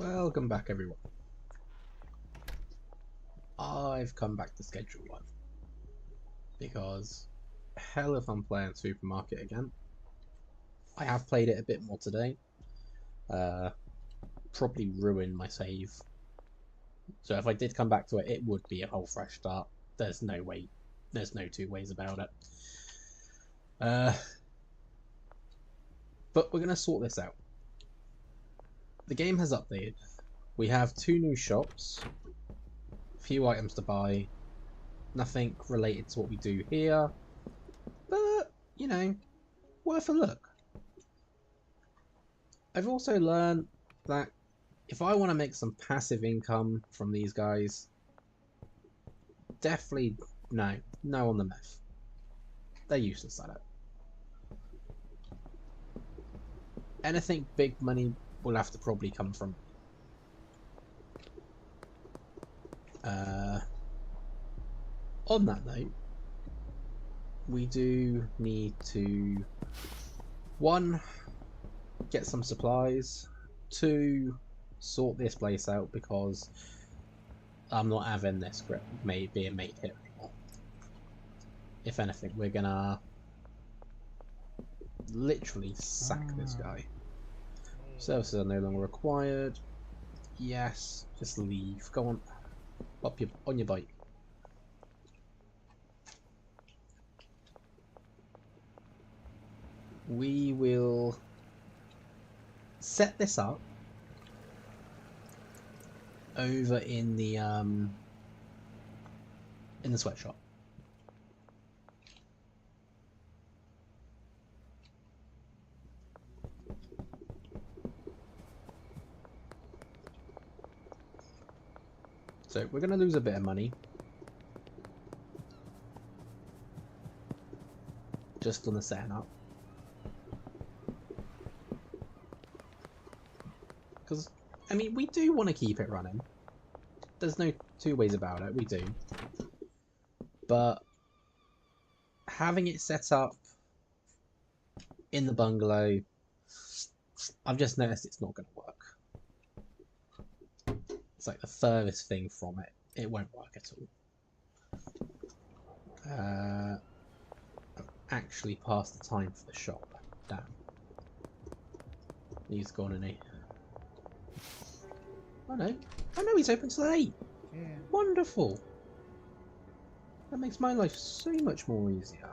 Welcome back, everyone. I've come back to schedule one because hell if I'm playing Supermarket again. I have played it a bit more today. Probably ruined my save. So if I did come back to it, it would be a whole fresh start. There's no way. There's no two ways about it. But we're going to sort this out. The game has updated. We have 2 new shops, a few items to buy, nothing related to what we do here, but, you know, worth a look. I've also learned that if I want to make some passive income from these guys, definitely no on the meth. They're useless at it. Anything big money will have to probably come from me. On that note, we do need to 1. Get some supplies, 2. Sort this place out because I'm not having this being made here anymore. If anything, we're gonna literally sack this guy. Services are no longer required. Yes, just leave. Go on, on your bike. We will set this up over in the sweatshop. So we're going to lose a bit of money just on the setting up. Because, I mean, we do want to keep it running. There's no two ways about it, we do. But having it set up in the bungalow, I've just noticed it's not going to work. It's like the furthest thing from it. It won't work at all. I've actually passed the time for the shop. Damn. He's gone, isn't he? Oh no, he's open till 8. Yeah. Wonderful. That makes my life so much more easier.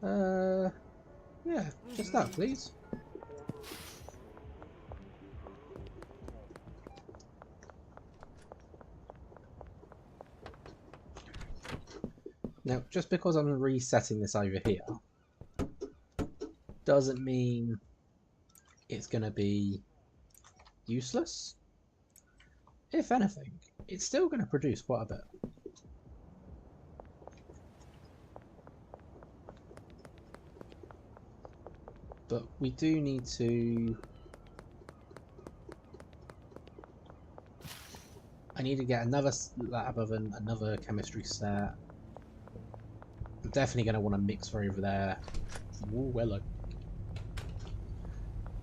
Yeah, just that, please. Now, just because I'm resetting this over here doesn't mean it's going to be useless. If anything, it's still going to produce quite a bit. But we do need to... I need to get another lab oven, another chemistry set. I'm definitely going to want a mixer over there. Ooh, hello.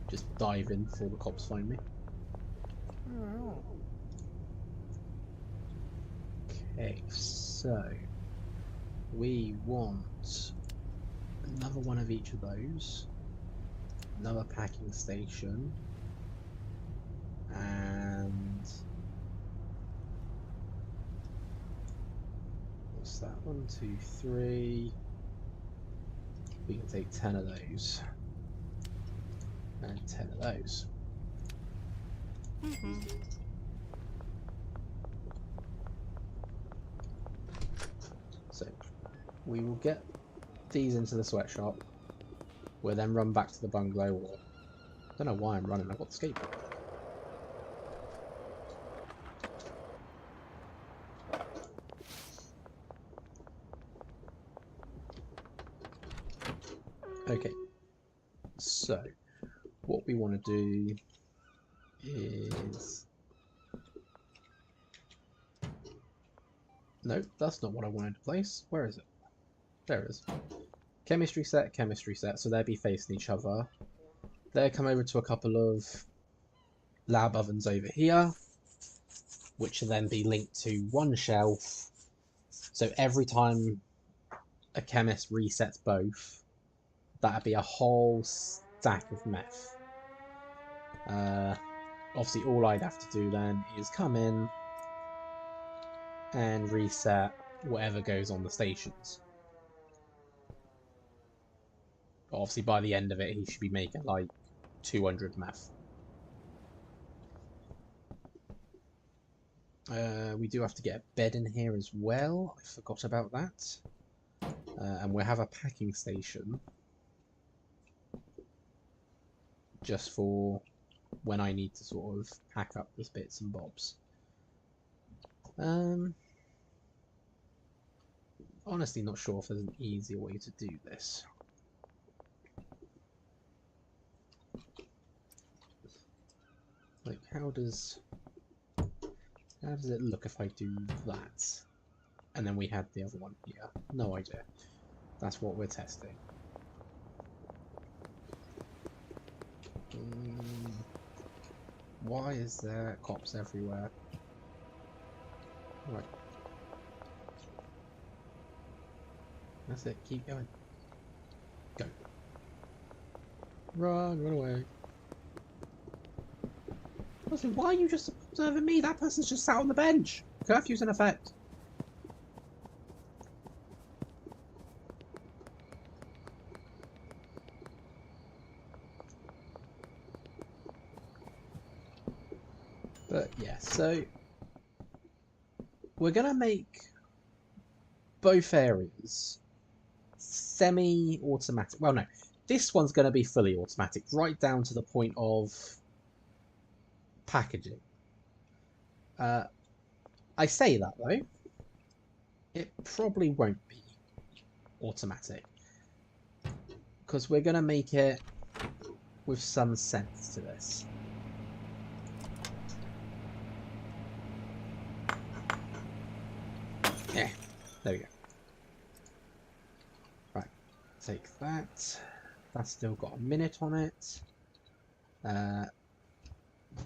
Just dive in before the cops find me. Okay, so we want another one of each of those, another packing station, and what's that? 1, 2, 3. We can take 10 of those and 10 of those. So we will get these into the sweatshop. We'll then run back to the bungalow, or I don't know why I'm running, I've got the skateboard. Okay, so what we want to do is... No, that's not what I wanted to place. Where is it? There it is. Chemistry set, so they'll be facing each other. They'll come over to a couple of lab ovens over here, which will then be linked to one shelf. So every time a chemist resets both, that'd be a whole stack of meth. Obviously, all I'd have to do then is come in and reset whatever goes on the stations. Obviously, by the end of it, he should be making like 200 meth. We do have to get a bed in here as well. I forgot about that. And we'll have a packing station just for when I need to sort of pack up the bits and bobs. Honestly, not sure if there's an easier way to do this. Like, how does it look if I do that? And then we had the other one here. No idea. That's what we're testing. Why is there cops everywhere? Right. That's it. Keep going. Go. Run away. Listen, why are you just observing me? That person's just sat on the bench. Curfew's in effect. But yeah, so we're gonna make both areas semi-automatic. Well, no, this one's gonna be fully automatic, right down to the point of packaging. I say that though, it probably won't be automatic because we're gonna make it with some sense to this. Yeah, there we go. Right, take that. That's still got a minute on it.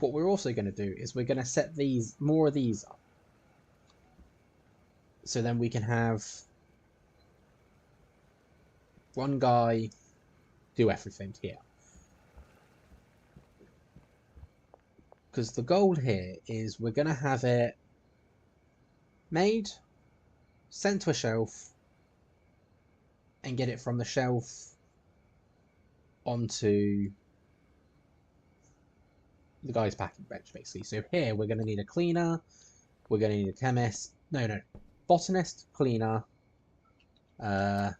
What we're also going to do is we're going to set more of these up. So then we can have one guy do everything here. Because the goal here is we're going to have it made, sent to a shelf, and get it from the shelf onto the guy's packing bench, basically. So here we're going to need a cleaner, we're going to need a chemist, no, botanist, cleaner, and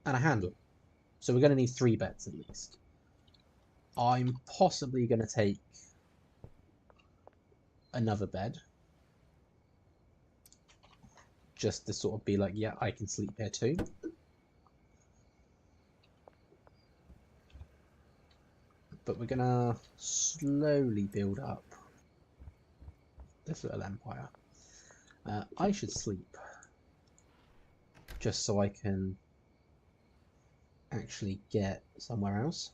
a handler. So we're going to need 3 beds at least. I'm possibly going to take another bed. Just to sort of be like, yeah, I can sleep here too. But we're going to slowly build up this little empire. I should sleep. Just so I can actually get somewhere else.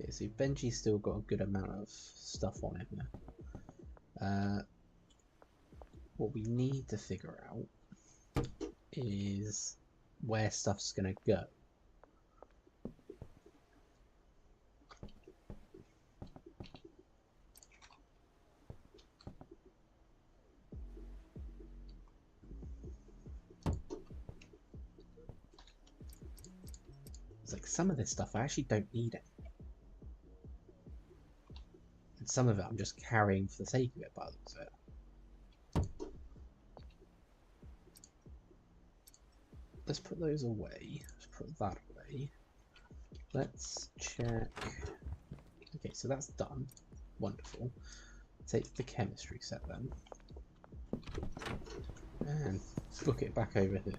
Okay, so Benji's still got a good amount of stuff on him now. What we need to figure out is where stuff's going to go. It's like some of this stuff I actually don't need it. And some of it I'm just carrying for the sake of it by the looks of it. Let's put those away. Let's put that away. Let's check. Okay, so that's done. Wonderful. Take the chemistry set then. And book it back over here.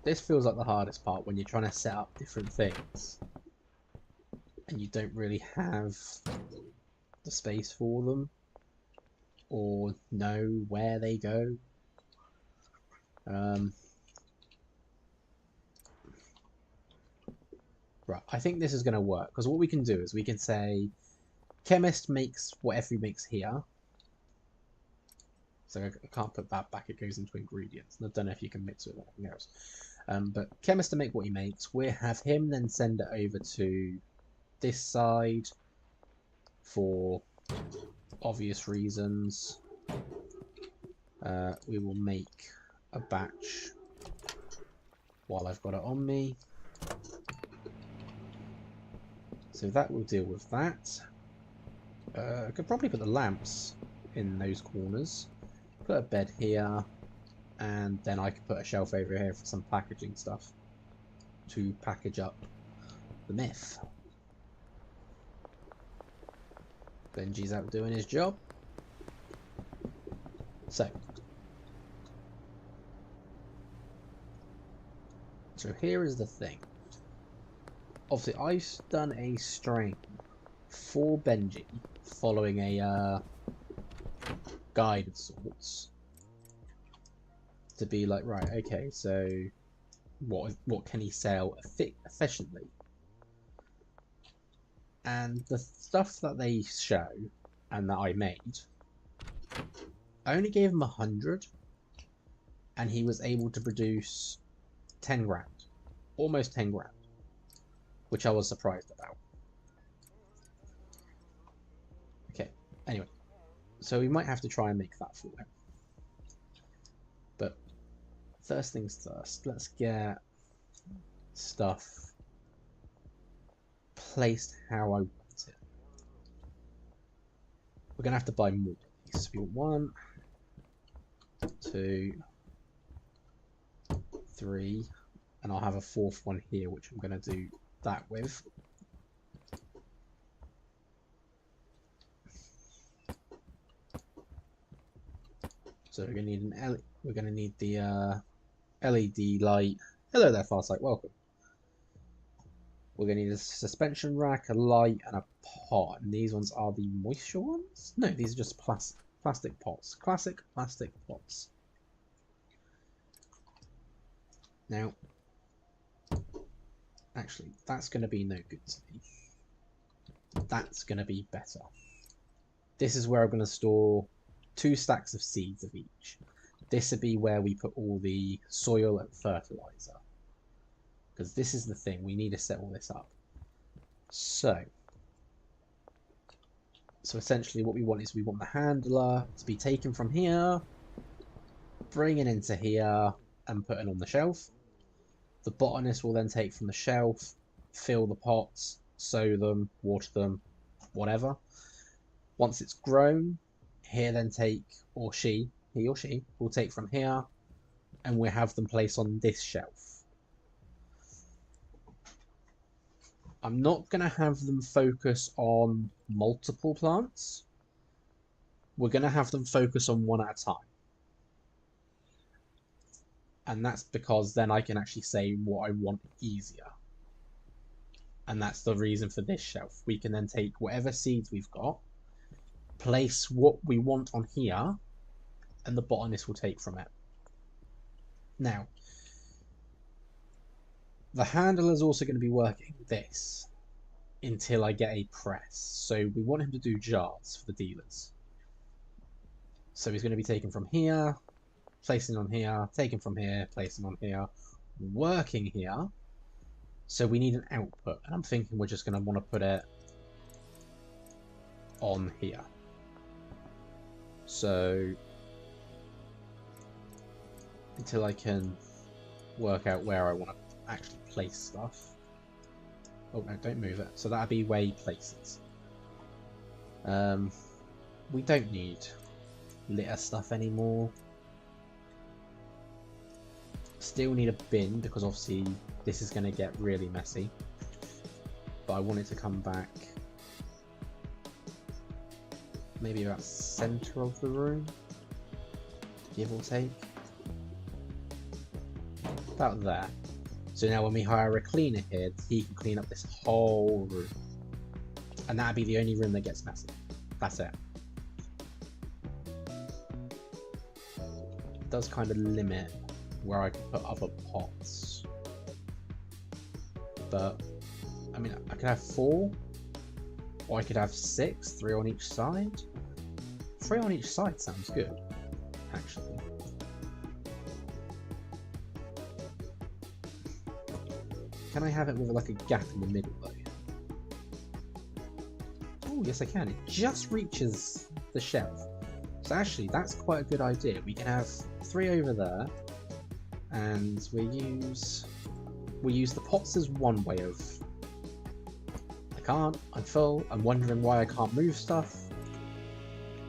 This feels like the hardest part when you're trying to set up different things and you don't really have the space for them or know where they go. Right, I think this is going to work, because what we can do is we can say chemist makes whatever he makes here. So I can't put that back, it goes into ingredients. And I don't know if you can mix it with anything else. But chemist to make what he makes, we'll have him then send it over to this side for obvious reasons. We will make a batch while I've got it on me. So that will deal with that. I could probably put the lamps in those corners. Put a bed here, and then I could put a shelf over here for some packaging stuff to package up the myth. Benji's out doing his job. So here is the thing. Obviously, I've done a string for Benji following a guide of sorts to be like, right, okay, so what can he sell efficiently? And the stuff that they show and that I made, I only gave him 100, and he was able to produce 10 grand, almost 10 grand, which I was surprised about. Okay, anyway, so we might have to try and make that for him. But first things first, let's get stuff placed how I want it. We're going to have to buy more of these. We want 1, 2, 3, and I'll have a 4th one here, which I'm going to do that with. So we're going to need the LED light. Hello there, Farsight. Welcome. We're going to need a suspension rack, a light, and a pot. And these ones are the moisture ones? No, these are just plastic pots. Classic plastic pots. Now, actually, that's going to be no good to me. That's going to be better. This is where I'm going to store 2 stacks of seeds of each. This would be where we put all the soil and fertilizer. Because this is the thing, we need to set all this up. So essentially what we want is we want the handler to be taken from here, bring it into here, and put it on the shelf. The botanist will then take from the shelf, fill the pots, sow them, water them, whatever. Once it's grown, he or she will take from here, and we'll have them placed on this shelf. I'm not going to have them focus on multiple plants. We're going to have them focus on one at a time. And that's because then I can actually say what I want easier. And that's the reason for this shelf. We can then take whatever seeds we've got, place what we want on here, and the botanist will take from it. Now, the handler is also going to be working this until I get a press. So we want him to do jars for the dealers. So he's going to be taken from here, placing on here, taken from here, placing on here, working here. So we need an output, and I'm thinking we're just going to want to put it on here. So until I can work out where I want to actually place stuff. Oh no, don't move it. So that'd be where he places. We don't need litter stuff anymore. Still need a bin because obviously this is going to get really messy. But I want it to come back maybe about center of the room, give or take. About there. So now when we hire a cleaner here, he can clean up this whole room. And that'd be the only room that gets messy. That's it. It does kind of limit where I can put other pots. But, I mean, I could have 4. Or I could have 6, 3 on each side. 3 on each side sounds good, actually. Can I have it with like a gap in the middle though? Oh, yes I can. It just reaches the shelf. So actually, that's quite a good idea. We can have 3 over there, and we'll use the pots as one way of. I can't. I'm full. I'm wondering why I can't move stuff.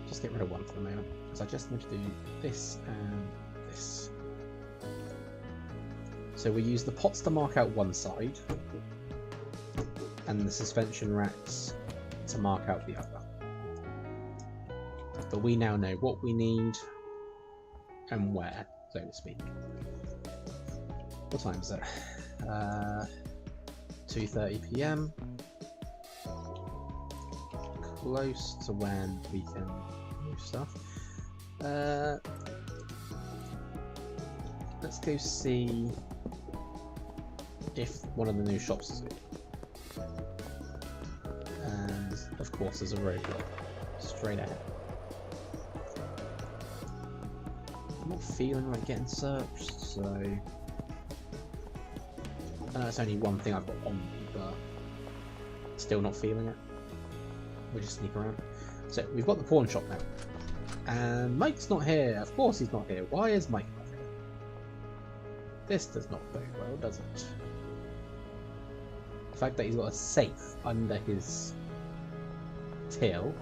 Just get rid of one for the moment, because I just need to do this and this. So we use the pots to mark out one side, and the suspension racks to mark out the other. But we now know what we need and where, so to speak. What time is it? 2:30 PM. Close to when we can move stuff. Let's go see if one of the new shops is open. And of course there's a roadblock straight ahead. I'm not feeling like getting searched, so I know it's only one thing I've got on me, but still not feeling it. We'll just sneak around. So we've got the pawn shop now. And Mike's not here. Of course he's not here. Why is Mike not here? This does not bode well, does it? The fact that he's got a safe under his till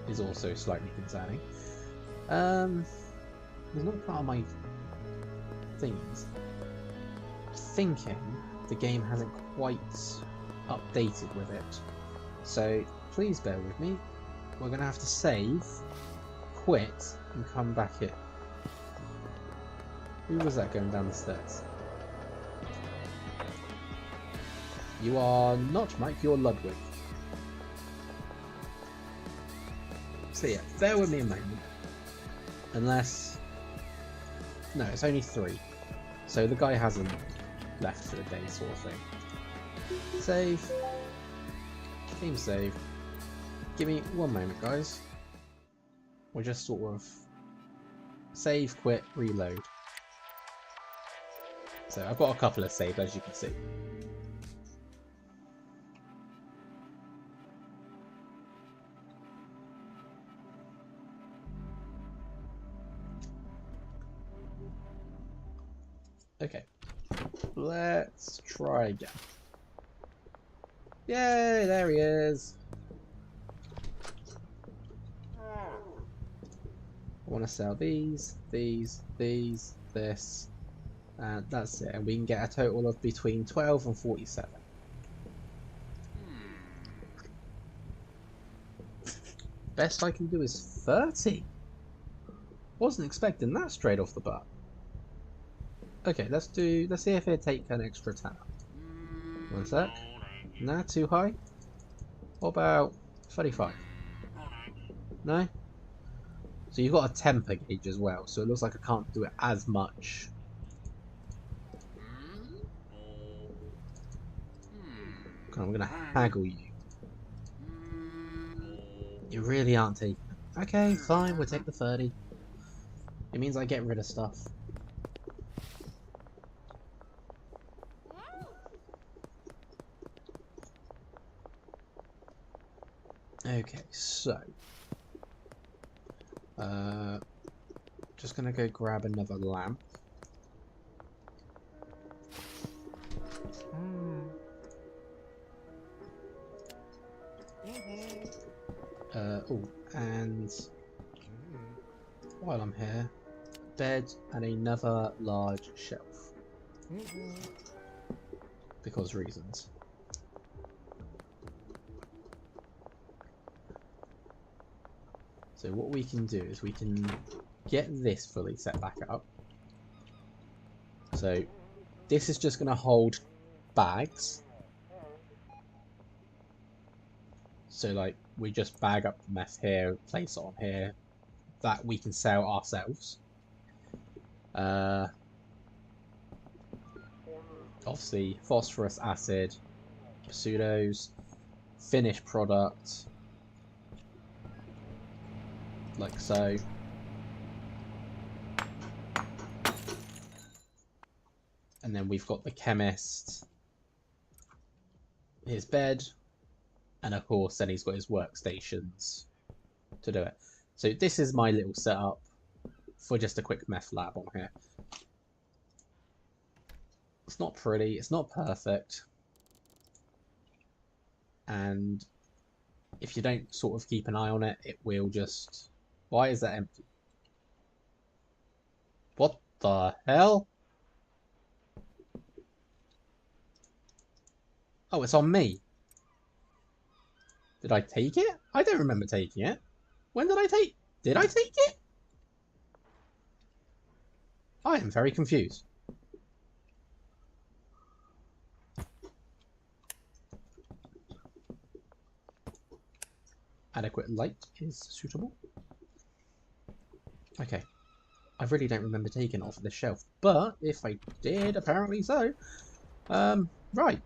is also slightly concerning. He's not part of my things. Thinking the game hasn't quite updated with it. So please bear with me. We're going to have to save, quit, and come back in. Who was that going down the stairs? You are not Mike, you're Ludwig. So yeah, bear with me a moment. Unless... No, it's only 3. So the guy hasn't left for the day, sort of thing. Save. Game save. Give me one moment, guys. We'll just sort of save, quit, reload. So I've got a couple of saves, as you can see. Okay, let's try again. Yay, there he is. I want to sell these, this, and that's it. And we can get a total of between 12 and 47. Best I can do is 30. Wasn't expecting that straight off the bat. Okay, let's see if it'll take an extra 10. One sec. Nah, too high. What about 35? No? So you've got a temper gauge as well, so it looks like I can't do it as much. I'm gonna haggle you. You really aren't taking it. Okay, fine, we'll take the 30. It means I get rid of stuff. Okay, so just gonna go grab another lamp. Oh, and while I'm here, bed and another large shelf. Because reasons. So what we can do is we can get this fully set back up. So This is just going to hold bags. So like we just bag up the meth here, place it on here, that we can sell ourselves. Obviously phosphorus acid, pseudos, finished product, like so. And then we've got the chemist, his bed, and of course then he's got his workstations to do it. So this is my little setup for just a quick meth lab on here. It's not pretty, it's not perfect. And if you don't sort of keep an eye on it, it will just... Why is that empty? What the hell? Oh, it's on me. Did I take it? I don't remember taking it. When did I take... Did I take it? I am very confused. Adequate light is suitable. Okay. I really don't remember taking it off of the shelf, but if I did, apparently so. Right.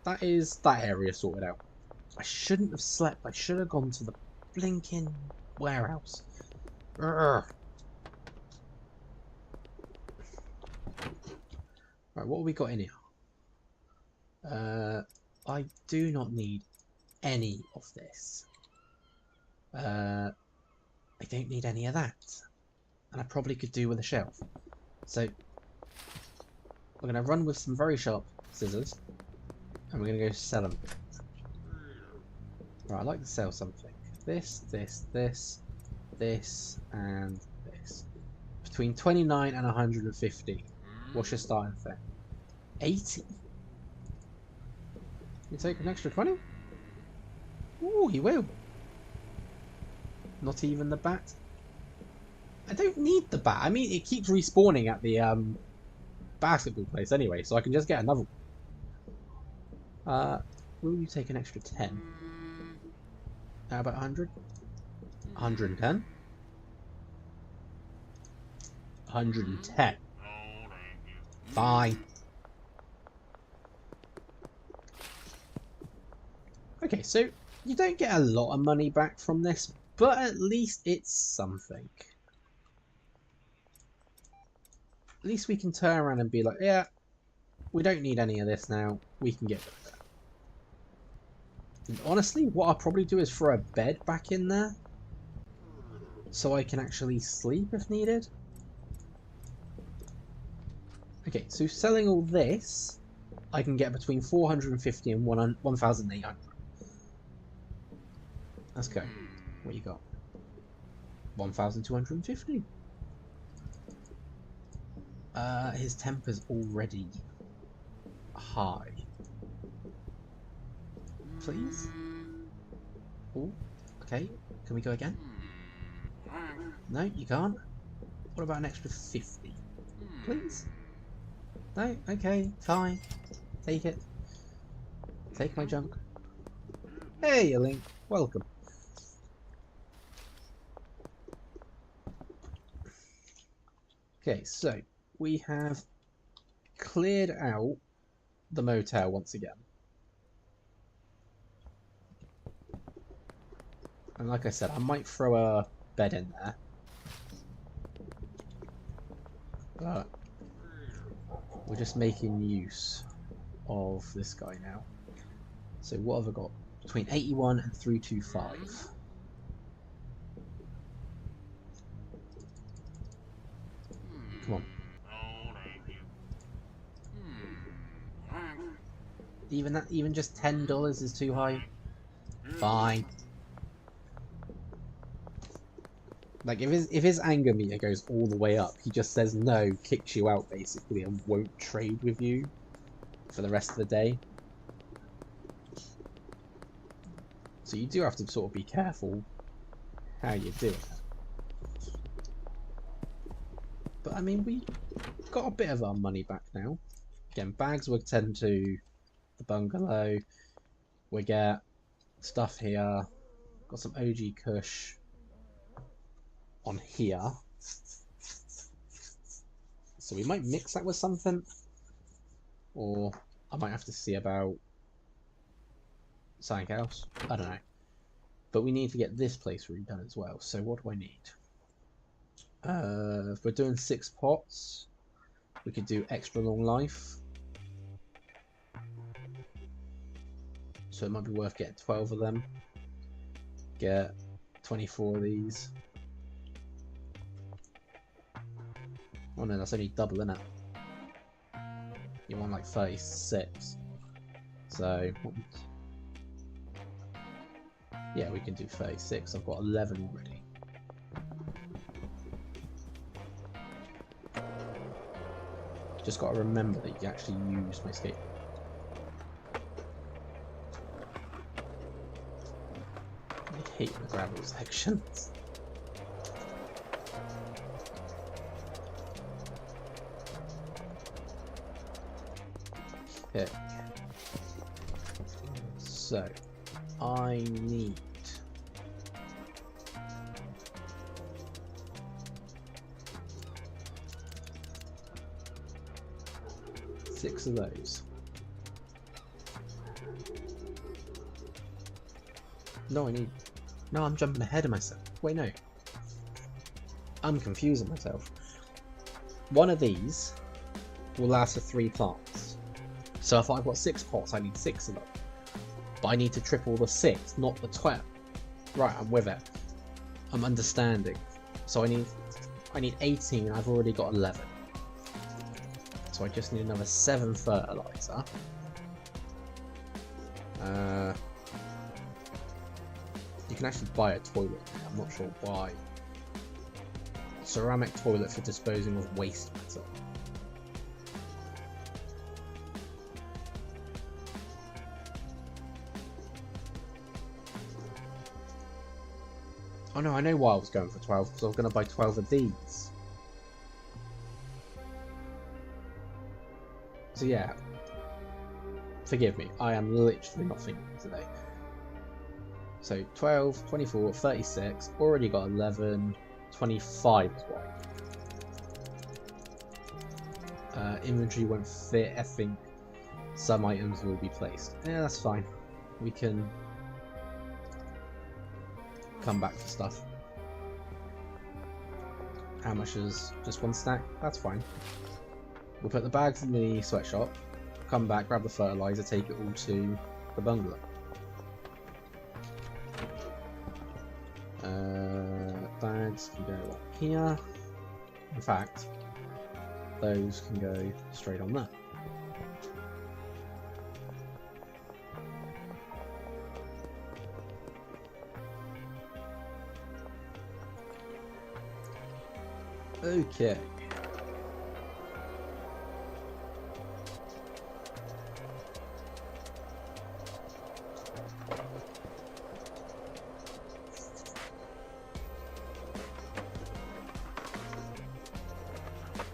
That is that area sorted out. I shouldn't have slept. I should have gone to the blinking warehouse. Urgh. Right, what have we got in here? I do not need any of this. I don't need any of that. And I probably could do with a shelf. So, we're going to run with some very sharp scissors. And we're going to go sell them. Right, I'd like to sell something. This, and this. Between 29 and 150. What's your starting thing? 80? You take an extra 20? Ooh, he will. Not even the bat. I don't need the bat. I mean, it keeps respawning at the basketball place anyway, so I can just get another one. Will you take an extra 10? How about 100? 110? 110. Fine. Okay, so you don't get a lot of money back from this, but at least it's something. At least we can turn around and be like, yeah, we don't need any of this now. We can get rid of it. And honestly, what I'll probably do is throw a bed back in there so I can actually sleep if needed. Okay, so selling all this, I can get between 450 and 1,800. Let's go. What you got? 1,250. His temper's already high. Please? Oh, okay. Can we go again? No, you can't. What about an extra 50? Please? No? Okay, fine. Take it. Take my junk. Hey, Link. Welcome. Okay, so we have cleared out the motel once again. And like I said, I might throw a bed in there. But we're just making use of this guy now. So what have I got? Between 81 and 325. Come on. Even just $10 is too high. Fine. Like if his anger meter goes all the way up, he just says no, kicks you out basically, and won't trade with you for the rest of the day. So you do have to sort of be careful how you do it. But I mean, we got a bit of our money back now. Again, bags will tend to the bungalow. We get stuff here. Got some OG Kush on here. So we might mix that with something. Or I might have to see about something else. I don't know. But we need to get this place redone as well. So what do I need? If we're doing 6 pots, we could do extra long life. So it might be worth getting 12 of them. Get 24 of these. Oh no, that's only double, isn't it? You want like 36. So, yeah, we can do 36. I've got 11 already. Just got to remember that you actually use my skateboard. I hate the gravel sections. Okay. So, I need 6 of those. No, I need... No, I'm jumping ahead of myself. Wait, no. I'm confusing myself. One of these will last for 3 plants. So if I've got 6 pots, I need 6 of them. But I need to triple the 6, not the 12. Right, I'm with it. I'm understanding. So I need 18, I've already got 11. So I just need another 7 fertilizer. You can actually buy a toilet. I'm not sure why. Ceramic toilet for disposing of waste matter. Oh no, I know why I was going for 12, because I was going to buy 12 of these. So yeah, forgive me, I am literally not thinking today. So 12, 24, 36, already got 11, 25 is what. Inventory won't fit, I think some items will be placed. Yeah, that's fine. We can come back for stuff. How much is just 1 stack? That's fine. We'll put the bags in the sweatshop, come back, grab the fertilizer, take it all to the bungalow. Bags can go up here. In fact, those can go straight on there. Okay.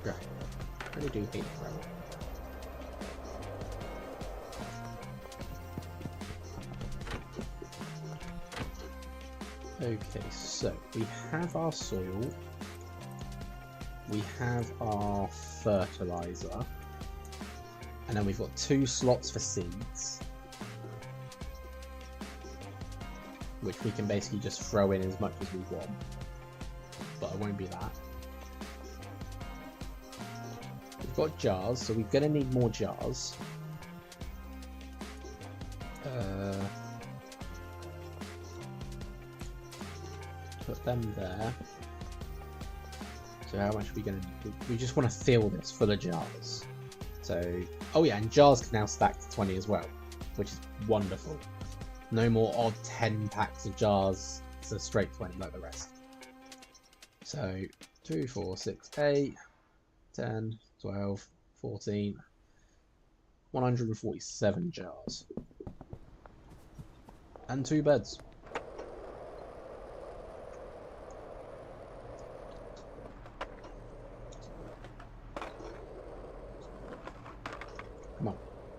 Right. I really do hate gravel. Okay, so we have our soil. We have our fertilizer, and then we've got 2 slots for seeds, which we can basically just throw in as much as we want, but it won't be that. We've got jars, so we're going to need more jars. Put them there. So how much are we going to need? We just want to fill this full of jars. So, oh yeah, and jars can now stack to 20 as well, which is wonderful. No more odd 10 packs of jars. It's a straight 20 like the rest. So 2, 4, 6, 8, 10, 12, 14, 147 jars. And 2 beds.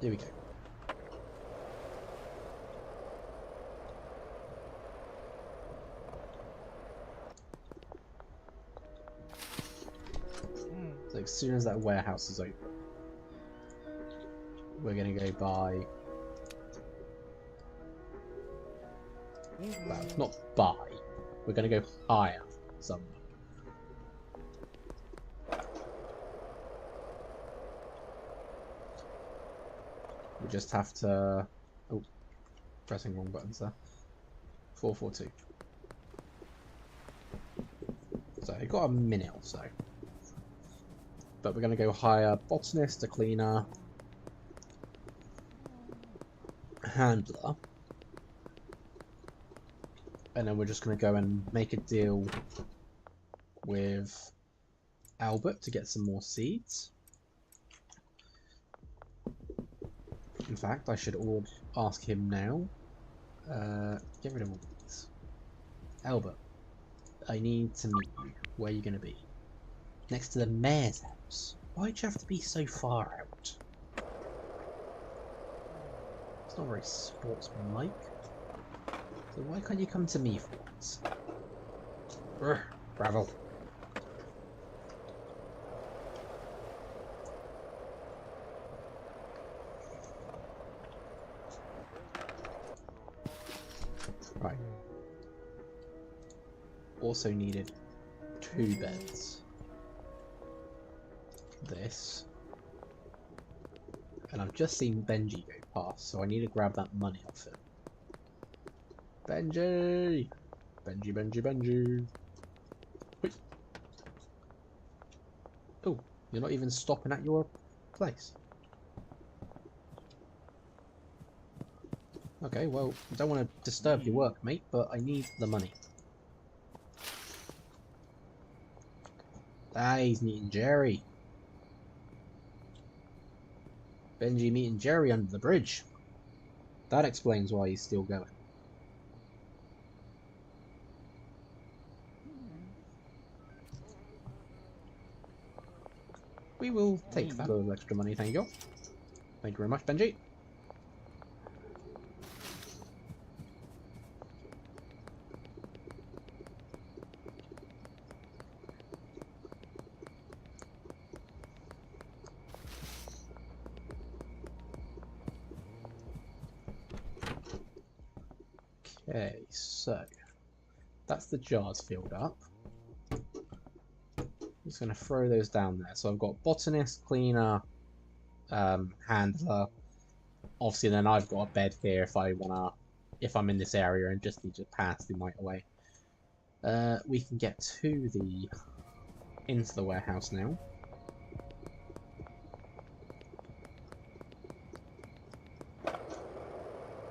Here we go. So as soon as that warehouse is open, we're going to go buy... Well, not buy. We're going to go hire someone. We just have to... Oh, pressing wrong buttons there. 442. So it got a minute or so. But we're going to go hire botanist, a cleaner, a handler. And then we're just going to go and make a deal with Albert to get some more seeds. In fact, I should ask him now. Get rid of all these. Albert, I need to meet you. Where are you going to be? Next to the mayor's house. Why'd you have to be so far out? It's not very sportsmanlike. So why can't you come to me for once? Urgh, gravel. Right. Also needed 2 beds. This. And I've just seen Benji go past, so I need to grab that money off him. Benji! Benji, Benji, Benji! Wait. Oh, you're not even stopping at your place. Okay, well, I don't want to disturb your work, mate, but I need the money. Ah, he's meeting Jerry. Benji meeting Jerry under the bridge. That explains why he's still going. We will take that little extra money, thank you. Thank you very much, Benji. Okay, so that's the jars filled up. I'm just going to throw those down there. So I've got botanist, cleaner, handler. Obviously, then I've got a bed here if I'm in this area and just need to pass the night away. We can get into the warehouse now.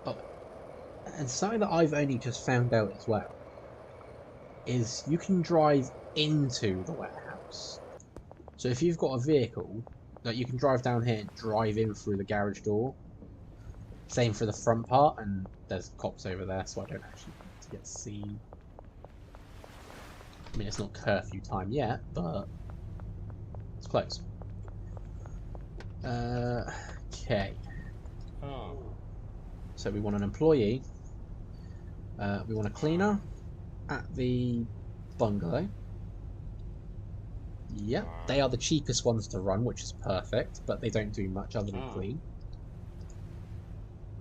Oh, and something that I've only just found out as well is you can drive into the warehouse. So if you've got a vehicle, that you can drive down here and drive in through the garage door. Same for the front part, and there's cops over there, so I don't actually need to get seen. I mean, it's not curfew time yet, but it's close. Okay. So we want an employee. We want a cleaner at the bungalow. Yep, they are the cheapest ones to run, which is perfect, but they don't do much other than clean.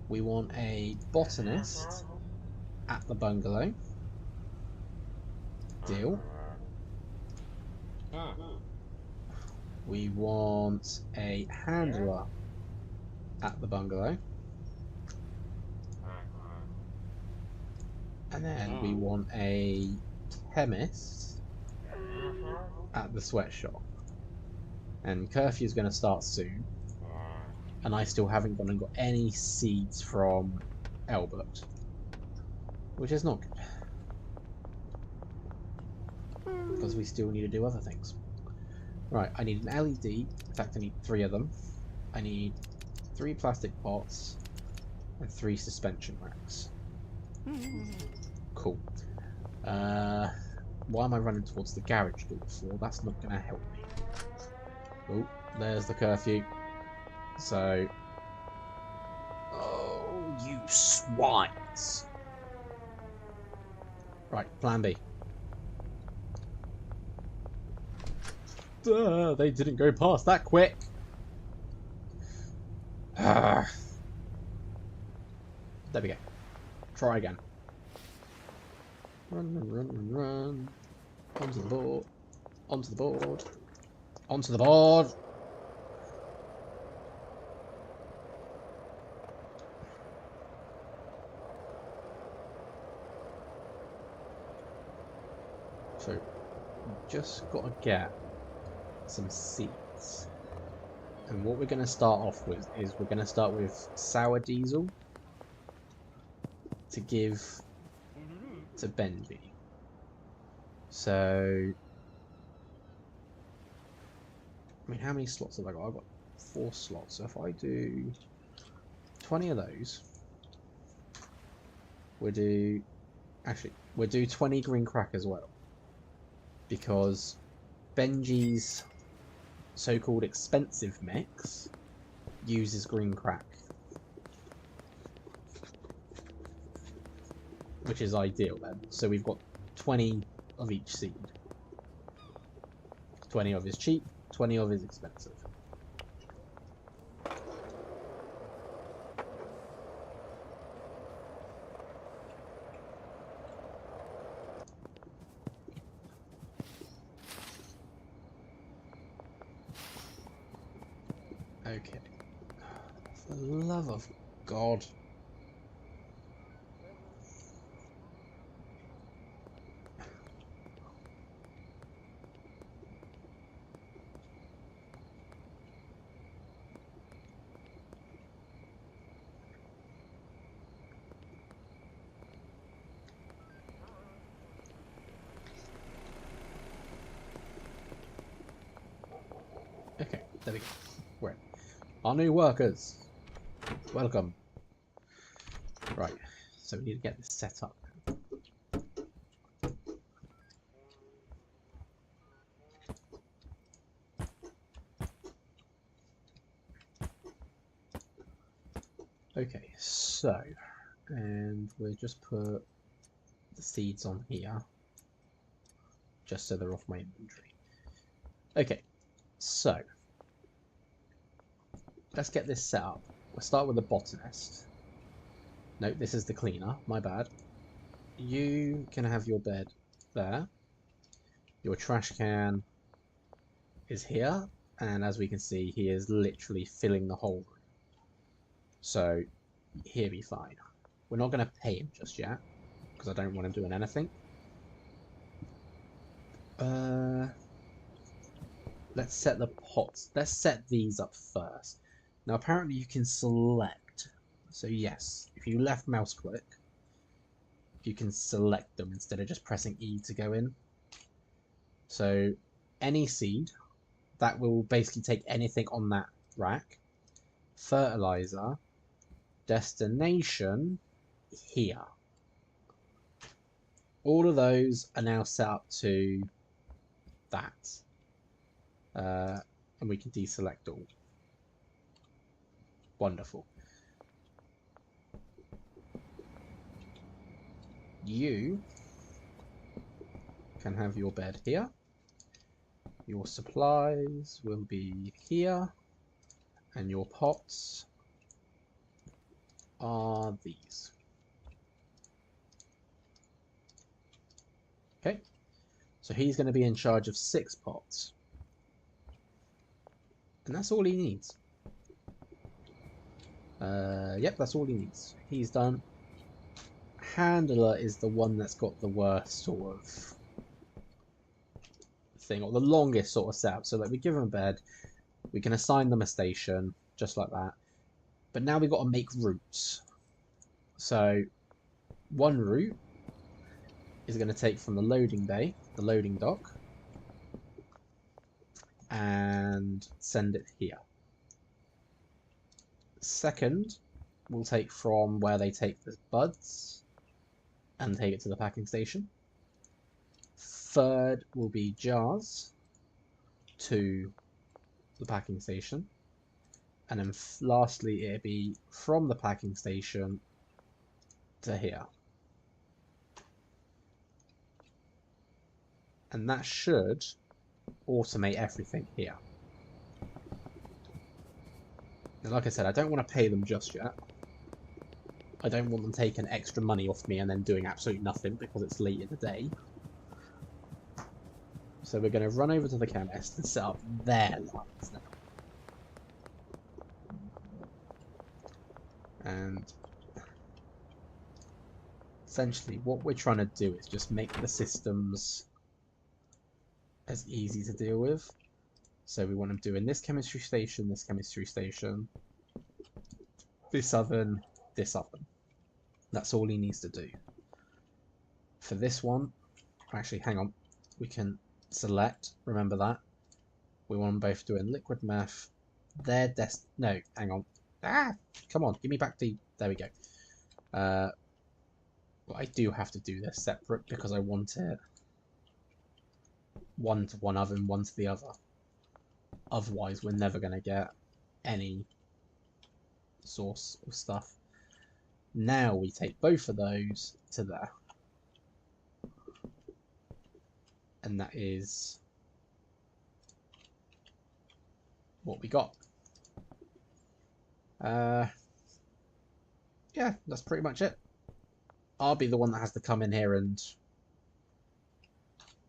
We want a botanist at the bungalow. Deal. We want a handler at the bungalow. And then we want a chemist at the sweatshop. And curfew's going to start soon. And I still haven't gone and got any seeds from Albert. Which is not good. Because we still need to do other things. Right, I need an LED. In fact, I need 3 of them. I need 3 plastic pots and 3 suspension racks. Cool. Why am I running towards the garage door for? That's not going to help me. Oh, there's the curfew. So, swines. Right, plan B. They didn't go past that quick. There we go. Try again. Run, run, run, run, run. Onto the board. Onto the board. Onto the board. So, just got to get some seeds. And what we're going to start off with is we're going to start with sour diesel to give to Benji. So, I mean, how many slots have I got? I've got 4 slots. So if I do 20 of those, we'll do 20 green crack as well. Because Benji's so-called expensive mix uses green crack, which is ideal then. So we've got 20 of each seed. 20 of is cheap, 20 of is expensive. Okay. For the love of God. Okay, there we go. We're in. Our new workers. Welcome. Right, so we need to get this set up. Okay, so, and we'll just put the seeds on here, just so they're off my inventory. Okay, so, let's get this set up. We'll start with the botanist. No, this is the cleaner, my bad. You can have your bed there. Your trash can is here, and as we can see, he is literally filling the whole room. So, he'll be fine. We're not going to pay him just yet, because I don't want him doing anything. Let's set the pots. Let's set these up first. Now, apparently you can select. So yes, if you left mouse click, you can select them instead of just pressing E to go in. So any seed, that will basically take anything on that rack. Fertilizer, destination, here. All of those are now set up to that. And we can deselect all. Wonderful. You can have your bed here. Your supplies will be here. And your pots are these. Okay. So he's going to be in charge of 6 pots. And that's all he needs. Yep, that's all he needs. He's done. Handler is the one that's got the worst sort of thing, or the longest sort of setup. So like we give him a bed, we can assign them a station, just like that. But now we've got to make routes. So one route is going to take from the loading bay, the loading dock, and send it here. Second, we'll take from where they take the buds and take it to the packing station. Third will be jars to the packing station. And then lastly, it'll be from the packing station to here. And that should automate everything here. Now, like I said, I don't want to pay them just yet. I don't want them taking extra money off me and then doing absolutely nothing because it's late in the day. So we're going to run over to the chemist and set up their lines now. And essentially what we're trying to do is just make the systems as easy to deal with. So we want them doing this chemistry station, this oven, this oven. That's all he needs to do. For this one, actually, hang on. We can select, remember that. We want them both doing liquid meth. No, hang on. Ah, come on, give me back the, there we go. Well, I do have to do this separate because I want it one to one oven, one to the other. Otherwise, we're never going to get any source of stuff. Now we take both of those to there. And that is what we got. Yeah, that's pretty much it. I'll be the one that has to come in here and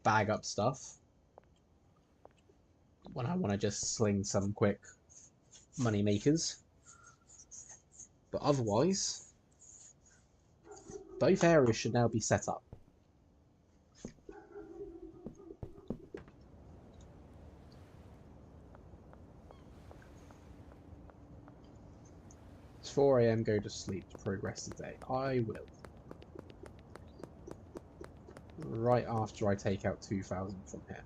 bag up stuff when I want to just sling some quick money makers. But otherwise, both areas should now be set up. It's 4 AM, go to sleep to progress today. I will. Right after I take out 2,000 from here.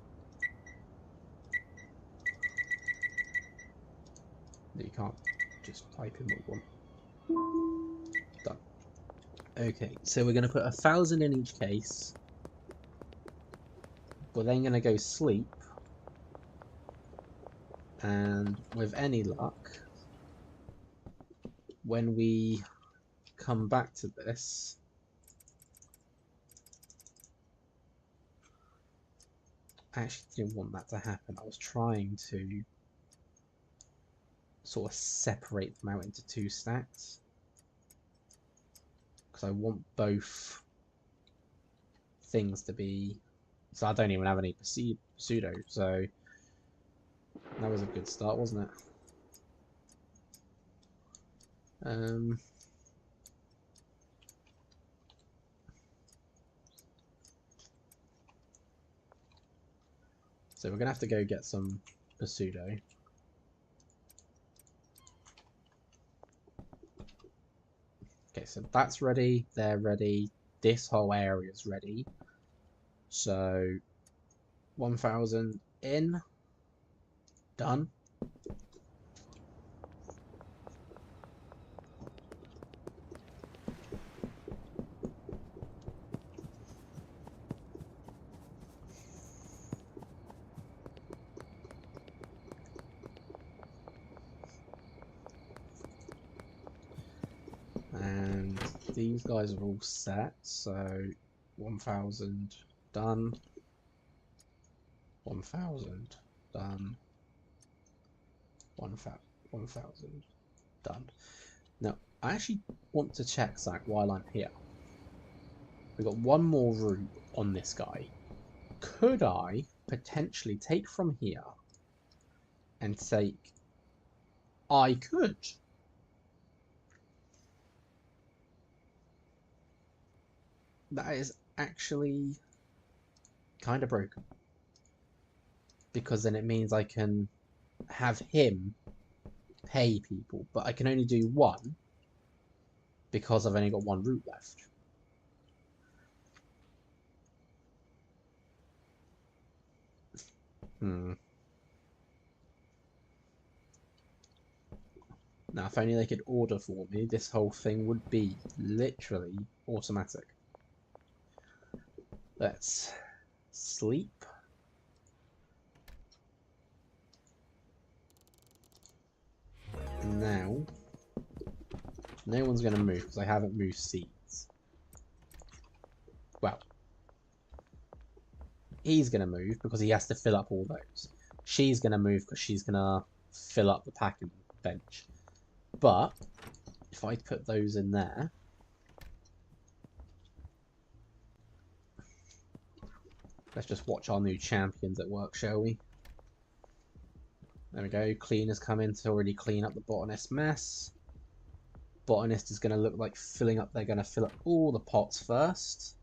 You can't just type in what you want. Done. Okay, so we're going to put 1,000 in each case. We're then going to go sleep. And with any luck, when we come back to this, I actually didn't want that to happen. I was trying to sort of separate them out into 2 stacks because I want both things to be, so I don't even have any pseudo, so that was a good start, wasn't it? So we're gonna have to go get some pseudo. Okay, so that's ready, they're ready, this whole area is ready. So 1,000 in, done. And these guys are all set, so 1,000 done, 1,000 done, 1,000 done. Now, I actually want to check Zach while I'm here. We've got one more route on this guy. Could I potentially take from here and take... I could. That is actually kind of broken. Because then it means I can have him pay people, but I can only do one because I've only got one route left. Now, if only they could order for me, this whole thing would be literally automatic. Let's sleep. And now, no one's going to move because I haven't moved seeds. well, he's going to move because he has to fill up all those. She's going to move because she's going to fill up the packing bench. But if I put those in there, let's just watch our new champions at work, shall we? There we go. Cleaner's come in to already clean up the botanist mess. Botanist is going to look like filling up. They're going to fill up all the pots first.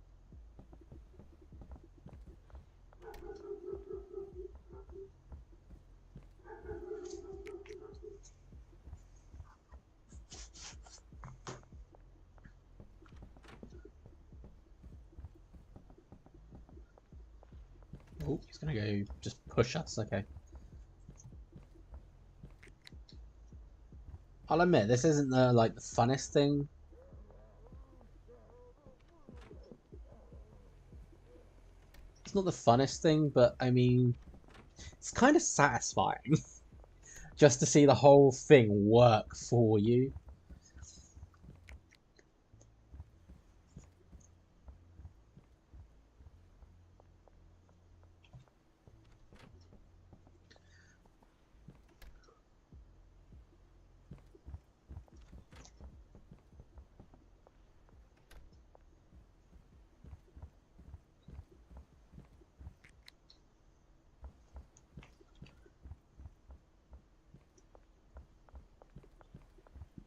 Oh, he's going to go just push us. Okay. I'll admit, this isn't the funnest thing. It's not the funnest thing, but I mean, it's kind of satisfying just to see the whole thing work for you.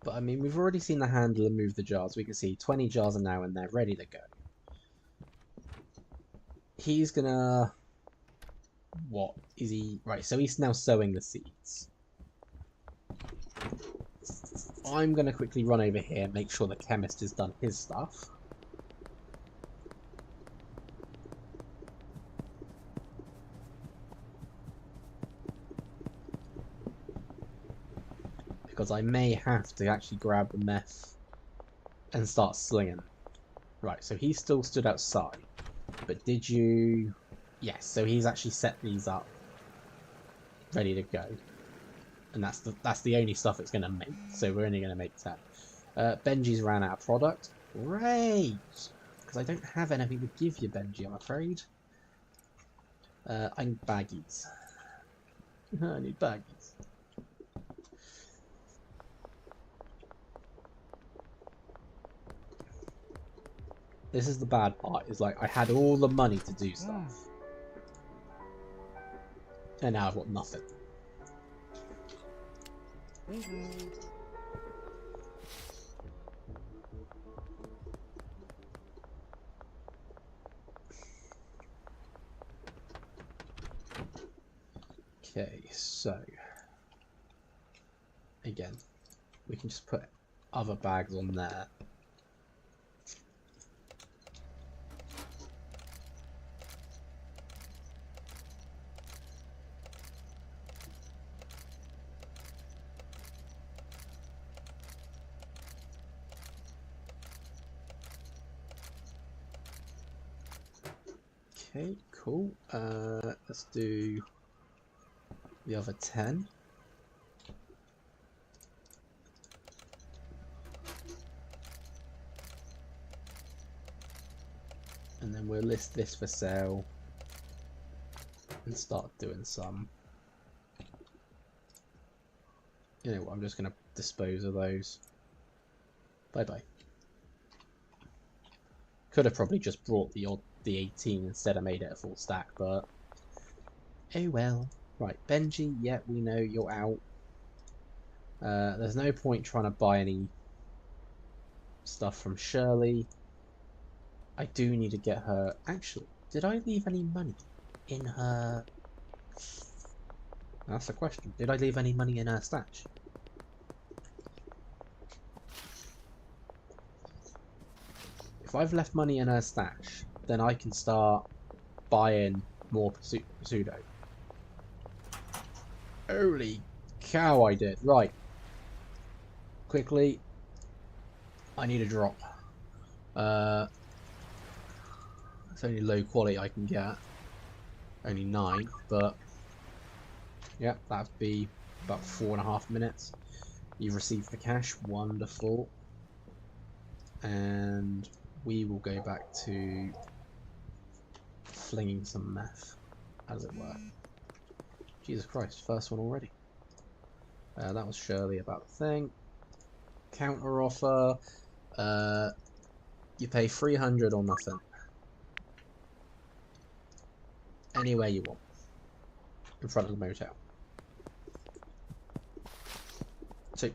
But I mean, we've already seen the handler move the jars. We can see 20 jars are now in there, ready to go. He's gonna... What is he... Right, so he's now sowing the seeds. I'm gonna quickly run over here, make sure the chemist has done his stuff. Because I may have to actually grab the meth and start slinging. Right, so he still stood outside. But did you... Yes, so he's actually set these up. Ready to go. And that's the only stuff it's going to make. So we're only going to make 10. Benji's ran out of product. Great! Because I don't have anything to give you, Benji, I'm afraid. I need baggies. I need baggies. This is the bad part, is like I had all the money to do stuff. And now I've got nothing. Okay, so again, we can just put other bags on there. Okay, cool. Let's do the other 10. And then we'll list this for sale and start doing some. You know what, I'm just going to dispose of those. Bye-bye. Could have probably just brought the 18 instead of made it a full stack, but oh well. Right, Benji, yeah, we know you're out. There's no point trying to buy any stuff from Shirley. I do need to get her... Actually, did I leave any money in her... That's the question. Did I leave any money in her stash? If I've left money in her stash, then I can start buying more pseudo. Holy cow, I did. Right. Quickly. I need a drop. It's only low quality I can get. Only 9, but... Yep, that'd be about 4.5 minutes. You've received the cash. Wonderful. And we will go back to flinging some meth, as it were. Jesus Christ, first one already. That was Shirley about the thing. Counter offer. You pay 300 or nothing. Anywhere you want. In front of the motel. So,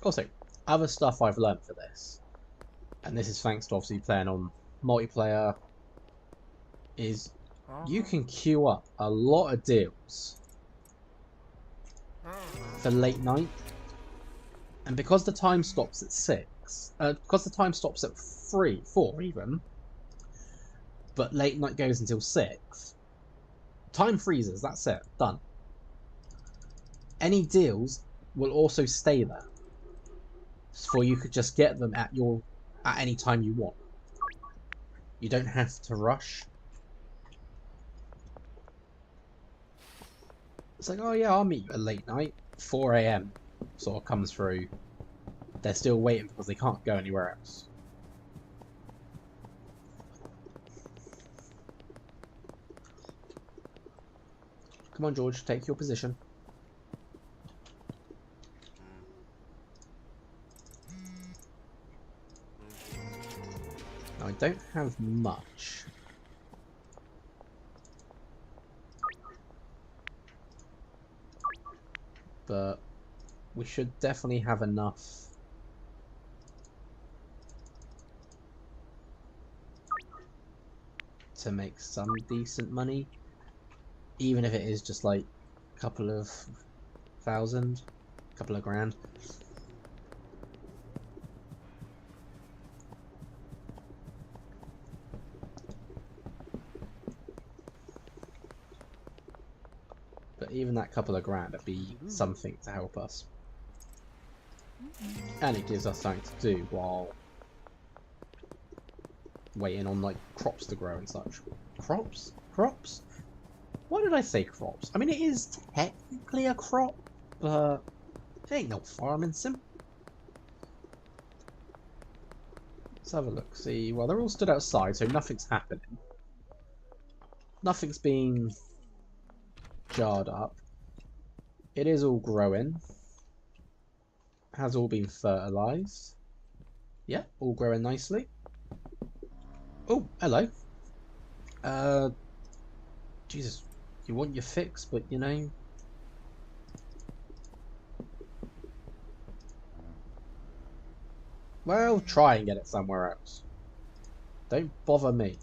also, other stuff I've learned for this, and this is thanks to obviously playing on multiplayer, is you can queue up a lot of deals for late night, and because the time stops at 6, because the time stops at 3, 4 even, but late night goes until 6, time freezes, that's it, done. Any deals will also stay there, so you could just get them at any time you want. You don't have to rush. It's like, oh yeah, I'll meet you at late night, 4 AM sort of comes through. They're still waiting because they can't go anywhere else. Come on, George, take your position. Now, I don't have much. But we should definitely have enough to make some decent money, even if it is just like a couple of thousand, a couple of grand. But even that couple of grand would be something to help us. And it gives us something to do while waiting on like crops to grow and such. Crops? Crops? Why did I say crops? I mean, it is technically a crop, but it ain't no farming sim. Let's have a look. See, well, they're all stood outside, so nothing's happening. Nothing's being jarred up. It is all growing. Has all been fertilized. Yeah, all growing nicely. Oh, hello. Jesus, you want your fix, but you know. Well, try and get it somewhere else. Don't bother me.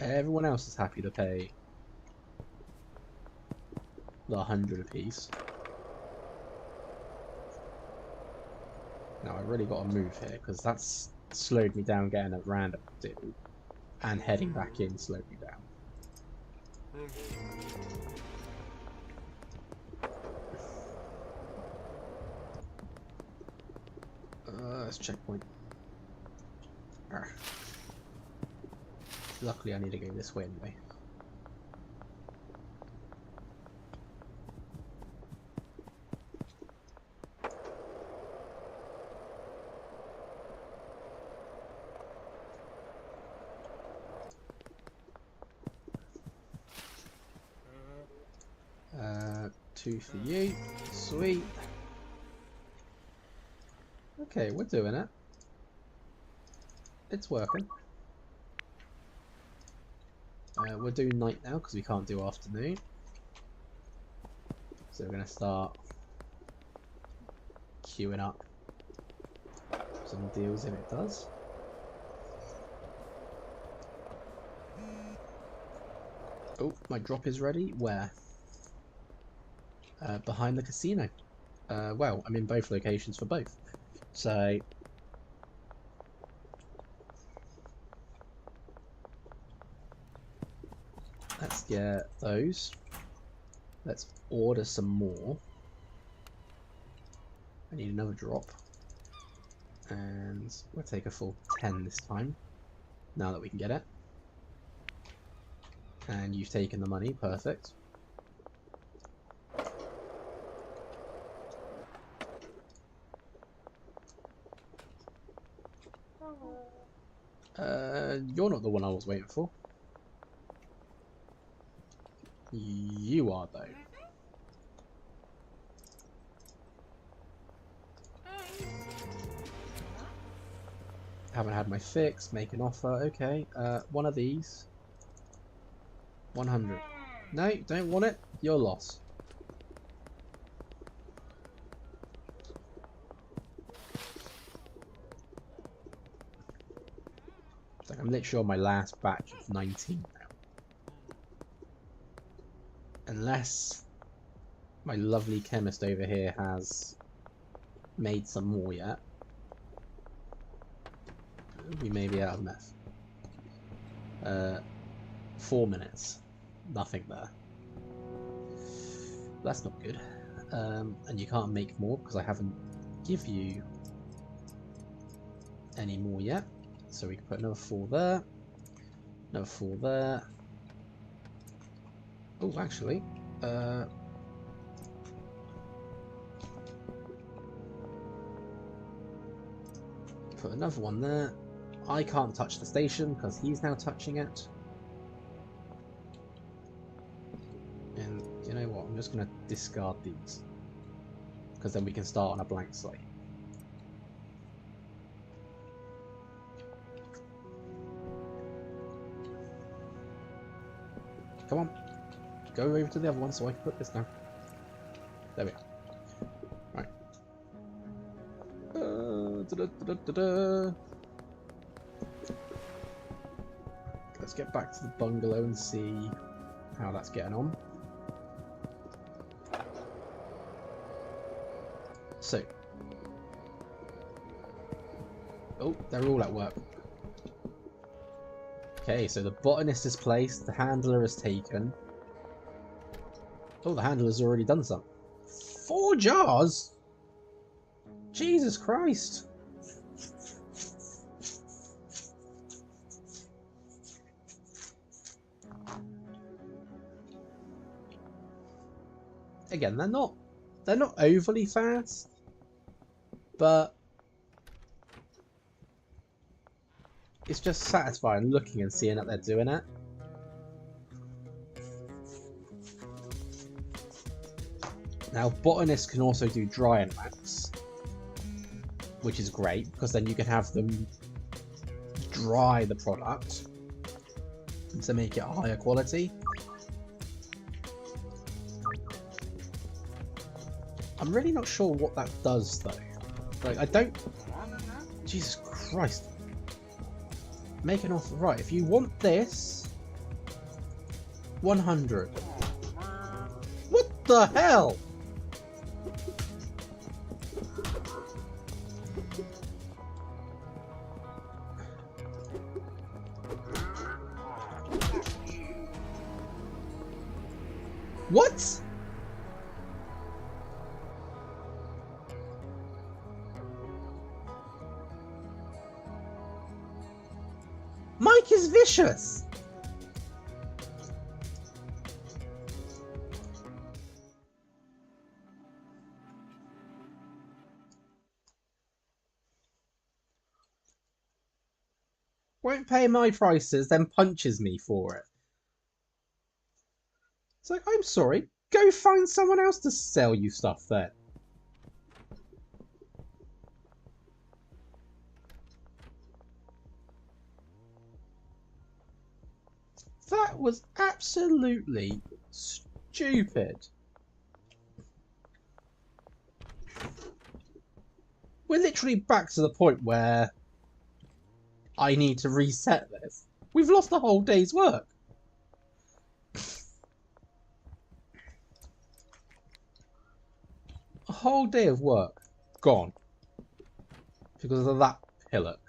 Everyone else is happy to pay the 100 apiece. Now I really got to move here because that's slowed me down getting a random deal, and heading back in slowed me down. Let's checkpoint. Luckily I need to go this way anyway. Two for you. Sweet. Okay, we're doing it. It's working. We're doing night now because we can't do afternoon. So we're going to start queuing up some deals if it does. Oh, my drop is ready. Where? Behind the casino. Well, I'm in both locations for both. So let's get those. Let's order some more. I need another drop. And we'll take a full 10 this time, now that we can get it. And you've taken the money, perfect. You're not the one I was waiting for. You are, though. Haven't had my fix. Make an offer. Okay. One of these. 100. No, don't want it. Your loss. Like I'm literally on my last batch of 19 now. Unless my lovely chemist over here has made some more yet. We may be out of meth. 4 minutes. Nothing there. That's not good. And you can't make more because I haven't give you any more yet. So we can put another 4 there. Another 4 there. Oh, actually. Put another one there. I can't touch the station because he's now touching it. And you know what? I'm just going to discard these. Because then we can start on a blank slate. Come on. Go over to the other one so I can put this down. There we are. Right. Let's get back to the bungalow and see how that's getting on. So. Oh, they're all at work. Okay, so the botanist is placed, the handler is taken. Oh, the handler's already done some. 4 jars? Jesus Christ. Again, they're not overly fast, but it's just satisfying looking and seeing that they're doing it. Now, botanists can also do drying wax, which is great because then you can have them dry the product to make it a higher quality. I'm really not sure what that does though. Like, I don't... Jesus Christ. Make an offer. Right, if you want this... 100. What the hell? What? Mike is vicious. Won't pay my prices, then punches me for it. It's like, I'm sorry, go find someone else to sell you stuff then. That was absolutely stupid. We're literally back to the point where I need to reset this. We've lost a whole day's work. A whole day of work gone because of that pillock.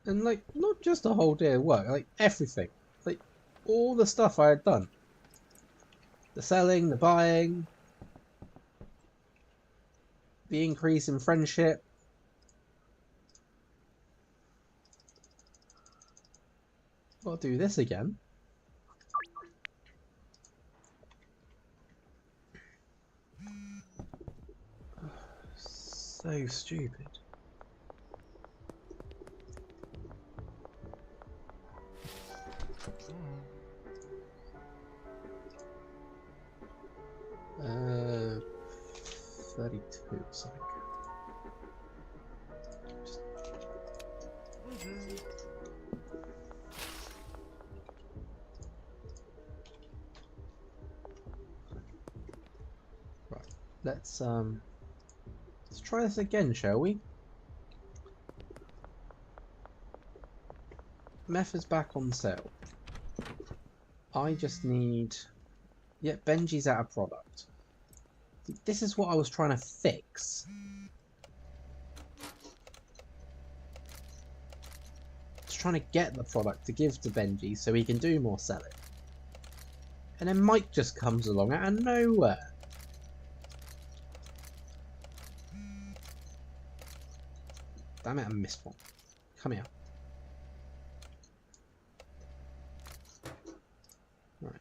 And like, not just a whole day of work, like everything. Like, all the stuff I had done. The selling, the buying, the increase in friendship. Got to do this again. So stupid. Uh, 32 something. Right. Let's try this again, shall we? Meth is back on sale. I just need... Yeah, Benji's out of product. This is what I was trying to fix. Just trying to get the product to give to Benji so he can do more selling. And then Mike just comes along out of nowhere. Damn it, I missed one. Come here. Right.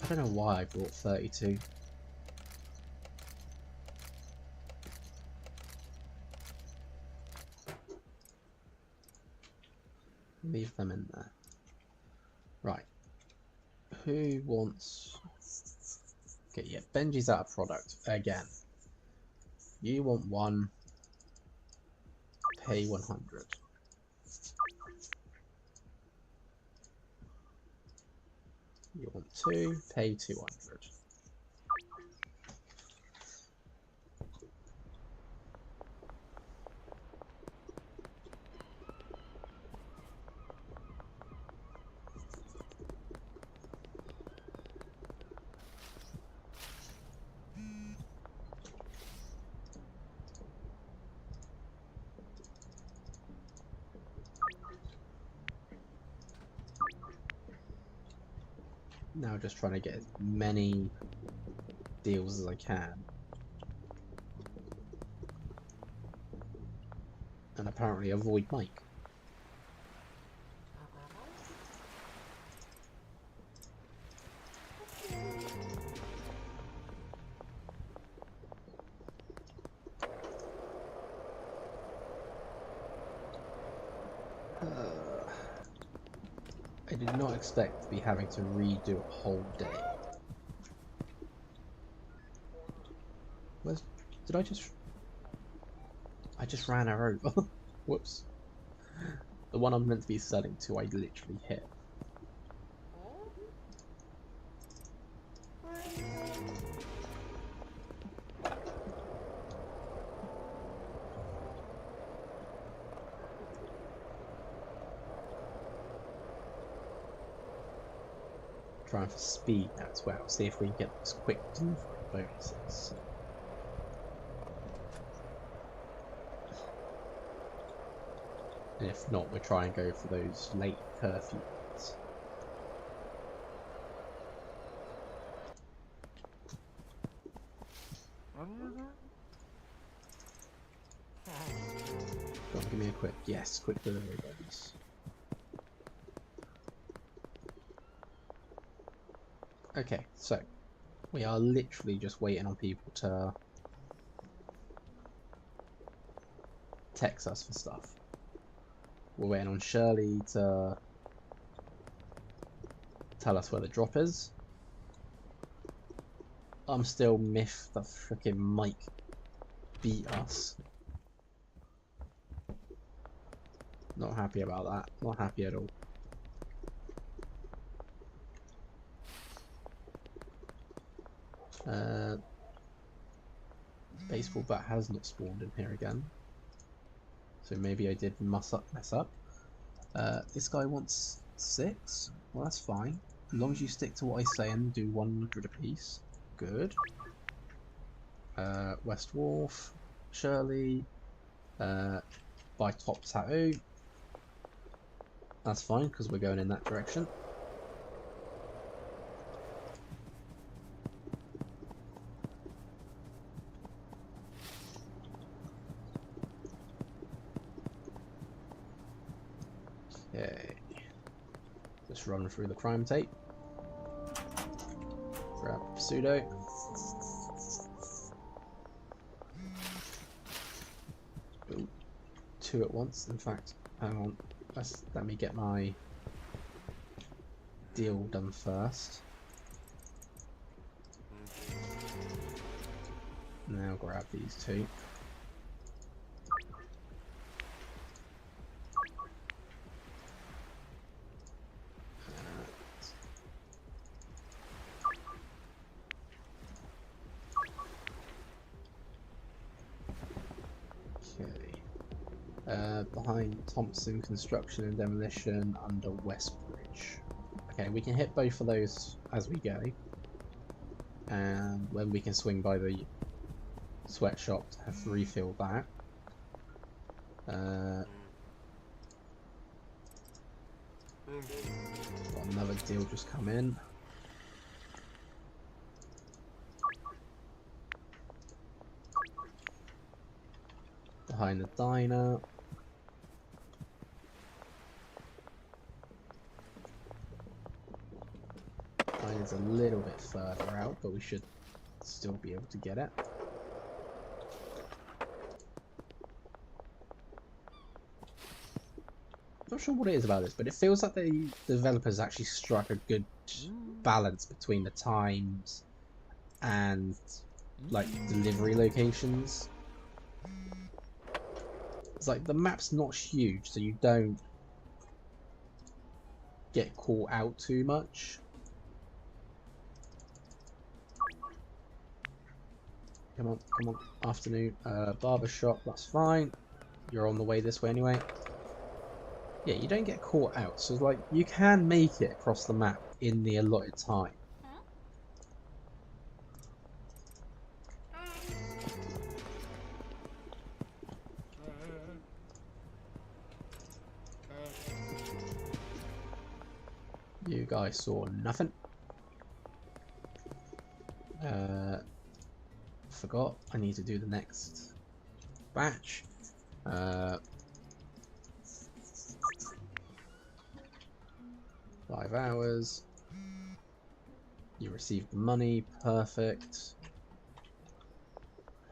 I don't know why I brought 32. Leave them in there. Right. Who wants... Okay, yeah, Benji's out of product again. You want one, pay 100. You want two, pay 200. Now just trying to get as many deals as I can. And apparently avoid Mike. I did not expect to be having to redo a whole day. Where's... Did I just... I just ran her over. Whoops. The one I'm meant to be selling to, I literally hit. Trying for speed now as well. See if we can get those quick delivery bonuses. And if not, we'll try and go for those late curfew ones. Go on, give me a quick... Yes, quick delivery bonus. Okay, so we are literally just waiting on people to text us for stuff. We're waiting on Shirley to tell us where the drop is. I'm still miffed that frickin' Mike beat us. Not happy about that. Not happy at all. Baseball bat has not spawned in here again. So maybe I did mess up. This guy wants 6. Well, that's fine. As long as you stick to what I say and do 100 apiece. Good. West Wharf, Shirley, by Top Tattoo. That's fine because we're going in that direction. Okay. Just run through the crime tape. Grab pseudo. Ooh, 2 at once. In fact, hang on. Let me get my deal done first. Now grab these 2. Behind Thompson Construction and Demolition under Westbridge. Okay, we can hit both of those as we go. And when we can swing by the sweatshop to have refilled that. Got another deal just come in. Behind the diner. Diner's a little bit further out, but we should still be able to get it. Not sure what it is about this, but it feels like the developers actually struck a good balance between the times and like delivery locations. It's like the map's not huge, so you don't get caught out too much. Come on, come on. Afternoon. Barbershop, that's fine. You're on the way this way anyway. Yeah, you don't get caught out, so like you can make it across the map in the allotted time. You guys saw nothing. Forgot I need to do the next batch. 5 hours. You received the money, perfect.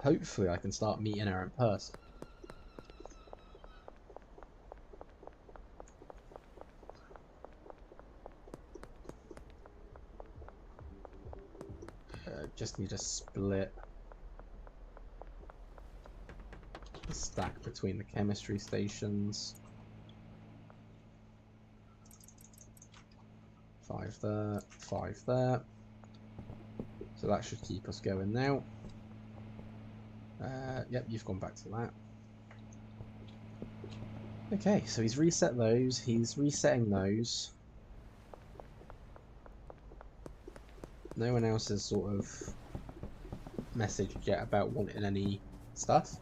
Hopefully I can start meeting her in person. Just need to split the stack between the chemistry stations. 5 there, 5 there. So that should keep us going now. Yep, you've gone back to that. Okay, so he's reset those, he's resetting those. No one else has sort of messaged yet about wanting any stuff.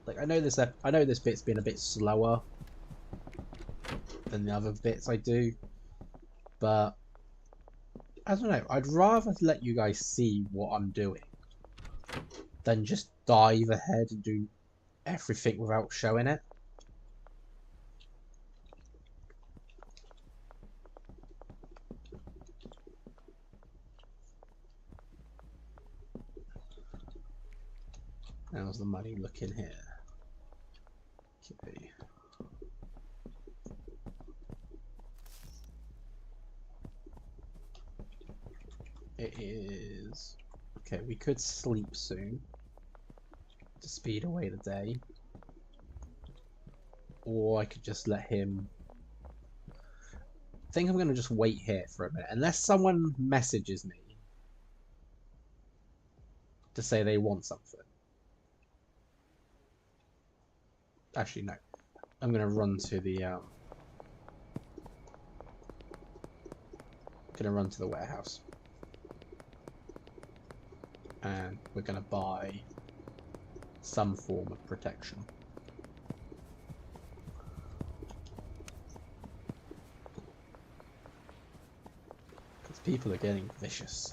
Like I know this bit's been a bit slower than the other bits I do, but I don't know, I'd rather let you guys see what I'm doing than just dive ahead and do everything without showing it. How's the money looking here? Okay. It is... Okay, we could sleep soon to speed away the day. Or I could just let him... I think I'm going to just wait here for a minute. Unless someone messages me to say they want something. Actually, no. I'm going to run to the... warehouse. And we're going to buy some form of protection. Because people are getting vicious.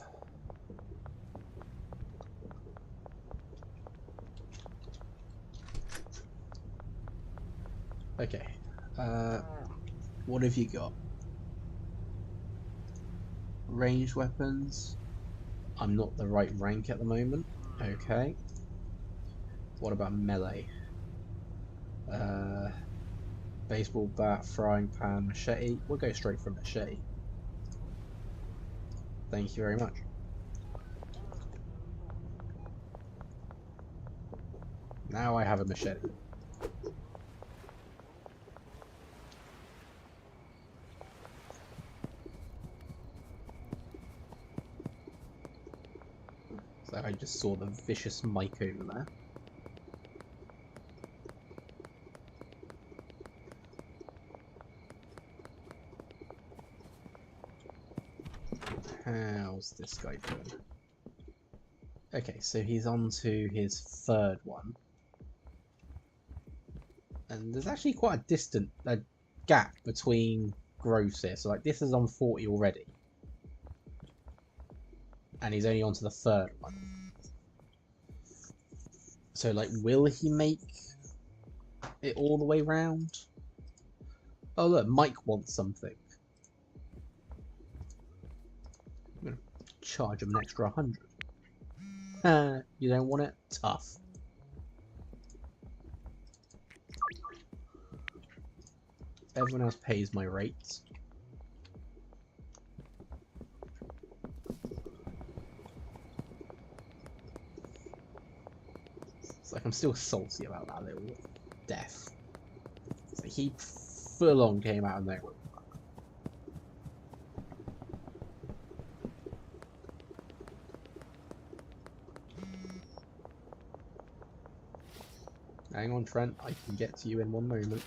Okay. What have you got? Ranged weapons. I'm not the right rank at the moment. Okay. What about melee? Baseball bat, frying pan, machete. We'll go straight for machete. Thank you very much. Now I have a machete. So I just saw the vicious Mike over there. How's this guy doing? Okay, so he's on to his third one. And there's actually quite a distant gap between growths here. So like this is on 40 already. And he's only on to the third one. So like, will he make it all the way round? Oh look, Mike wants something. I'm going to charge him an extra 100. You don't want it? Tough. Everyone else pays my rates. It's like I'm still salty about that little death. So he full on came out of nowhere. Hang on, Trent. I can get to you in one moment.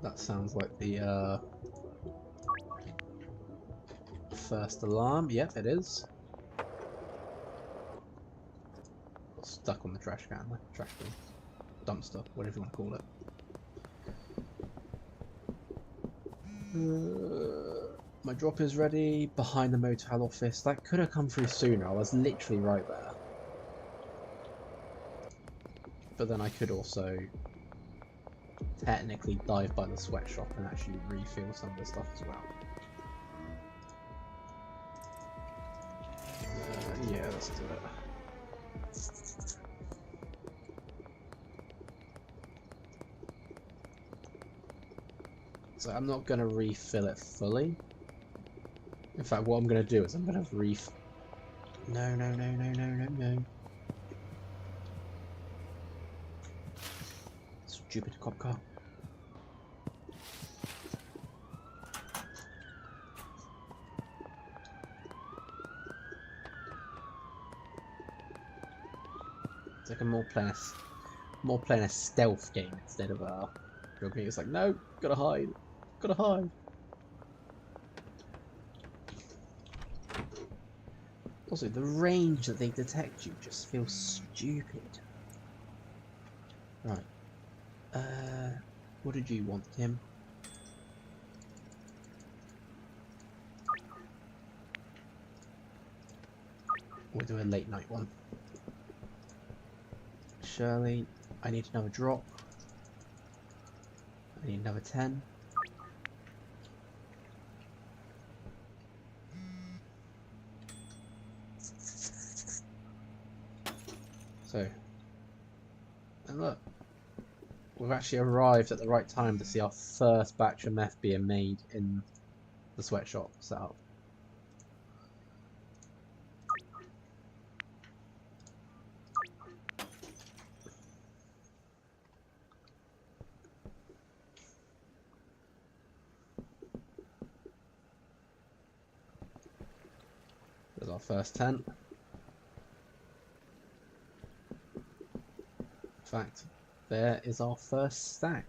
That sounds like the first alarm. Yep, it is. Stuck on the trash can, trash bin, dumpster, whatever you want to call it. My drop is ready behind the motel office. That could have come through sooner. I was literally right there. But then I could also technically dive by the sweatshop and actually refill some of the stuff as well. Yeah, let's do it. So I'm not going to refill it fully. In fact, what I'm going to do is I'm going to No. Stupid cop car. It's like a more playing a stealth game instead of a jogging. It's like, no, gotta hide. Also, the range that they detect you just feels stupid. Right. What did you want, Tim? We'll do a late night one. Shirley, I need another drop. I need another 10. So, and look, we've actually arrived at the right time to see our first batch of meth being made in the sweatshop setup. There's our first tent. In fact, there is our first stack.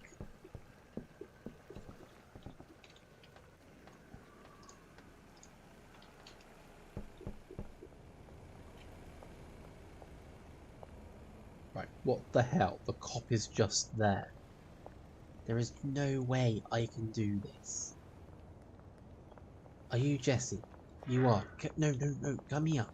Right, what the hell? The cop is just there. There is no way I can do this. Are you Jesse? You are. No, no, no. Come here.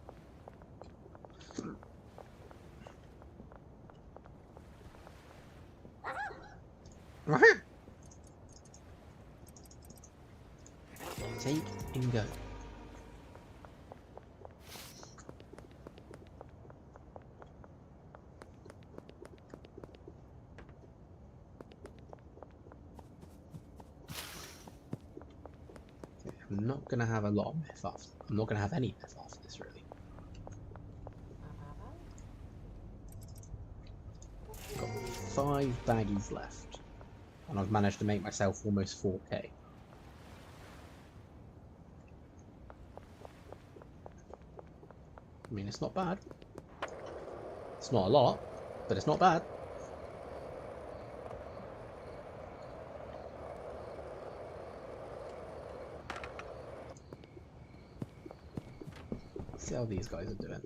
Take and go. I'm not going to have a lot of meth after. I'm not going to have any meth after this, really. Got 5 baggies left. And I've managed to make myself almost 4k. I mean, it's not bad. It's not a lot, but it's not bad. Let's see how these guys are doing.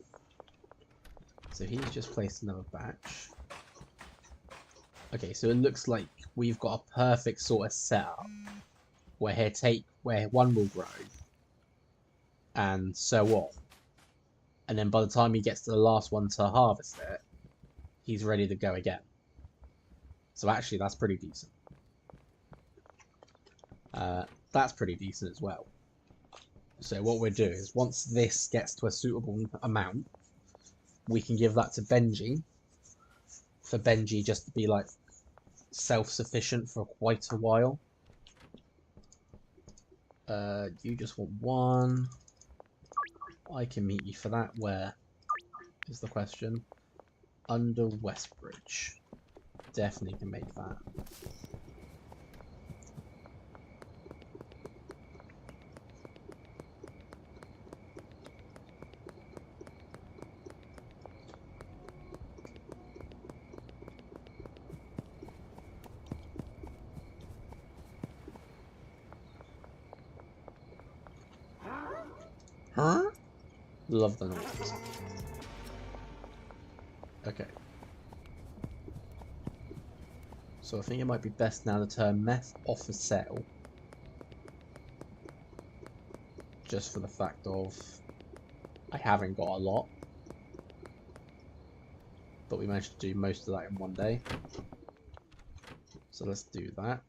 So he's just placed another batch. Okay, so it looks like we've got a perfect sort of setup where one will grow and so on. And then by the time he gets to the last one to harvest it, he's ready to go again. So actually that's pretty decent. That's pretty decent as well. So what we'll do is once this gets to a suitable amount, we can give that to Benji. For Benji just to be like self-sufficient for quite a while. You just want 1. I can meet you for that. Where is the question? Under Westbridge. Definitely can make that. Huh? Love the noises. Okay. So I think it might be best now to turn meth off for sale. Just for the fact of I haven't got a lot. But we managed to do most of that in one day. So let's do that.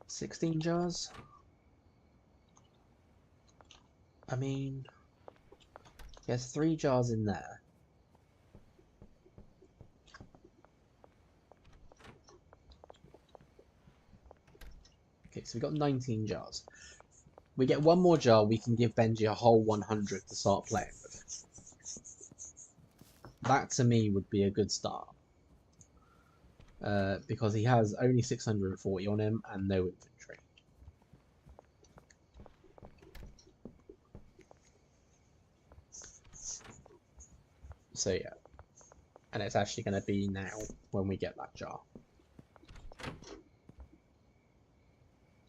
16 jars? I mean, there's 3 jars in there. Okay, so we got 19 jars. We get 1 more jar, we can give Benji a whole 100 to start playing with. That to me would be a good start. Because he has only 640 on him and no infantry. So yeah. And it's actually going to be now when we get that jar.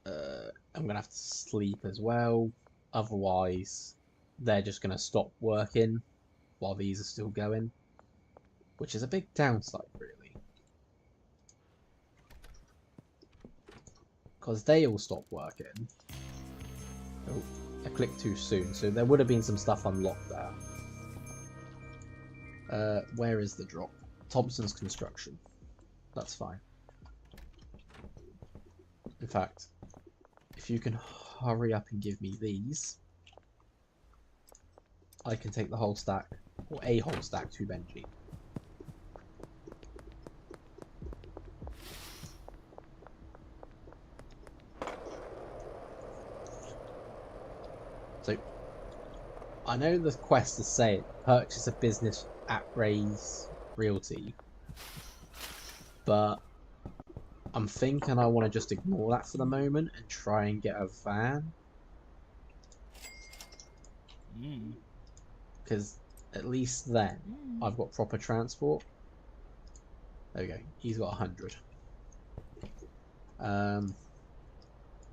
I'm going to have to sleep as well. Otherwise, they're just going to stop working while these are still going. Which is a big downside, really. Because they all stop working. Oh, I clicked too soon, so there would have been some stuff unlocked there. Where is the drop? Thompson's Construction. That's fine. In fact, if you can hurry up and give me these, I can take the whole stack, or a whole stack to Benji. So, I know the quest is saying purchase a business at Ray's Realty, but I'm thinking I want to just ignore that for the moment and try and get a van. Because at least then I've got proper transport. There we go. He's got 100.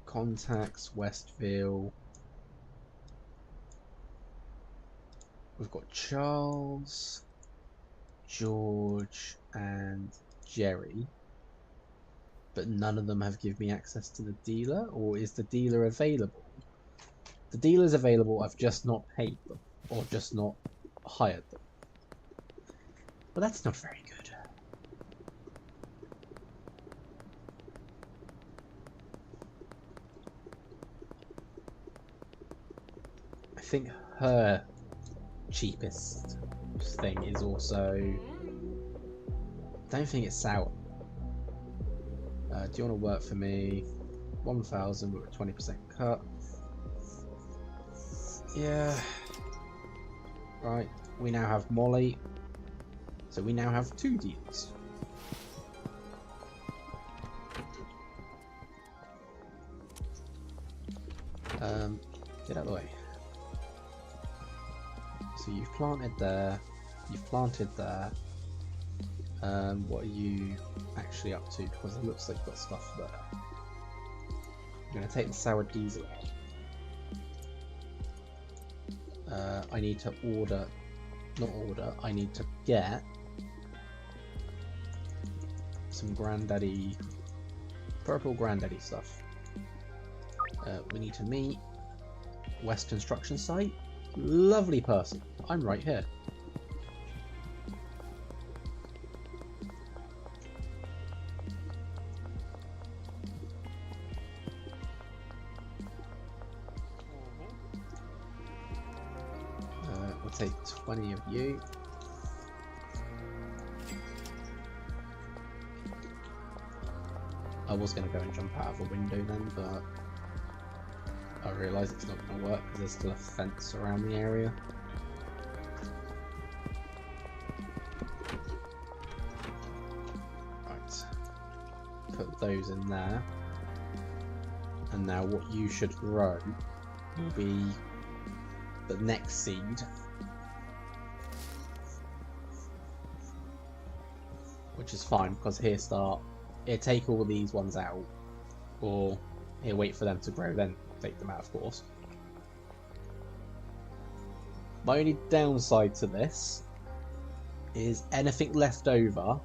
Contacts, Westville. We've got Charles, George, and Jerry. but none of them have given me access to the dealer, or is the dealer available? The dealer's available, I've just not paid them, or just not hired them. But that's not very good. I think her cheapest thing is also... I don't think it's sour. Do you want to work for me? 1,000 with a 20% cut. Yeah. Right, we now have Molly. So we now have 2 deals. Get out of the way. So you've planted there. You've planted there. What are you actually up to? Because it looks like you've got stuff there. I'm going to take the sour diesel out. I need to order... Not order, I need to get some Granddaddy... Purple Granddaddy stuff. We need to meet West Construction Site. Lovely person. I'm right here. We'll take 20 of you. I was going to go and jump out of a window then, but I realise it's not going to work because there's still a fence around the area. Right. Put those in there. And now what you should grow will be the next seed. Which is fine because here take all these ones out, or here wait for them to grow, then take them out, of course. My only downside to this is anything left over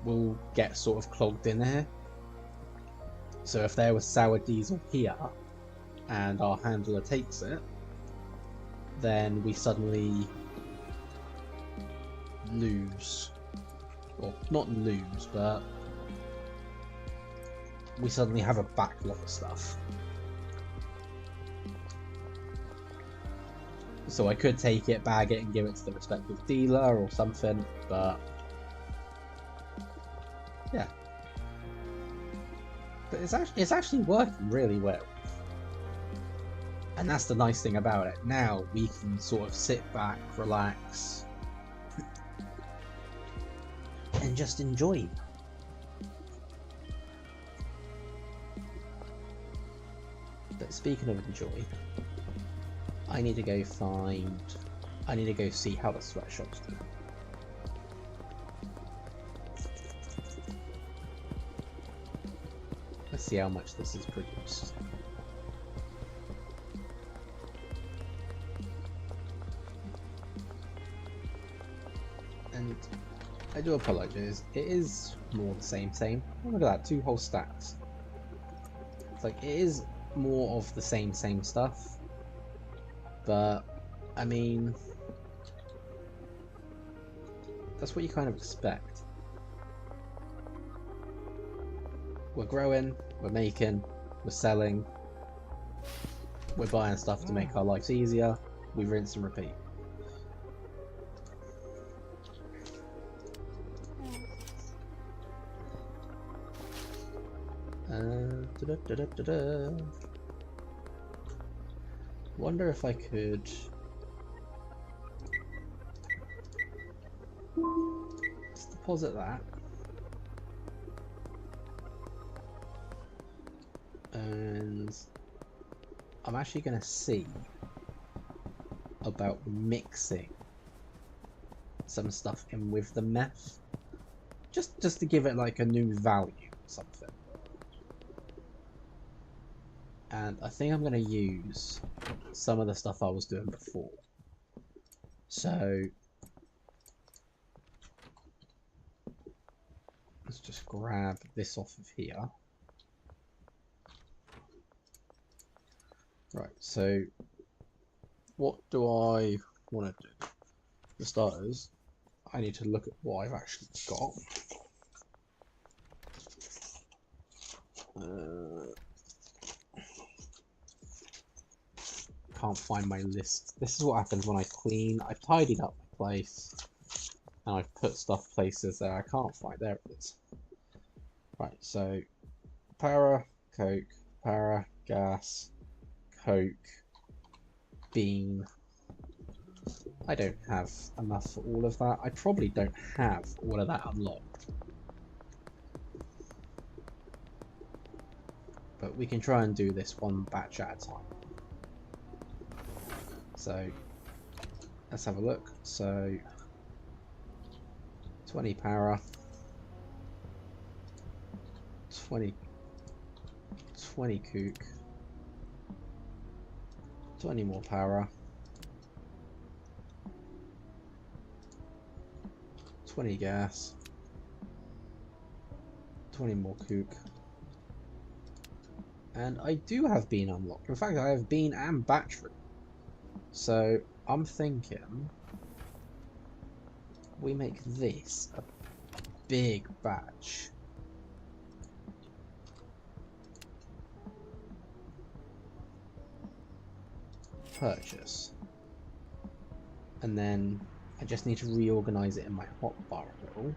will get sort of clogged in here. So if there was sour diesel here and our handler takes it, then we suddenly lose. Or not lose, but we suddenly have a backlog of stuff. So I could take it, bag it, and give it to the respective dealer or something, but yeah. But it's actually working really well. And that's the nice thing about it. Now we can sort of sit back, relax, and just enjoy. But speaking of enjoy, I need to go see how the sweatshop's doing. Let's see how much this is produced. And I do apologise, it is more the same. Oh, look at that, 2 whole stacks. It's like, it is more of the same stuff. But, I mean, that's what you kind of expect. We're growing, we're making, we're selling, we're buying stuff to make our lives easier, we rinse and repeat. Wonder if I could let's deposit that, and I'm actually going to see about mixing some stuff in with the meth, just to give it like a new value or something. And I think I'm going to use some of the stuff I was doing before. So Let's just grab this off of here. Right, so what do I want to do? For starters, I need to look at what I've actually got. Can't find my list. This is what happens when I clean. I've tidied up my place and I've put stuff places that I can't find. There it is. Right, so para, coke, para, gas, coke, bean. I don't have enough for all of that. I probably don't have all of that unlocked. But we can try and do this one batch at a time. So let's have a look. So 20 para, 20 kook, 20 more para, 20 gas, 20 more kook, and I do have bean unlocked. In fact, I have bean and battery. So I'm thinking we make this a big batch. Purchase. And then I just need to reorganize it in my hotbar a little.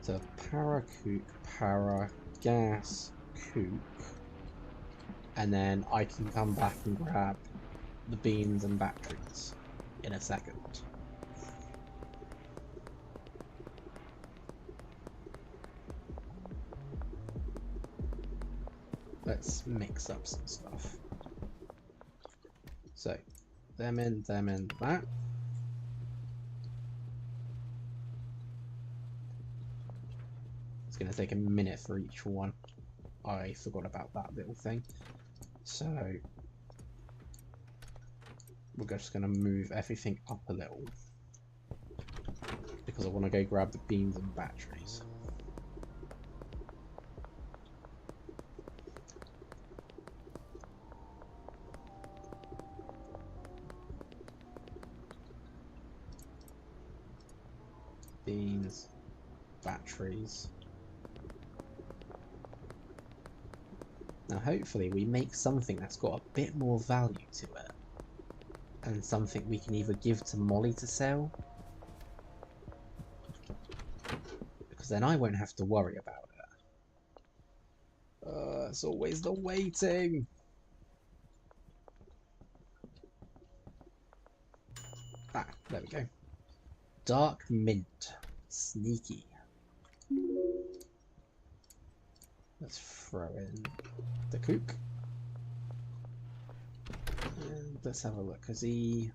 So para kook, para, gas, kook. And then I can come back and grab the beans and batteries in a second. Let's mix up some stuff. So, them in, that. It's going to take a minute for each one. I forgot about that little thing. So, we're just going to move everything up a little. Because I want to go grab the beans and batteries. Beans, batteries. Now hopefully we make something that's got a bit more value to it. And something we can either give to Molly to sell. Because then I won't have to worry about it. It's always the waiting! Ah, there we go. Dark mint. Sneaky. Let's throw in the kook. And let's have a look. Has he...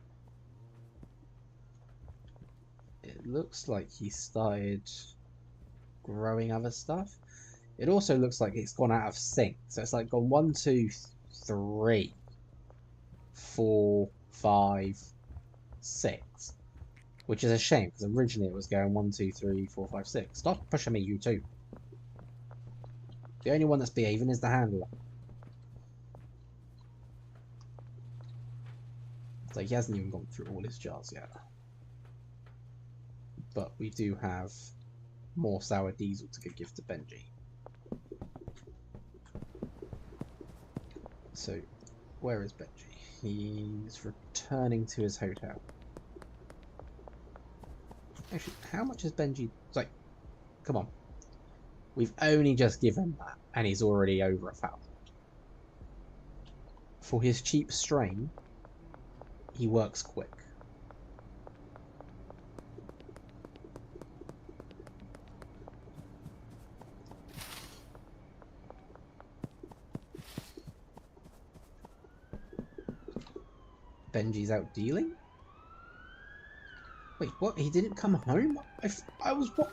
It looks like he started growing other stuff. It also looks like it's gone out of sync. So it's like gone 1, 2, 3, 4, 5, 6. Which is a shame, because originally it was going 1, 2, 3, 4, 5, 6. Stop pushing me, you two. The only one that's behaving is the handler. So he hasn't even gone through all his jars yet. But we do have more sour diesel to give to Benji. So, where is Benji? He's returning to his hotel. Actually, how much is Benji? It's like, come on. We've only just given that, and he's already over 1,000. For his cheap strain, he works quick. Benji's out dealing? Wait, what? He didn't come home? I was what?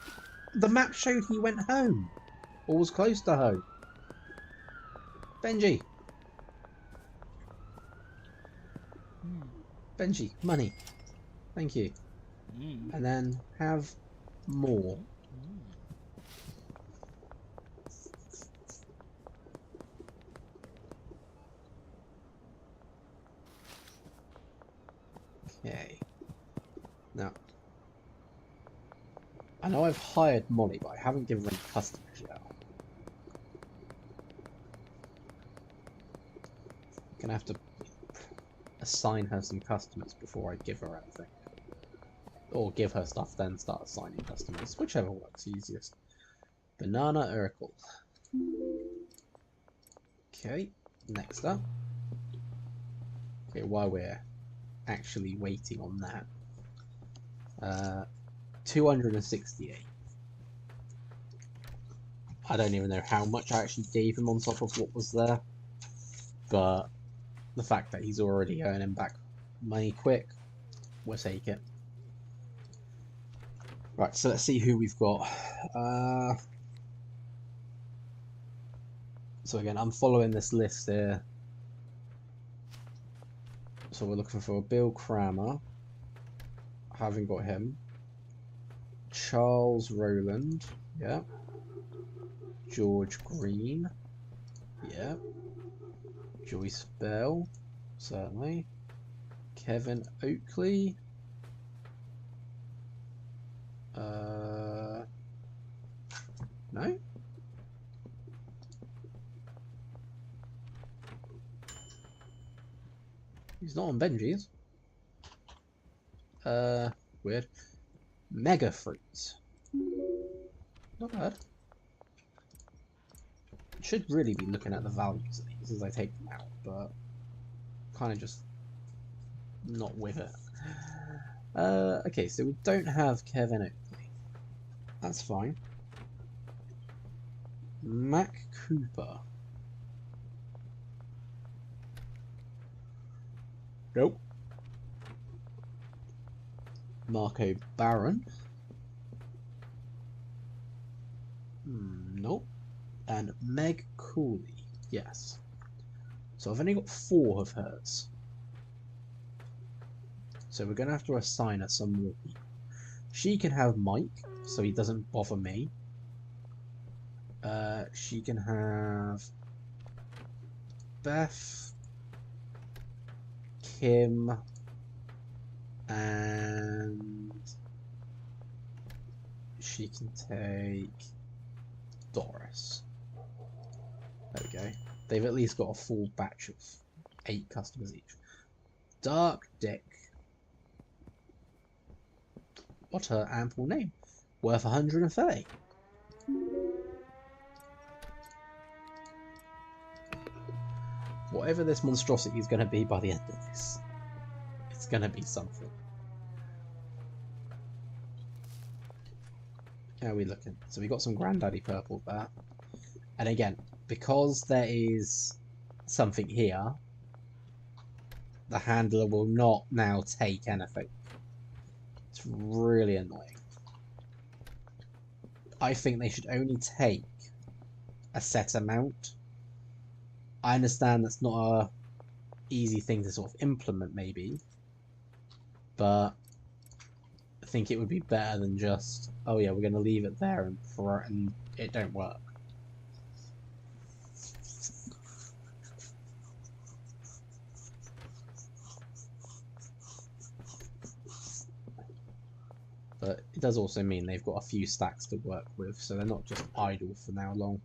The map showed he went home. Or was close to home. Benji! Benji, money. Thank you. And then have more. I know I've hired Molly, but I haven't given her any customers yet. Gonna have to assign her some customers before I give her anything. Or give her stuff, then start assigning customers. Whichever works easiest. Banana Urkel. Okay, next up. Okay, while we're actually waiting on that. 268. I don't even know how much I actually gave him on top of what was there. But the fact that he's already earning back money quick, we'll take it. Right, so let's see who we've got. So again, I'm following this list here. So we're looking for Bill Cramer. Haven't got him. Charles Rowland. Yeah. George Green. Yeah. Joyce Bell. Certainly. Kevin Oakley. No? He's not on Benji's. Weird. Mega Fruits. Not bad. Should really be looking at the values of these as I take them out, but kind of just not with it. Okay, so we don't have Kevin Oakley. That's fine. Mac Cooper. Nope. Marco Baron. Nope. And Meg Cooley. Yes. So I've only got 4 of hers. So we're going to have to assign her some more people. She can have Mike, so he doesn't bother me. She can have Beth, Kim, and she can take Doris. There we go. They've at least got a full batch of 8 customers each. Dark Dick. What her ample name. Worth 130. Whatever this monstrosity is going to be by the end of this, it's going to be something. How are we looking? So we got some Granddaddy Purple there. And again, because there is something here, the handler will not now take anything. It's really annoying. I think they should only take a set amount. I understand that's not a easy thing to sort of implement, maybe, but I think it would be better than just, oh yeah, we're going to leave it there and it don't work. But it does also mean they've got a few stacks to work with, so they're not just idle for now long.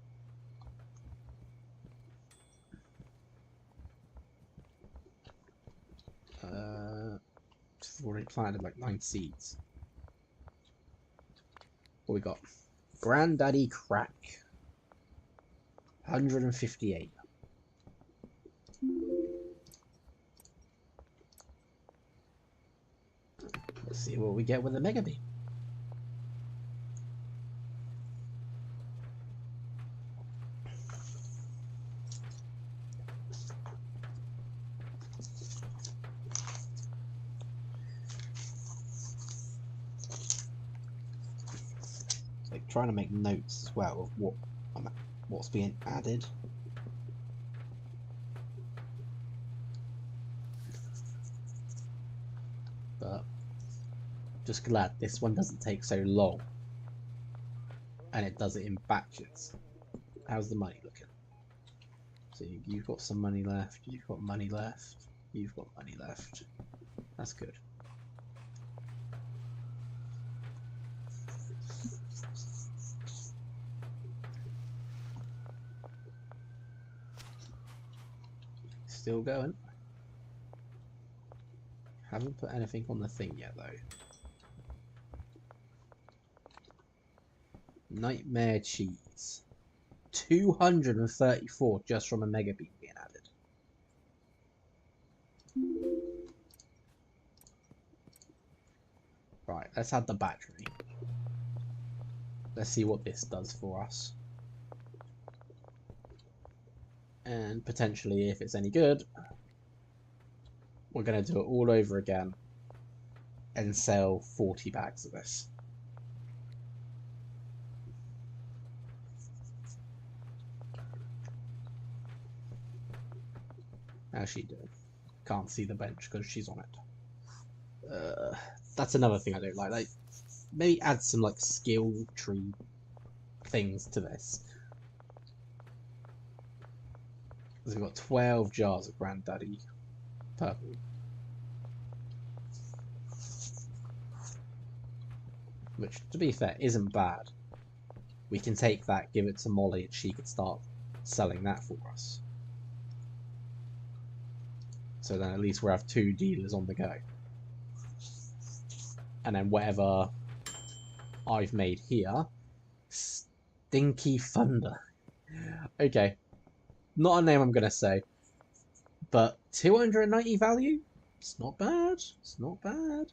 We've already planted like 9 seeds. What we got? Granddaddy Crack. 158. Let's see what we get with the Mega Beam. Like trying to make notes as well of what's being added. But just glad this one doesn't take so long, and it does it in batches. How's the money looking? So you've got some money left. You've got money left. You've got money left. That's good. Still going. Haven't put anything on the thing yet, though. Nightmare cheese. 234 just from a mega bean being added. Right, let's add the battery. Let's see what this does for us. And potentially, if it's any good, we're going to do it all over again and sell 40 bags of this. How's she doing? Can't see the bench because she's on it. That's another thing I don't like. Like, maybe add some like skill tree things to this. Because we've got 12 jars of Granddaddy Purple. Which, to be fair, isn't bad. We can take that, give it to Molly, and she could start selling that for us. So then at least we'll have 2 dealers on the go. And then whatever I've made here, Stinky Thunder. Okay, not a name I'm gonna say, but 290 value? It's not bad. It's not bad.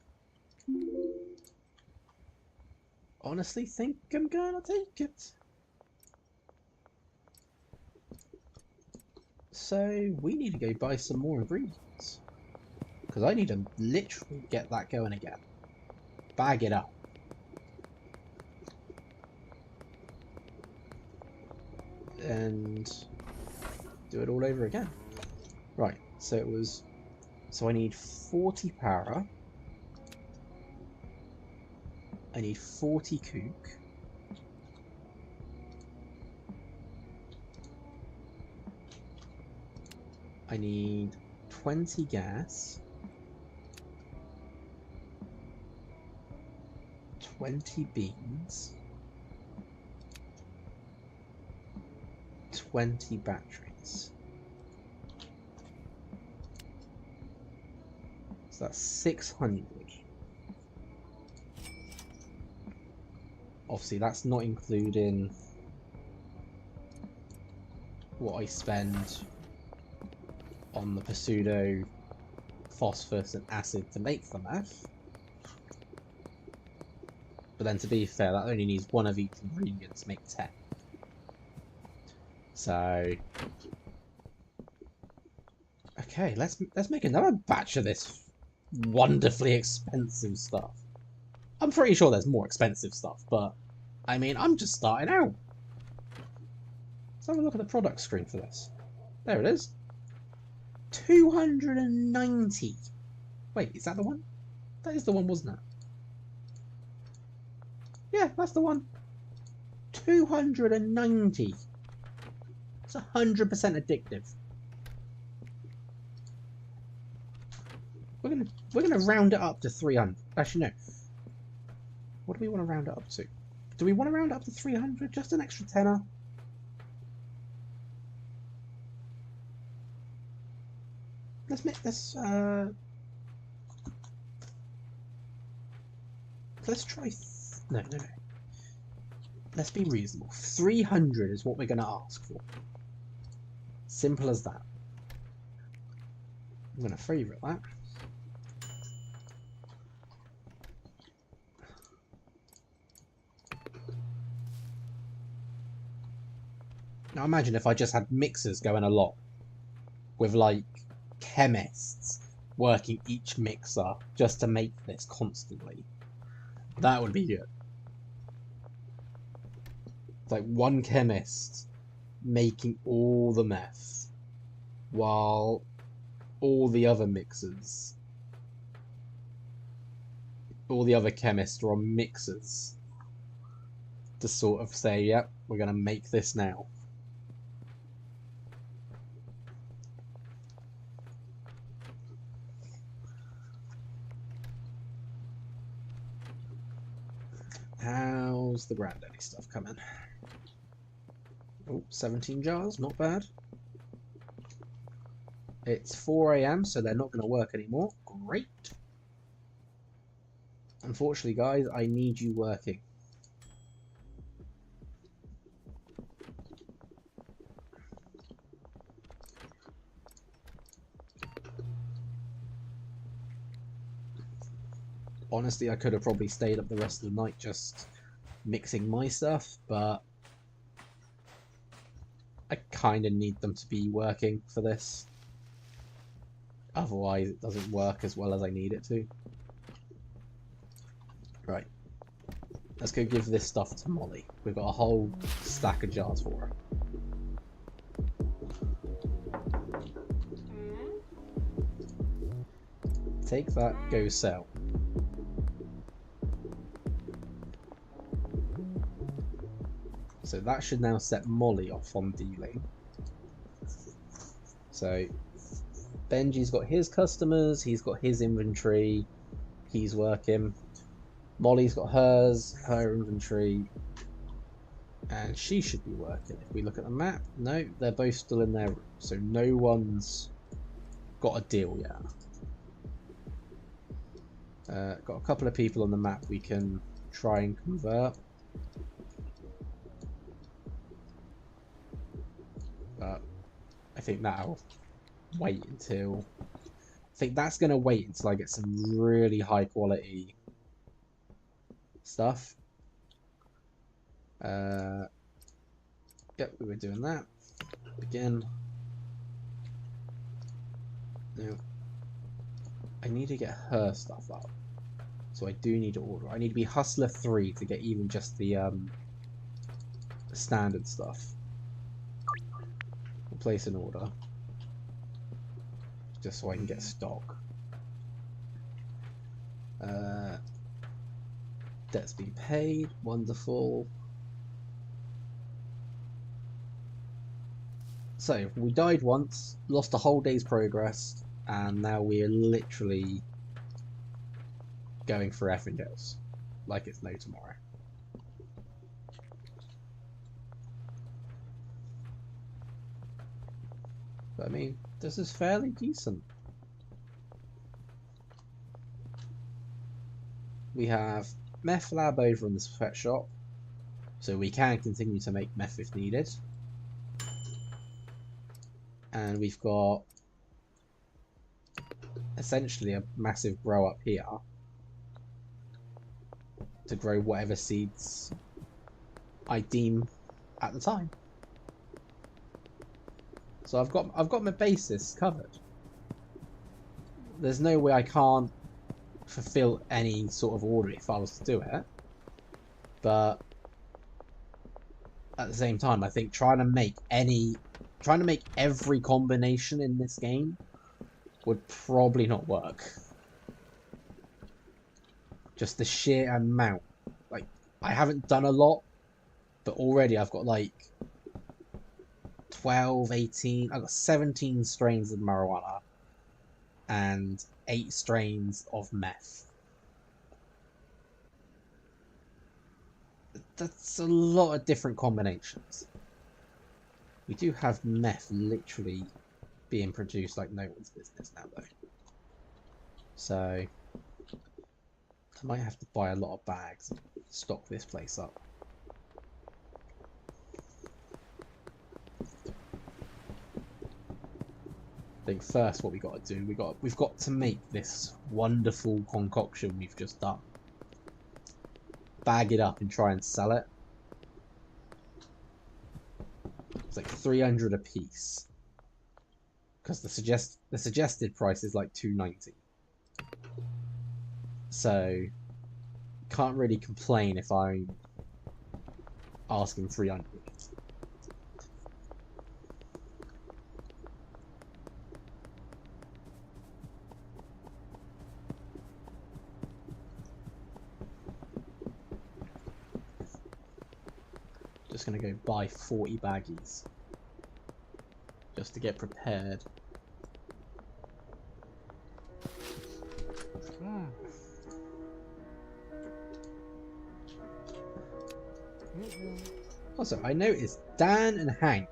Honestly, think I'm gonna take it. So we need to go buy some more ingredients, because I need to literally get that going again. Bag it up. And do it all over again. Right, so it was... So I need 40 para. I need 40 kook. I need 20 gas. 20 beans. 20 batteries. So that's 600. Obviously, that's not including what I spend on the pseudo phosphorus and acid to make the meth. But then, to be fair, that only needs 1 of each ingredient to make 10. So, okay, let's make another batch of this wonderfully expensive stuff. I'm pretty sure there's more expensive stuff, but I mean, I'm just starting out. Let's have a look at the product screen for this. There it is. 290. Wait, is that the one? That is the one, wasn't it? Yeah, that's the one. 290. It's 100% addictive. We're gonna round it up to 300. Actually, no. What do we want to round it up to? Do we want to round it up to 300? Just an extra tenner? Let's make this. Let's try. No. Let's be reasonable. 300 is what we're going to ask for. Simple as that. I'm going to favourite that. Now imagine if I just had mixers going along with like chemists working each mixer just to make this constantly. That would be good. It's like one chemist making all the meth while all the other mixers, all the other chemists are on mixers to sort of say, yep, we're going to make this now. How's the Granddaddy stuff coming? Oh, 17 jars, not bad. It's 4 AM, so they're not going to work anymore. Great. Unfortunately, guys, I need you working. Honestly, I could have probably stayed up the rest of the night just mixing my stuff, but I kind of need them to be working for this. Otherwise, it doesn't work as well as I need it to. Right. Let's go give this stuff to Molly. We've got a whole stack of jars for her. Take that, go sell. So that should now set Molly off on dealing. So Benji's got his customers, he's got his inventory, he's working. Molly's got hers, her inventory, and she should be working. If we look at the map, no, they're both still in their room, so no one's got a deal yet. Got a couple of people on the map we can try and convert. But I think that'll wait until... I think that's going to wait until I get some really high quality stuff. Yep, we were doing that. Begin. Now, I need to get her stuff up. So I do need to order. I need to be Hustler 3 to get even just the standard stuff. We'll place an order. Just so I can get stock. Debts be paid. Wonderful. So, we died once, lost a whole day's progress, and now we're literally going for effing deals. Like it's no tomorrow. But I mean, this is fairly decent. We have meth lab over in the pet shop, so we can continue to make meth if needed. And we've got essentially a massive grow up here to grow whatever seeds I deem at the time. So I've got my basis covered. There's no way I can't fulfill any sort of order if I was to do it. But at the same time, I think trying to make every combination in this game would probably not work. Just the sheer amount. Like, I haven't done a lot, but already I've got like 12, 18, I've got 17 strains of marijuana and 8 strains of meth. That's a lot of different combinations. We do have meth literally being produced like no one's business now, though. So I might have to buy a lot of bags and stock this place up. I think first what we got to do, we've got to make this wonderful concoction we've just done. Bag it up and try and sell it. It's like 300 a piece. Because the suggested price is like $2.90. So can't really complain if I'm asking 300. Just gonna go buy 40 baggies just to get prepared. Also, I noticed Dan and Hank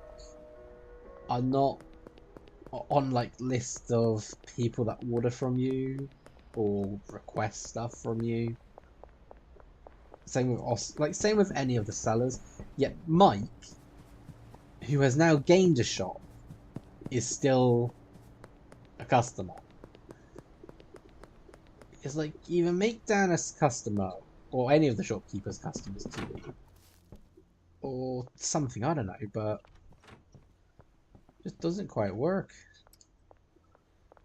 are not on like list of people that order from you or request stuff from you. Same with same with any of the sellers. Yet Mike, who has now gained a shop, is still a customer. It's like either make Dan a customer or any of the shopkeepers customers to you, or something. I don't know, but it just doesn't quite work.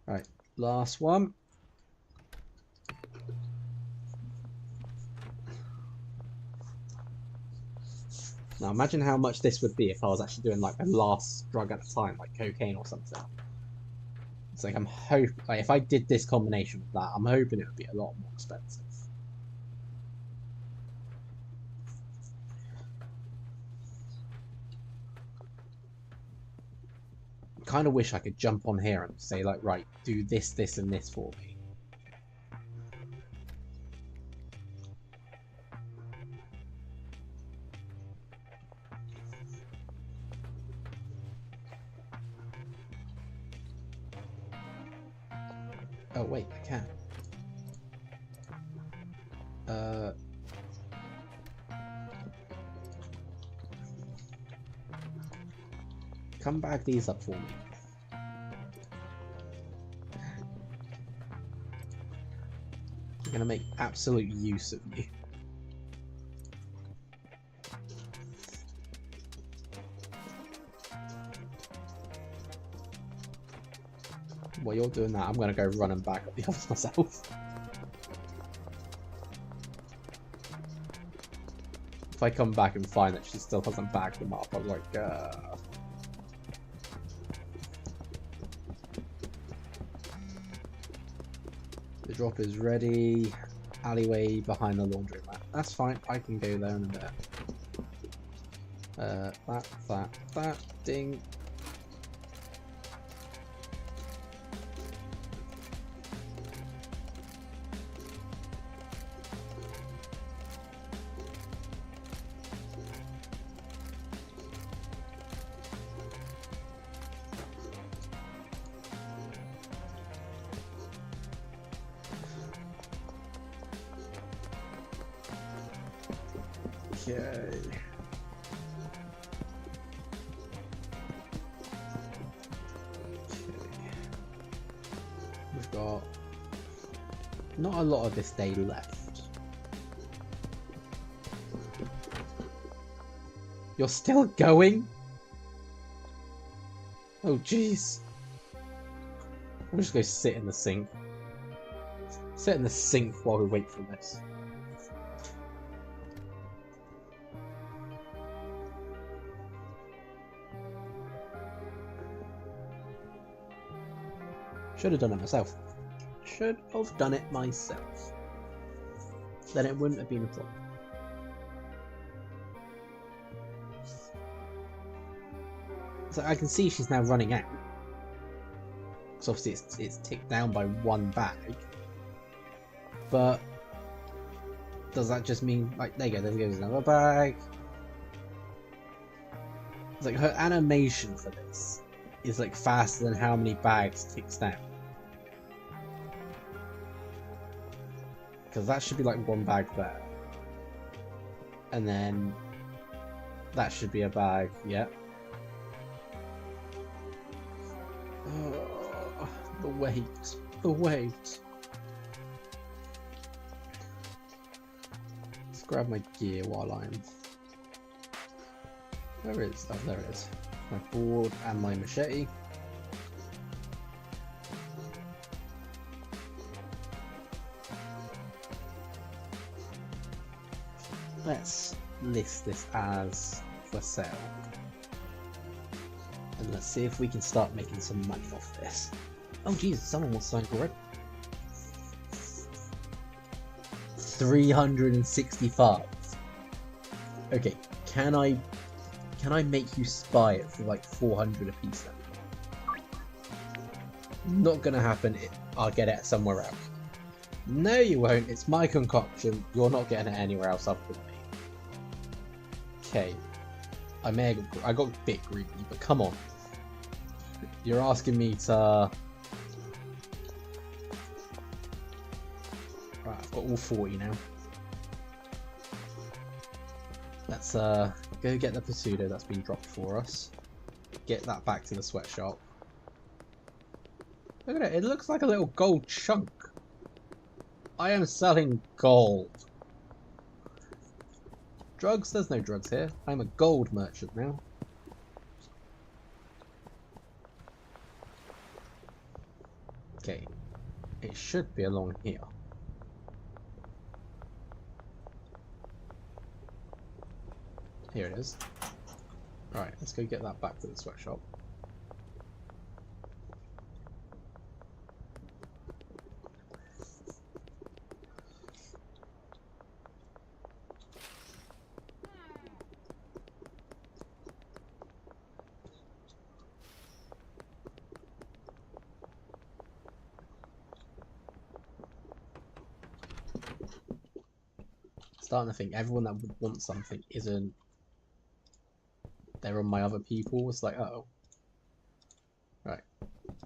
Right, last one. Now imagine how much this would be if I was actually doing like a last drug at a time, like cocaine or something. It's like like if I did this combination with that, I'm hoping it would be a lot more expensive. Kind of wish I could jump on here and say like, right, do this, this, and this for me. Oh wait, I can. Come bag these up for me. I'm gonna make absolute use of you. While you're doing that, I'm gonna go run and back up the others myself. If I come back and find that she still hasn't bagged them up, I'm like, The drop is ready. Alleyway behind the laundromat. That's fine, I can go there in a bit. That, ding. Okay. We've got not a lot of this day left. You're still going? Oh jeez. I'm just gonna sit in the sink. Sit in the sink while we wait for this. Should have done it myself. Should have done it myself. Then it wouldn't have been a problem. So I can see she's now running out. So obviously it's ticked down by one bag. But does that just mean like there goes another bag? It's like her animation for this is like faster than how many bags ticks down. Because that should be like one bag there. And then that should be a bag, yeah. Oh, the weight. The weight. Let's grab my gear while I'm... Where is... Oh, there it is. My board and my machete. Let's list this as for sale. And let's see if we can start making some money off this. Oh Jesus, someone wants something already. 365. Okay, can I make you spy it for like 400 a piece then? Not gonna happen. I'll get it somewhere else. No, you won't. It's my concoction. You're not getting it anywhere else other than me. Okay. I got a bit greedy, but come on. You're asking me to... Right, I've got all 40 now. Let's go get the Pseudo that's been dropped for us. Get that back to the sweatshop. Look at it, it looks like a little gold chunk. I am selling gold. Drugs? There's no drugs here. I'm a gold merchant now. Okay. It should be along here. Here it is. Alright, let's go get that back to the sweatshop. Starting to think everyone that would want something isn't. They're on my other people. It's like, uh-oh. Right.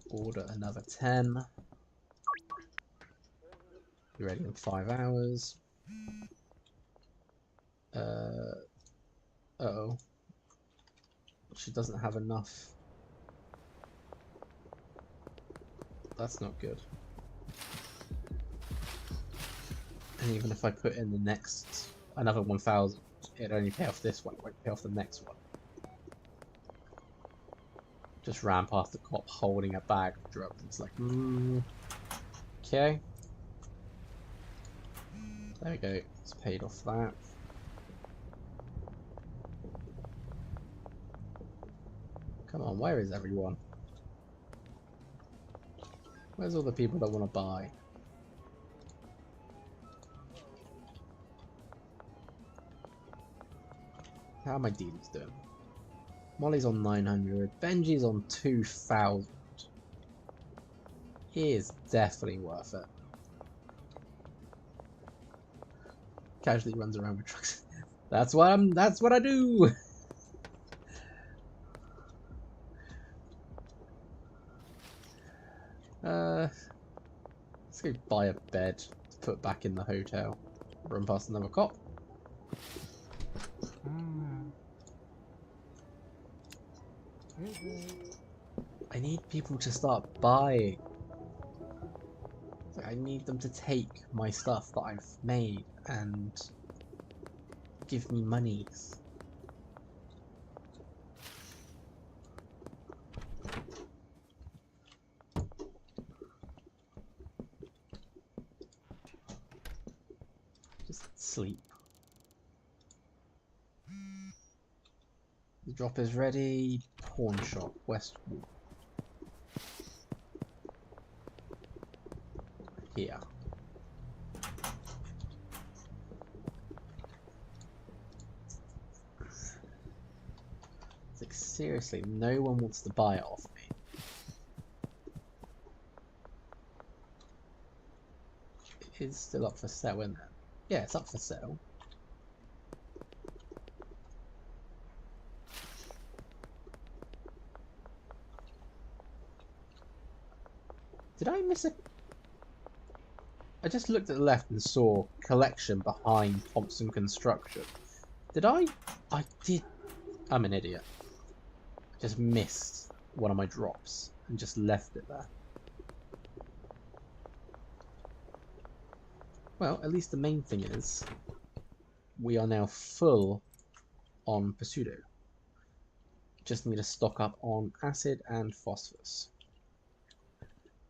Order another 10. Be ready in 5 hours. Uh-oh. She doesn't have enough. That's not good. And even if I put in the next, another 1,000, it'd only pay off this one, it won't pay off the next one. Just ran past the cop holding a bag of drugs. It's like, okay. There we go, it's paid off that. Come on, where is everyone? Where's all the people that want to buy? How are my dealers doing? Molly's on 900, Benji's on 2,000. He is definitely worth it. Casually runs around with trucks. That's what I do. Let's go buy a bed to put back in the hotel. Run past another cop. I need people to start buying. I need them to take my stuff that I've made and give me monies. Just sleep. The drop is ready. Pawn shop, Westwood. Here. It's like, seriously, no one wants to buy it off me. It is still up for sale, isn't it? Yeah, it's up for sale. Did I miss a... I just looked at the left and saw collection behind Thompson Construction. Did I? I did. I'm an idiot. Just missed one of my drops and just left it there. Well, at least the main thing is we are now full on Pseudo. Just need to stock up on acid and phosphorus.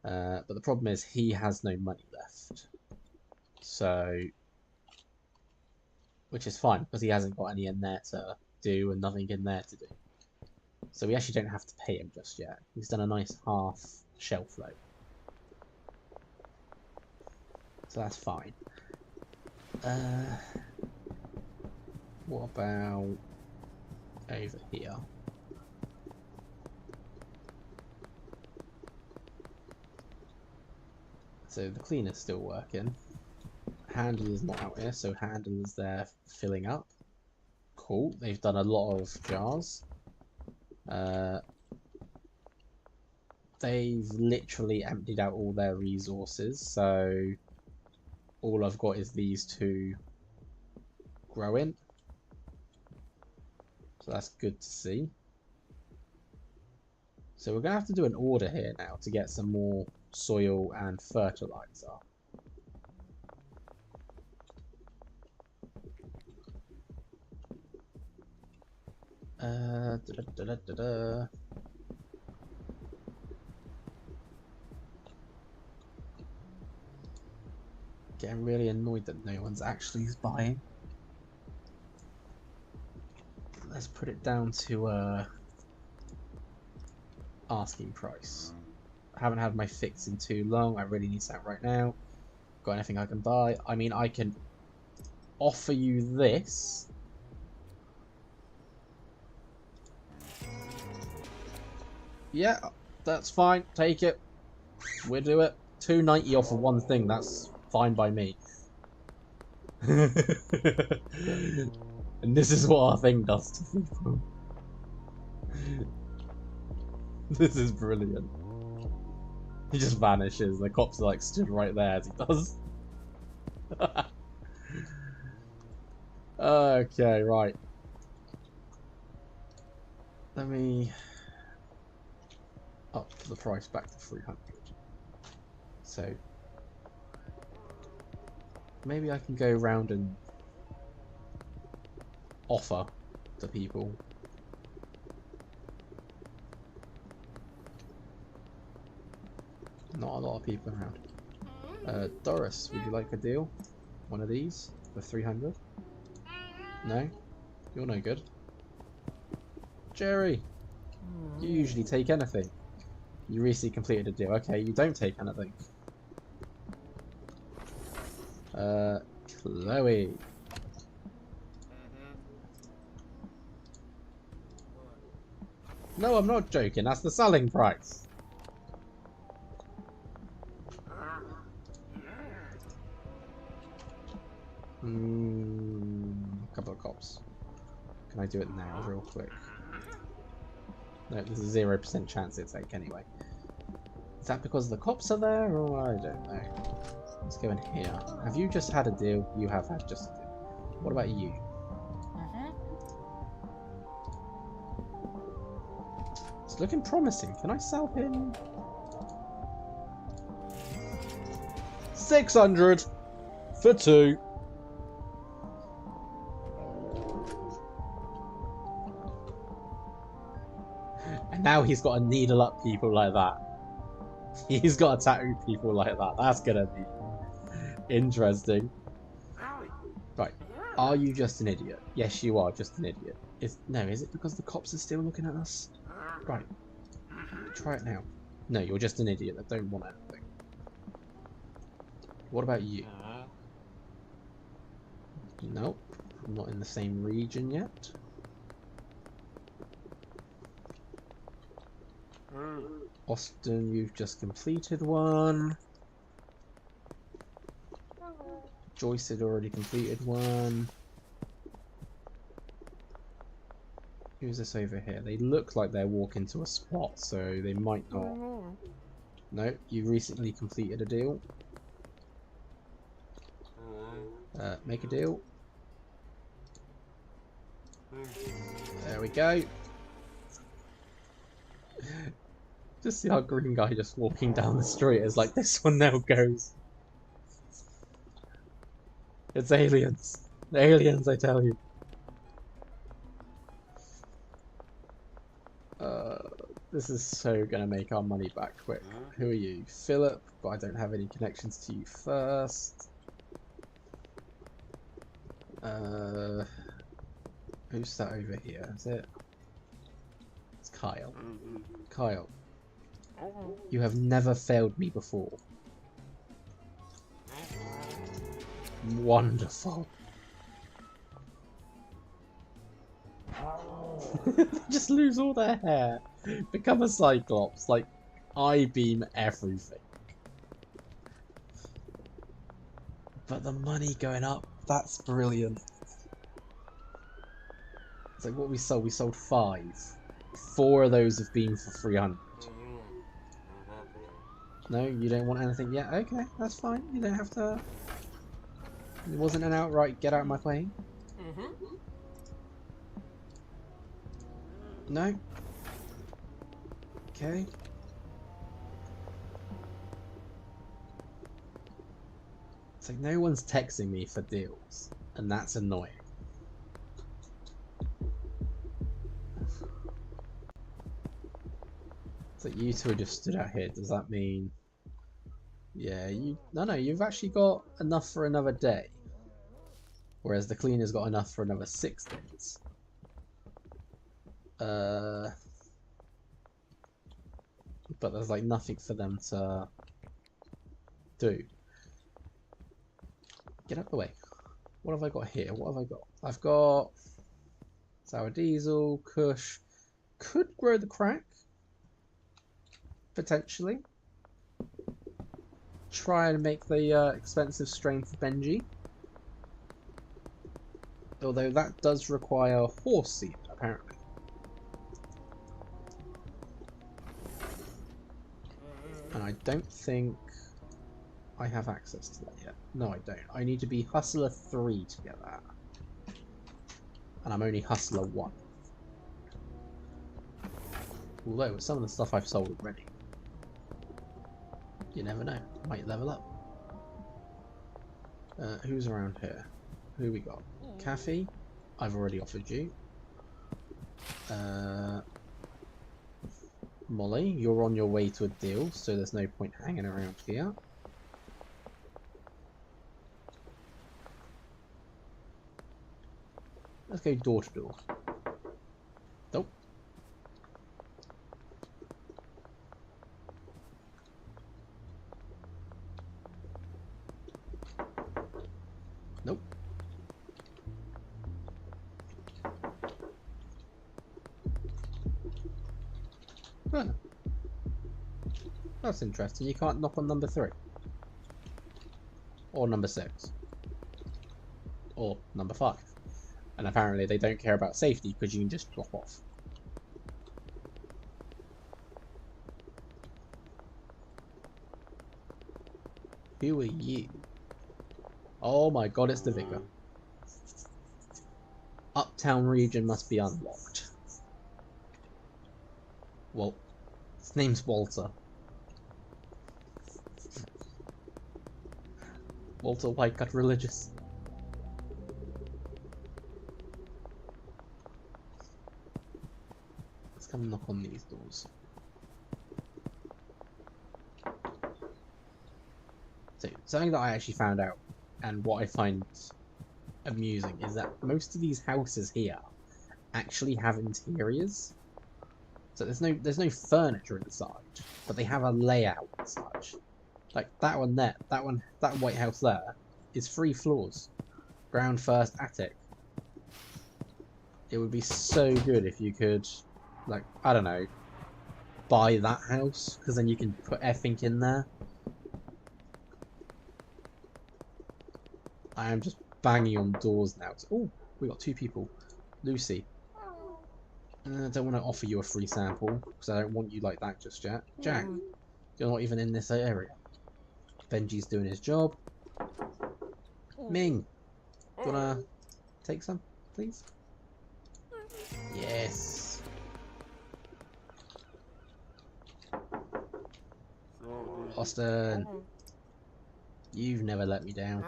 But the problem is he has no money left. So, which is fine because he hasn't got any in there to do and nothing in there to do. So we actually don't have to pay him just yet. He's done a nice half shelf load. So that's fine. What about over here? So the cleaner's still working. Handler's not out here, so handler's there filling up. Cool, they've done a lot of jars. they've literally emptied out all their resources, so all I've got is these two growing. So that's good to see. So we're going to have to do an order here now to get some more soil and fertilizer. Getting really annoyed that no one's actually buying. Let's put it down to asking price. I haven't had my fix in too long. I really need that right now. Got anything I can buy? I mean, I can offer you this. Yeah, that's fine. Take it. We'll do it. $2.90 off of one thing. That's fine by me. And this is what our thing does to people. This is brilliant. He just vanishes. The cops are like stood right there as he does. Okay, right. Let me up the price back to 300. So maybe I can go around and offer to people. Not a lot of people around. Doris, would you like a deal? One of these for 300? No? You're no good. Jerry, you usually take anything. You recently completed a deal. Okay, you don't take anything. Chloe. No, I'm not joking. That's the selling price. Couple of cops. Can I do it now, real quick? No, there's a 0% chance it's take anyway. Is that because the cops are there, or I don't know? Let's go in here. Have you just had a deal? You have had just a deal. What about you? It's looking promising. Can I sell him? 600 for 2. And now he's got to needle up people like that. He's got to tattoo people like that. That's gonna be interesting. Right. Are you just an idiot? Yes, you are just an idiot. Is it because the cops are still looking at us? Right. Try it now. No, you're just an idiot that don't want anything. What about you? Nope. I'm not in the same region yet. Austin, you've just completed one. Joyce had already completed one. Who's this over here? They look like they're walking to a spot, so they might not. No, you recently completed a deal. Make a deal. There we go. Just see our green guy just walking down the street is like, this one now goes. It's aliens. Aliens, I tell you. This is so gonna make our money back quick. Who are you? Philip, but I don't have any connections to you first. Who's that over here? Is it? It's Kyle. Kyle. You have never failed me before. Wonderful. They just lose all their hair. Become a Cyclops. Like, I beam everything. But the money going up, that's brilliant. It's like what we sold 5. 4 of those have been for 300. No, you don't want anything yet? Okay, that's fine. You don't have to... It wasn't an outright get out of my way. No? Okay. It's like no one's texting me for deals, and that's annoying. So you two are just stood out here. Does that mean... Yeah, you... No, you've actually got enough for another day. Whereas the cleaner's got enough for another 6 days. But there's like nothing for them to do. Get out the way. What have I got here? What have I got? I've got sour diesel, Kush. Could grow the crack. Potentially. Try and make the expensive strain for Benji. Although that does require horse seed, apparently. And I don't think I have access to that yet. No, I don't. I need to be Hustler 3 to get that. And I'm only Hustler 1. Although, with some of the stuff I've sold already, you never know. Might level up. Who's around here? Who we got? Kathy, I've already offered you. Molly, you're on your way to a deal, so there's no point hanging around here. Let's go door to door. Nope. Nope. Huh. That's interesting. You can't knock on number 3. Or number 6. Or number 5. And apparently they don't care about safety because you can just drop off. Who are you? Oh my god, it's the Vicar. Uptown region must be unlocked. Well, his name's Walter. Walter Whitecut Religious. Let's come knock on these doors. So, something that I actually found out, and what I find amusing, is that most of these houses here actually have interiors. So there's no furniture inside, but they have a layout and such. Like that one there, that White House there, is 3 floors. Ground, first, attic. It would be so good if you could, like, I don't know, buy that house, because then you can put everything in there. I am just banging on doors now. Oh, we got 2 people. Lucy. I don't want to offer you a free sample, because I don't want you like that just yet. Jack, you're not even in this area. Benji's doing his job. Ming, do you want to take some, please? Yes. Austin, you've never let me down.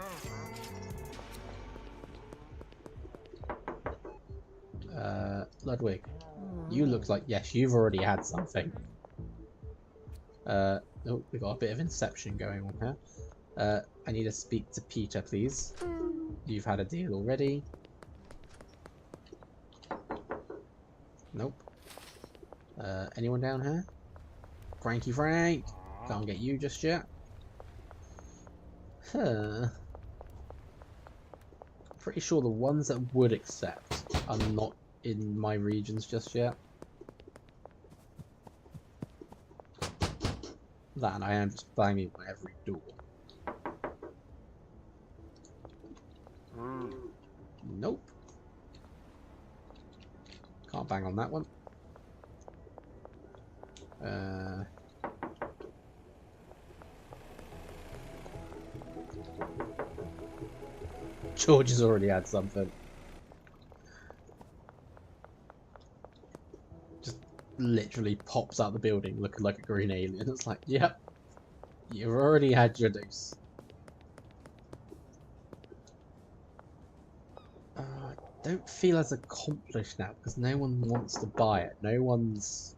Ludwig, you look like, yes, you've already had something. Oh, we got a bit of inception going on here. I need to speak to Peter, please. You've had a deal already. Nope. Anyone down here? Frankie Frank! Can't get you just yet. Huh. Pretty sure the ones that would accept are not in my regions just yet. That, and I am just banging on every door. Nope. Can't bang on that one. George has already had something. Just literally pops out the building looking like a green alien. It's like, yep, you've already had your dose. I don't feel as accomplished now because no one wants to buy it. No one's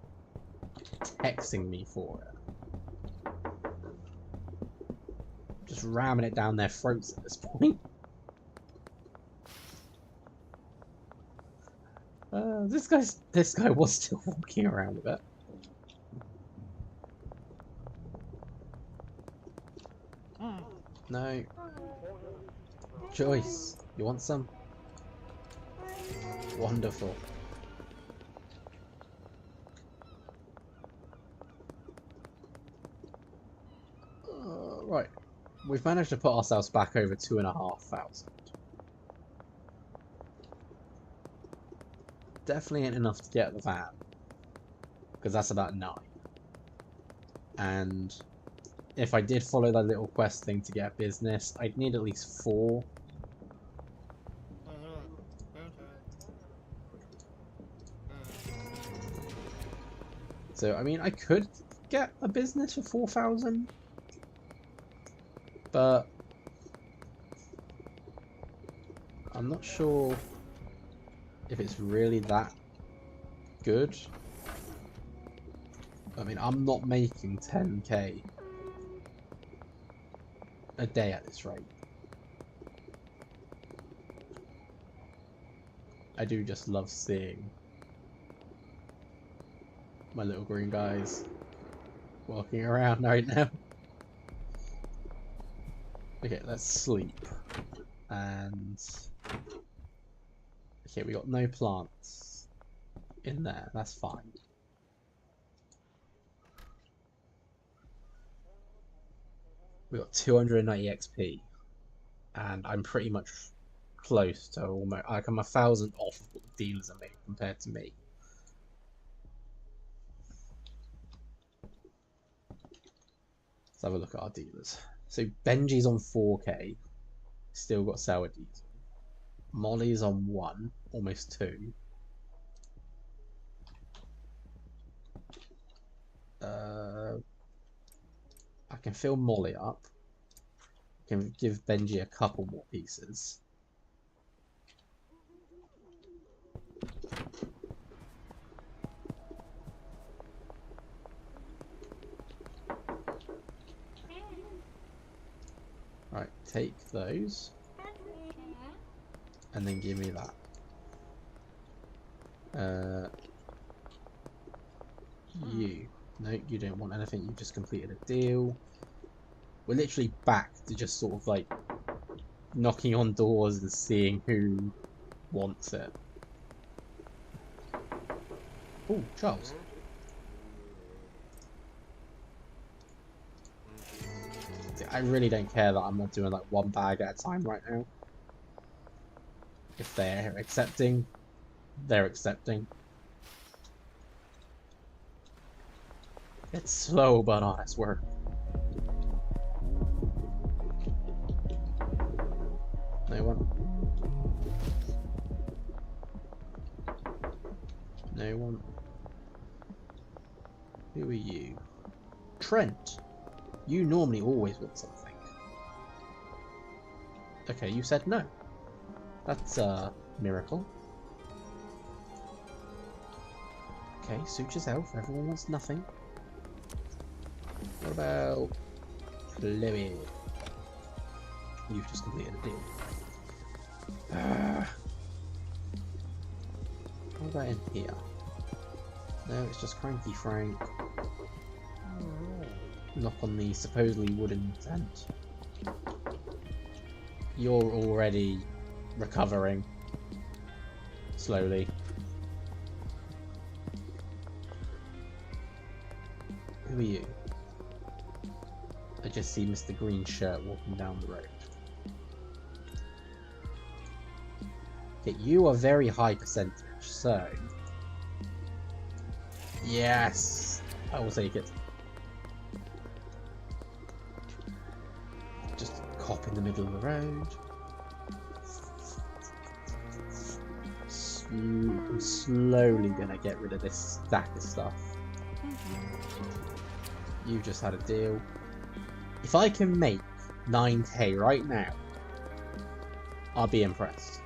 texting me for it. Just ramming it down their throats at this point. This guy was still walking around with it. No. Joyce, you want some? Wonderful. Right. We've managed to put ourselves back over 2,500. Definitely ain't enough to get the van. Because that's about 9. And if I did follow that little quest thing to get a business, I'd need at least 4. So, I mean, I could get a business for 4,000. But I'm not sure if it's really that good. I mean, I'm not making 10k a day at this rate. I do just love seeing my little green guys walking around right now. Okay, let's sleep. And okay, we got no plants in there. That's fine. We got 290 XP, and I'm pretty much close to almost. Like I'm 1,000 off of what the dealers are making compared to me. Let's have a look at our dealers. So Benji's on 4k, still got sour diesel. Molly's on 1, almost 2. I can fill Molly up. I can give Benji a couple more pieces. Right, take those. And then give me that. You. No, you don't want anything. You just completed a deal. We're literally back to just sort of like knocking on doors and seeing who wants it. Oh, Charles. I really don't care that I'm not doing like 1 bag at a time right now. If they're accepting, they're accepting. It's slow but honest work. No one. No one. Who are you? Trent. You normally always want something. Okay, you said no. That's a miracle. Okay, suit yourself. Everyone wants nothing. What about Chloe? You've just completed a deal. What about in here? No, it's just Cranky Frank. Knock on the supposedly wooden tent. You're already recovering. Slowly. Who are you? I just see Mr. Green Shirt walking down the road. Okay, you are very high percentage, so... Yes! I will take it. Just cop in the middle of the road. I'm slowly gonna get rid of this stack of stuff. You've just had a deal. If I can make 9k right now, I'll be impressed.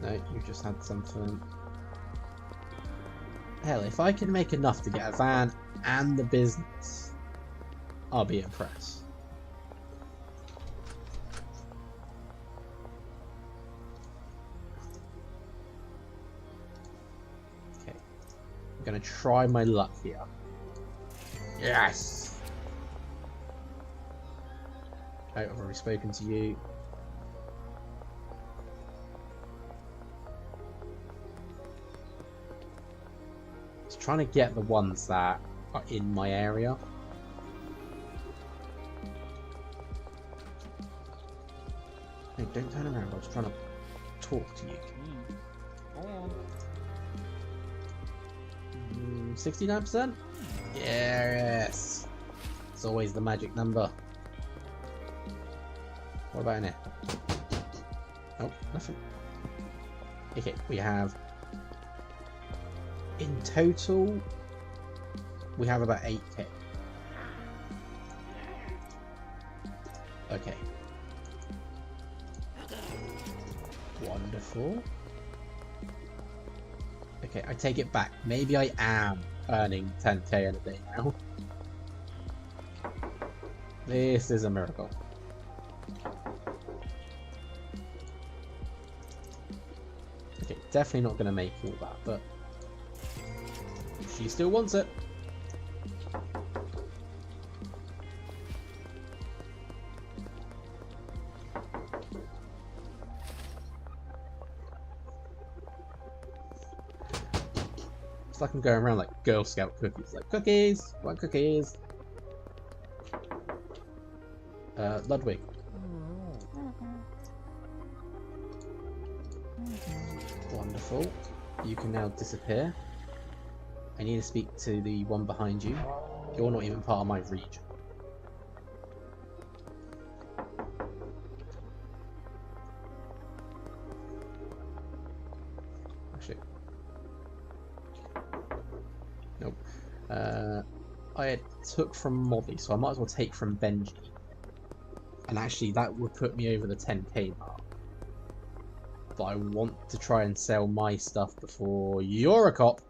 No, you just had something. Hell, if I can make enough to get a van and the business, I'll be impressed. Okay, I'm gonna try my luck here. Yes! Oh, I've already spoken to you. Trying to get the ones that are in my area. Hey, don't turn around, I was trying to talk to you. 69%? Yes! It's always the magic number. What about in here? Oh, nothing. Okay, we have... In total, we have about 8k. Okay. Wonderful. Okay, I take it back. Maybe I am earning 10k in a day now. This is a miracle. Okay, definitely not going to make all that, but she still wants it. It's like I'm going around like Girl Scout cookies. Like, cookies! Want cookies? Ludwig. Wonderful. You can now disappear. I need to speak to the one behind you. You're not even part of my region. Actually. Nope. I took from Mobby, so I might as well take from Benji. And actually that would put me over the 10k mark. But I want to try and sell my stuff before you're a cop.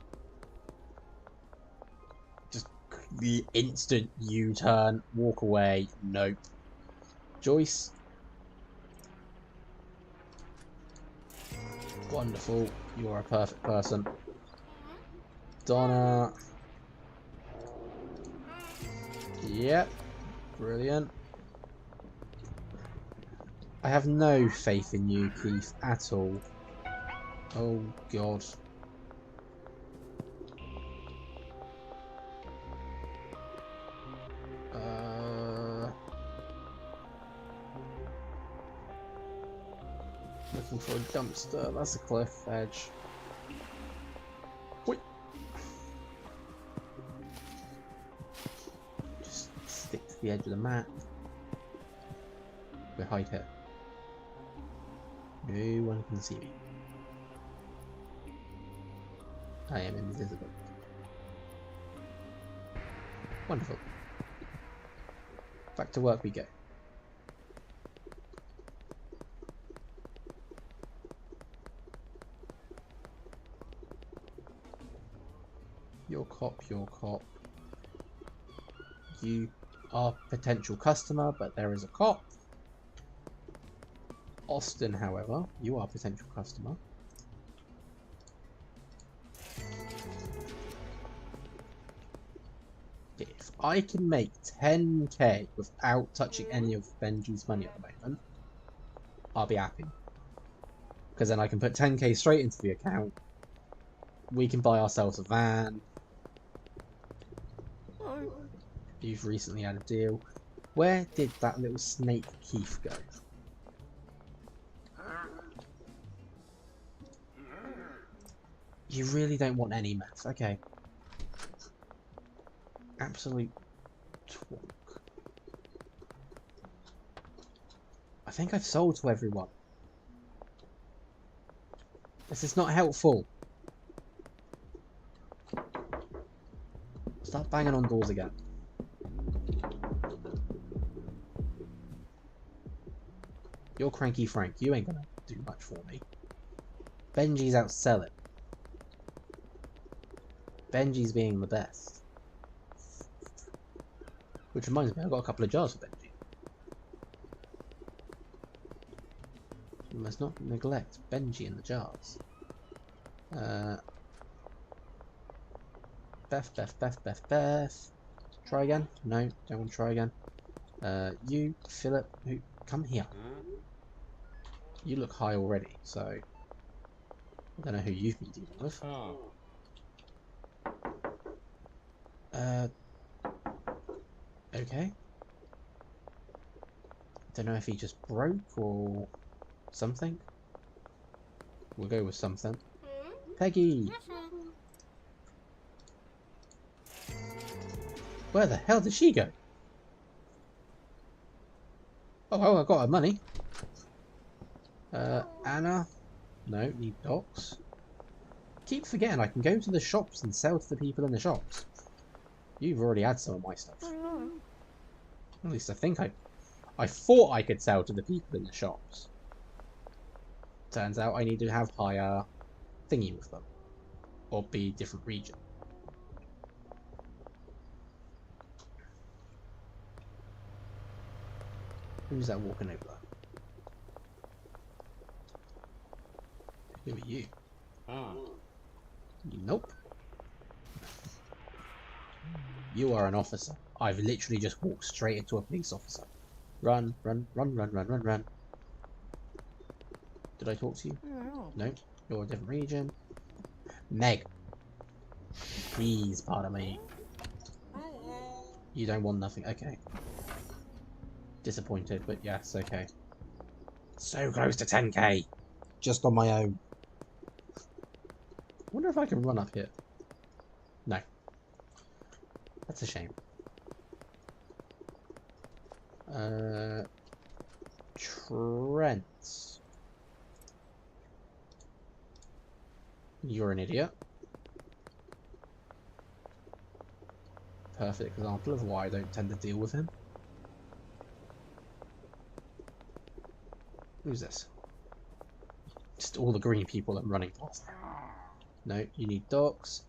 The instant U-turn, walk away, nope. Joyce. Wonderful, you are a perfect person. Donna. Yep, brilliant. I have no faith in you, Keith, at all. Oh, God. Looking for a dumpster. That's a cliff edge. Wait. Just stick to the edge of the map. We hide here. No one can see me. I am invisible. Wonderful. Back to work we go. Your cop, your cop. You are potential customer, but there is a cop. Austin, however, you are potential customer. If I can make 10k without touching any of Benji's money at the moment, I'll be happy. Because then I can put 10k straight into the account. We can buy ourselves a van. You've recently had a deal. Where did that little snake Keith go? You really don't want any meth. Okay. Absolute twonk. think I've sold to everyone. This is not helpful. Start banging on doors again. You're Cranky Frank. You ain't gonna do much for me. Benji's out selling. Benji's being the best. Which reminds me, I've got a couple of jars for Benji. You must not neglect Benji in the jars. Beth. Try again? No, don't want to try again. You, Philip, who come here. You look high already, so I don't know who you've been dealing with. Okay. Don't know if he just broke or something. We'll go with something. Peggy! Where the hell did she go? Oh, well, I got her money. Anna? No, need docs. Keep forgetting I can go to the shops and sell to the people in the shops. You've already had some of my stuff. At least I think I thought I could sell to the people in the shops. Turns out I need to have higher thingy with them. Or be different region. Who's that walking over there? Who are you? Nope. You are an officer. I've literally just walked straight into a police officer. Run. Did I talk to you? No. You're a different region. Meg. Please, pardon me. You don't want nothing. Okay. Disappointed, but yes, okay. So close to 10k. Just on my own. I wonder if I can run up here. No. That's a shame. Trent. You're an idiot. Perfect example of why I don't tend to deal with him. Who's this? Just all the green people I'm running past. No, you need docs.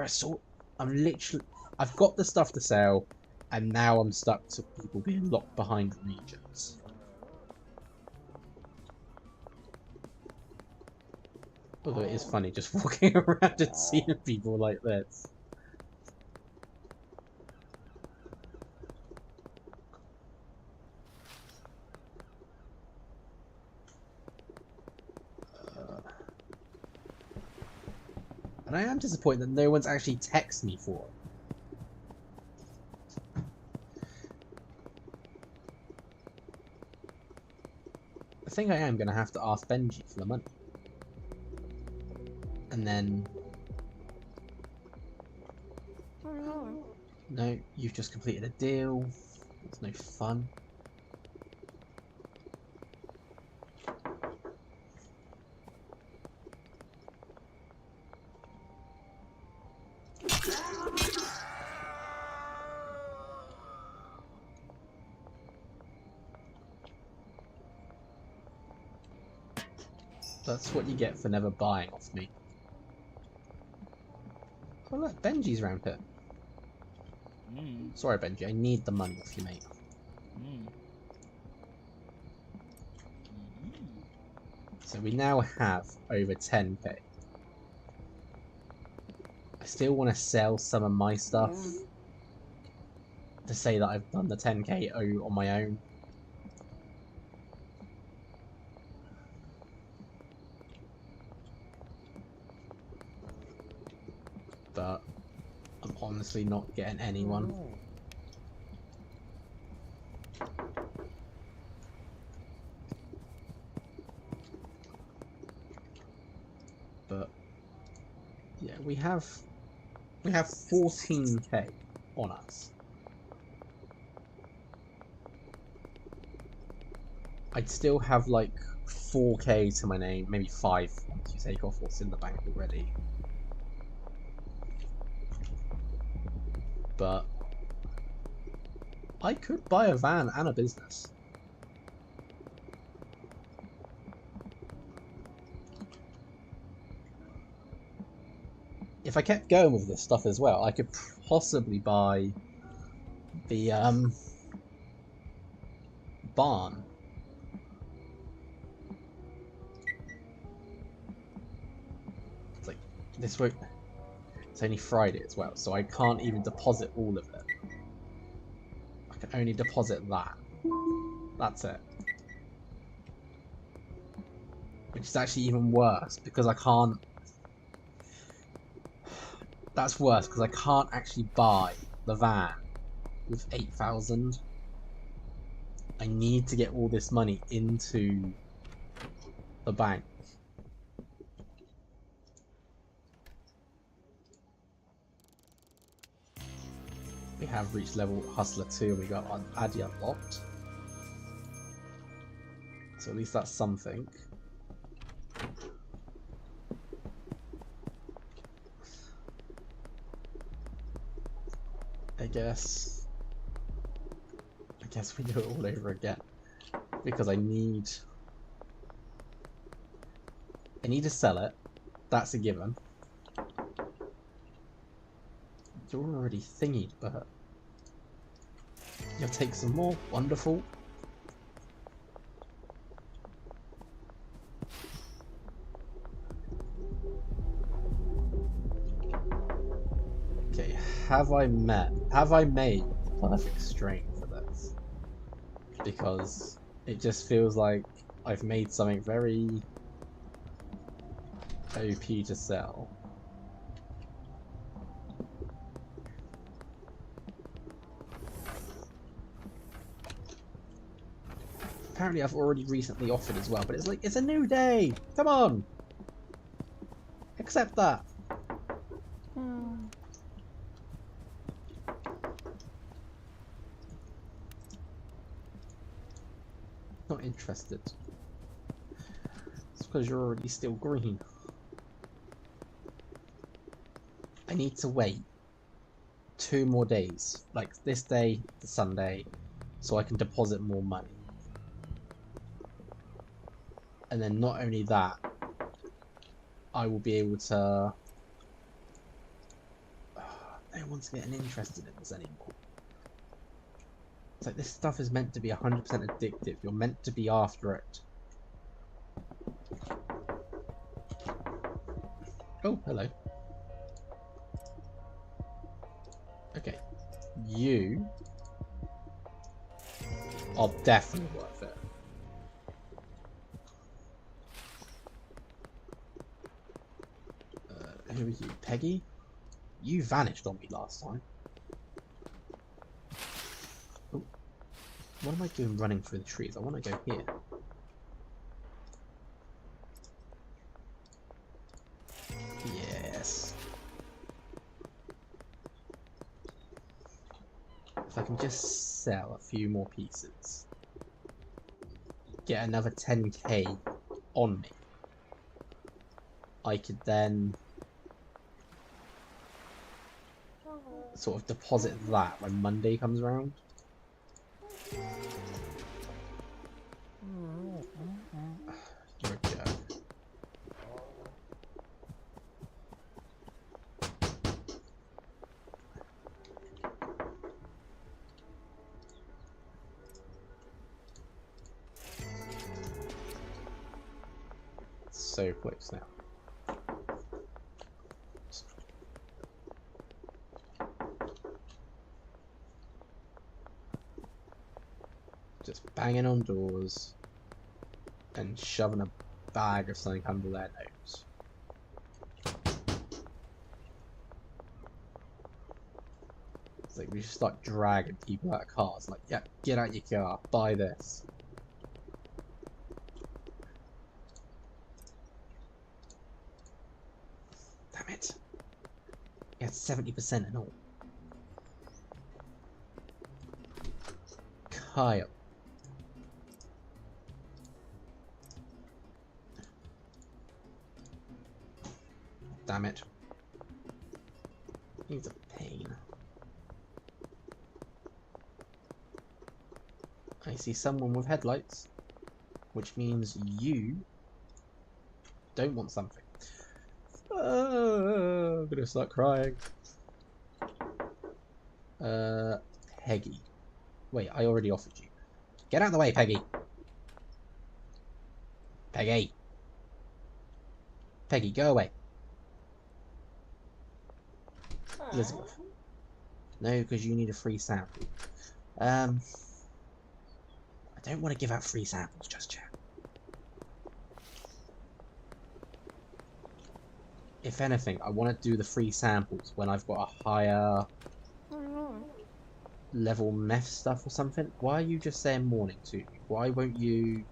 So I've got the stuff to sell, and now I'm stuck to people being locked behind regions. Although it is funny just walking around and seeing people like this. And I am disappointed that no one's actually texted me for it. I think I am going to have to ask Benji for the money. And then... No, you've just completed a deal. It's no fun. That's what you get for never buying off me. Oh look, Benji's round here. Sorry Benji, I need the money off you, mate. So we now have over 10k. I still want to sell some of my stuff to say that I've done the 10k on my own. But I'm honestly not getting anyone. But yeah, we have 14k on us. I'd still have like 4k to my name, maybe 5 once you take off what's in the bank already. But I could buy a van and a business. If I kept going with this stuff as well, I could possibly buy the barn. It's like this won't. It's only Friday as well, so I can't even deposit all of it. I can only deposit that. That's it. Which is actually even worse because I can't. That's worse because I can't actually buy the van with 8,000. I need to get all this money into the bank. We have reached level Hustler 2 and we got Addy unlocked. So at least that's something. I guess we do it all over again. Because I need to sell it. That's a given. You're already thingied, but you'll take some more. Wonderful. Okay, have I made the perfect strain for this? Because it just feels like I've made something very OP to sell. Apparently I've already recently offered as well, but it's like, it's a new day! Come on! Accept that! Not interested. It's because you're already still green. I need to wait 2 more days, like this day, the Sunday, so I can deposit more money. And then not only that, I will be able to... no one's getting interested in this anymore. It's like, this stuff is meant to be 100% addictive. You're meant to be after it. Oh, hello. Okay. You are definitely worth it. Who are you? Peggy? You vanished on me last time. Oh. What am I doing running through the trees? I want to go here. Yes. If I can just sell a few more pieces. Get another 10k on me. I could then sort of deposit that when Monday comes around. You're a jerk. So close now. Just banging on doors and shoving a bag of something under their nose. It's like we should start dragging people out of cars. Like, yeah, get out your car, buy this. Damn it. He had 70% and all. Kyle. Damn it. He's a pain. I see someone with headlights, which means you don't want something. I'm gonna start crying. Peggy. Wait, I already offered you. Get out of the way, Peggy. Peggy. Peggy, go away. Elizabeth. No, because you need a free sample. I don't want to give out free samples just yet. If anything, I want to do the free samples when I've got a higher level meth stuff or something. Why are you just saying morning to me? Why won't you...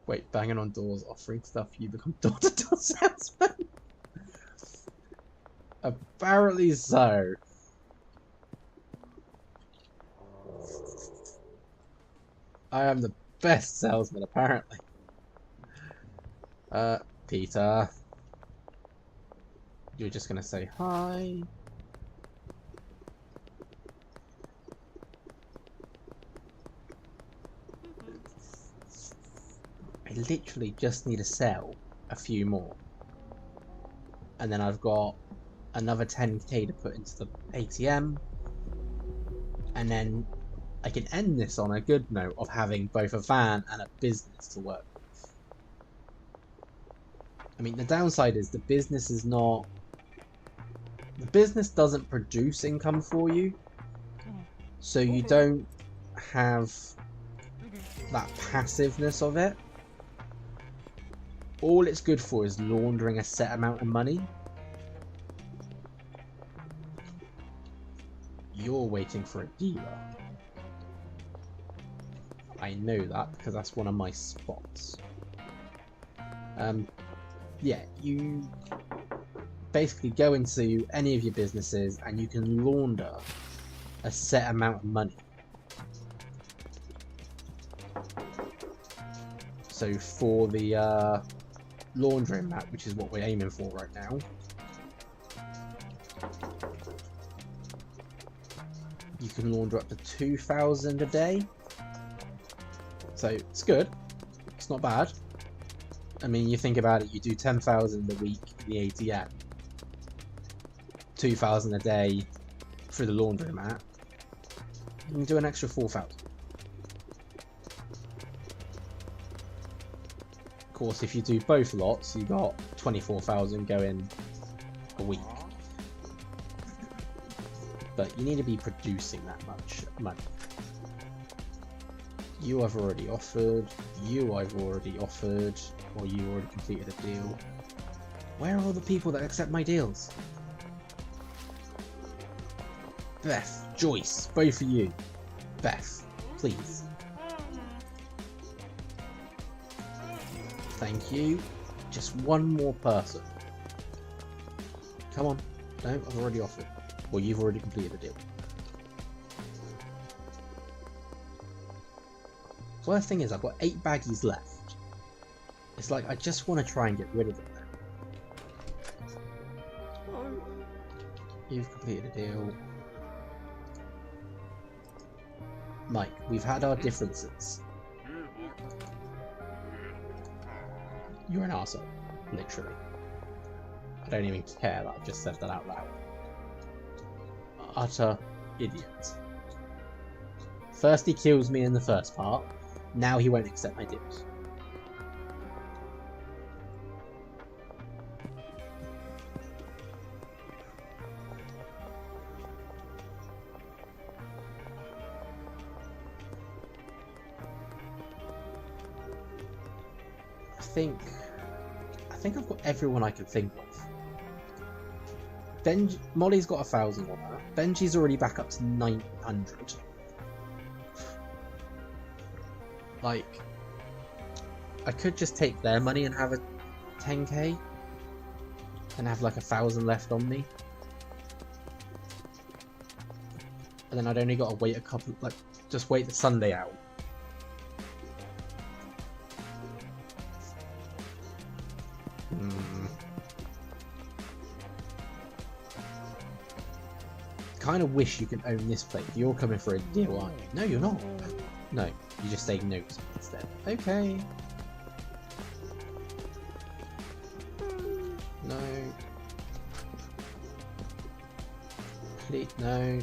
Wait, banging on doors, offering stuff, you become door-to-door salesman? Apparently so. I am the best salesman, apparently. Peter. You're just gonna say hi. I literally just need to sell a few more. And then I've got another 10k to put into the ATM. And then I can end this on a good note of having both a van and a business to work with. I mean, the downside is the business is not... The business doesn't produce income for you. So you don't have that passiveness of it. All it's good for is laundering a set amount of money. You're waiting for a dealer. I know that because that's one of my spots. Yeah, you basically go into any of your businesses and you can launder a set amount of money. So for the laundering mat, which is what we're aiming for right now, you can launder up to 2,000 a day. So it's good. It's not bad. I mean, you think about it, you do 10,000 a week in the ATM, 2,000 a day through the laundry mat, you can do an extra 4,000. Of course, if you do both lots, you got 24,000 going a week. But you need to be producing that much money. You I've already offered, you I've already offered, or you already completed a deal. Where are all the people that accept my deals? Beth, Joyce, both of you. Beth, please. Thank you. Just one more person. Come on. No, I've already offered. Well, you've already completed a deal. Worst thing is, I've got 8 baggies left. It's like, I just want to try and get rid of them now. You've completed a deal. Mike, we've had our differences. You're an arsehole, literally. I don't even care that I just said that out loud. Utter idiot. First he kills me in the first part, now he won't accept my deals. I think I've got everyone I can think of. Molly's got 1,000 on her. Benji's already back up to 900. Like, I could just take their money and have a 10k and have like 1,000 left on me. And then I'd only got to wait a couple, like, just wait the Sunday out. Kind of wish you could own this place. You're coming for a deal, aren't you? No, you're not. No, you just say no to me instead. Okay. No. Please, no.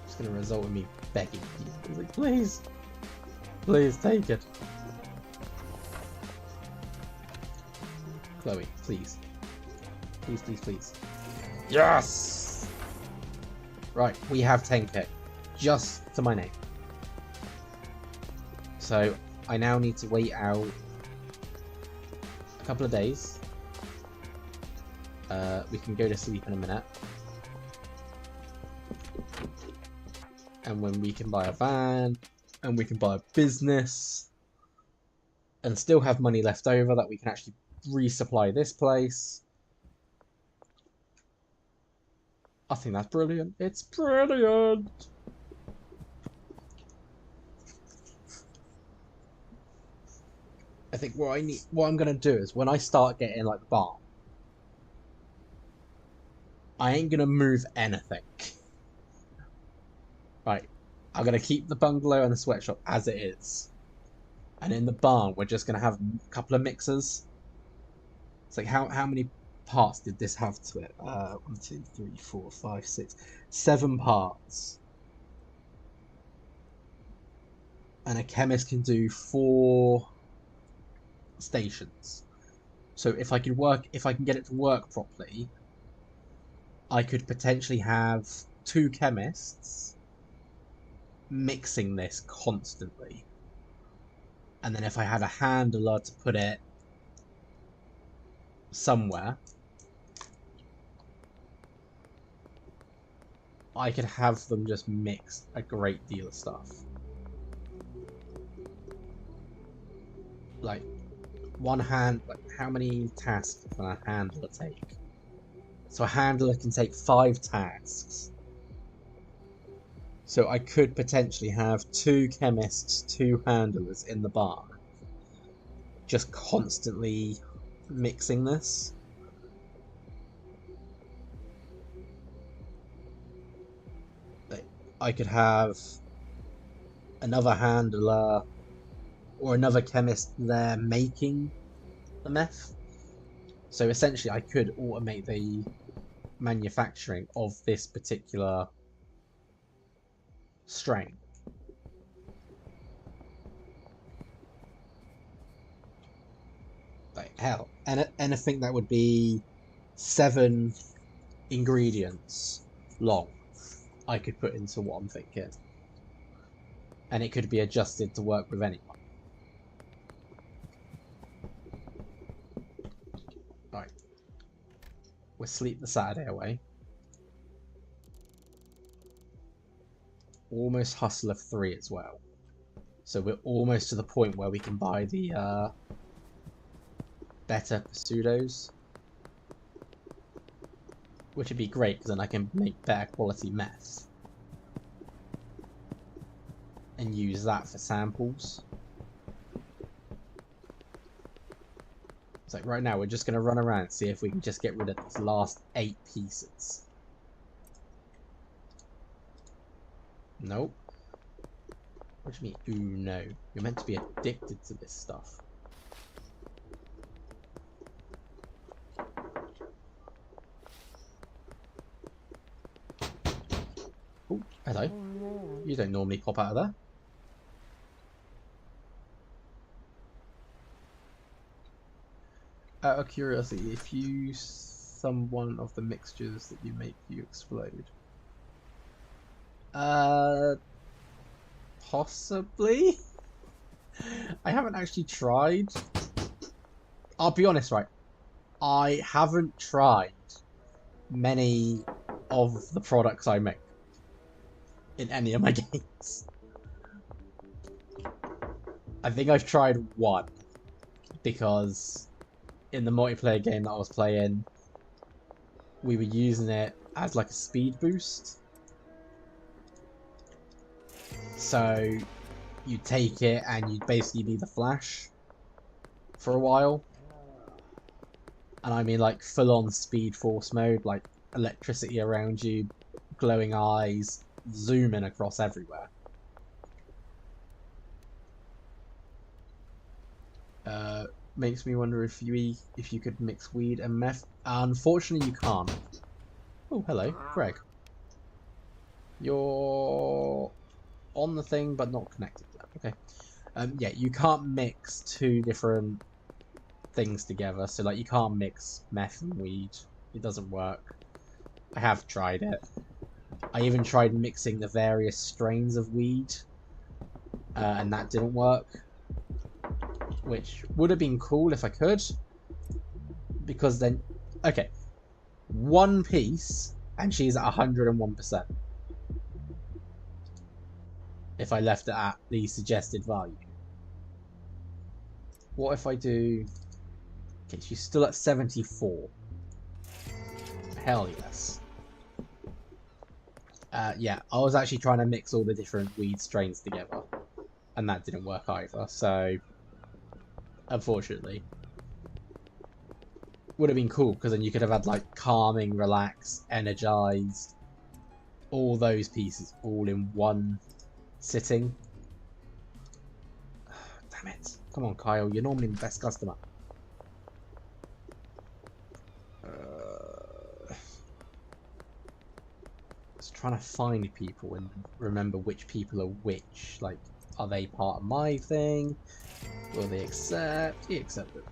It's going to result in me begging you. Like, please. Please, take it. Chloe, please. Please, please, please. Yes! Right, we have 10k. Just to my name. So, I now need to wait out a couple of days. We can go to sleep in a minute. And when we can buy a van, and we can buy a business, and still have money left over that we can actually resupply this place. I think that's brilliant. It's brilliant! I think what I'm gonna do is when I start getting like the barn, I ain't gonna move anything. Right. I'm gonna keep the bungalow and the sweatshop as it is. And in the barn we're just gonna have a couple of mixers. It's like how many parts did this have to it? 1, 2, 3, 4, 5, 6, 7 parts. And a chemist can do 4 stations. So if I can get it to work properly, I could potentially have 2 chemists mixing this constantly. And then if I had a handler to put it somewhere, I could have them just mix a great deal of stuff. Like, how many tasks can a handler take? So a handler can take 5 tasks. So I could potentially have 2 chemists, 2 handlers in the barn, just constantly mixing this. I could have another handler or another chemist there making the meth. So essentially I could automate the manufacturing of this particular strain. Like hell, anything that would be 7 ingredients long, I could put into what I'm thinking. And it could be adjusted to work with anyone. Right. We'll sleep the Saturday away. Almost hustle of 3 as well. So we're almost to the point where we can buy the better pseudos. Which would be great, because then I can make better quality meth. And use that for samples. It's like right now we're just going to run around and see if we can just get rid of these last 8 pieces. Nope. What do you mean, ooh no? You're meant to be addicted to this stuff. Oh, hello. You don't normally pop out of there. Out of curiosity, if you use some one of the mixtures that you make, you explode. Possibly? I haven't actually tried. I'll be honest, right? I haven't tried many of the products I make in any of my games. I think I've tried one, because in the multiplayer game that I was playing, we were using it as like a speed boost. So you take it and you'd basically be the Flash for a while. And I mean like full on Speed Force mode, like electricity around you, glowing eyes, zooming across everywhere. Makes me wonder if you could mix weed and meth. Unfortunately, you can't. Oh, hello, Greg. You're on the thing, but not connected yet. Okay. Yeah, you can't mix two different things together. So, like, you can't mix meth and weed. It doesn't work. I have tried it. I even tried mixing the various strains of weed, and that didn't work. Which would have been cool if I could. Because then, okay, one piece, and she's at 101%. If I left it at the suggested value. What if I do... Okay, she's still at 74. Hell yes. Yeah, I was actually trying to mix all the different weed strains together. And that didn't work either, so... Unfortunately. Would have been cool, because then you could have had, like, calming, relaxed, energized. All those pieces, all in one sitting. Damn it. Come on, Kyle, you're normally the best customer. Just trying to find people and remember which people are which. Like, are they part of my thing? Will they accept? He accepted.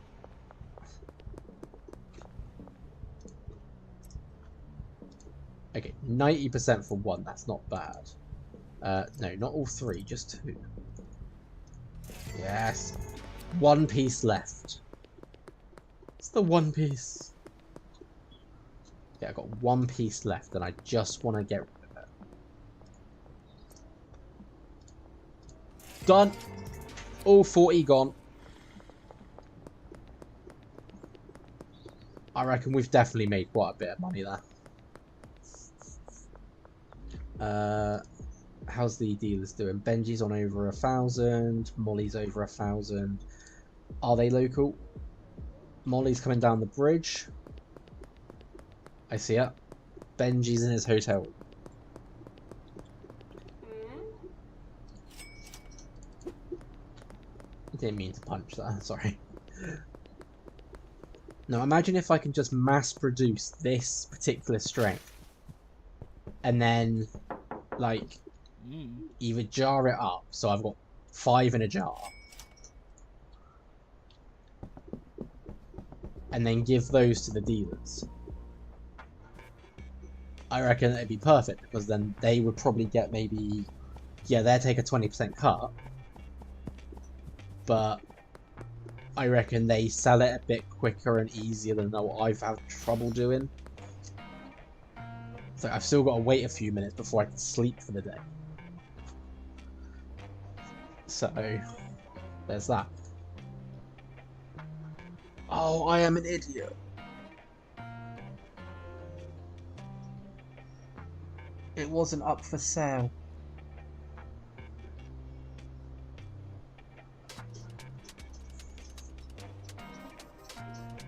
Okay, 90% for one. That's not bad. No, not all three, just two. Yes. One piece left. It's the one piece. Yeah, I've got one piece left and I just want to get rid of it. Done. All 40 gone. I reckon we've definitely made quite a bit of money there. How's the dealers doing? Benji's on over 1,000. Molly's over 1,000. Are they local? Molly's coming down the bridge. I see it. Benji's in his hotel. I didn't mean to punch that, sorry. Now imagine if I can just mass produce this particular strength. And then, like, either jar it up, so I've got 5 in a jar. And then give those to the dealers. I reckon it'd be perfect, because then they would probably get maybe... Yeah, they'd take a 20% cut. But I reckon they sell it a bit quicker and easier than what I've had trouble doing. So I've still got to wait a few minutes before I can sleep for the day. So, there's that. Oh, I am an idiot. It wasn't up for sale.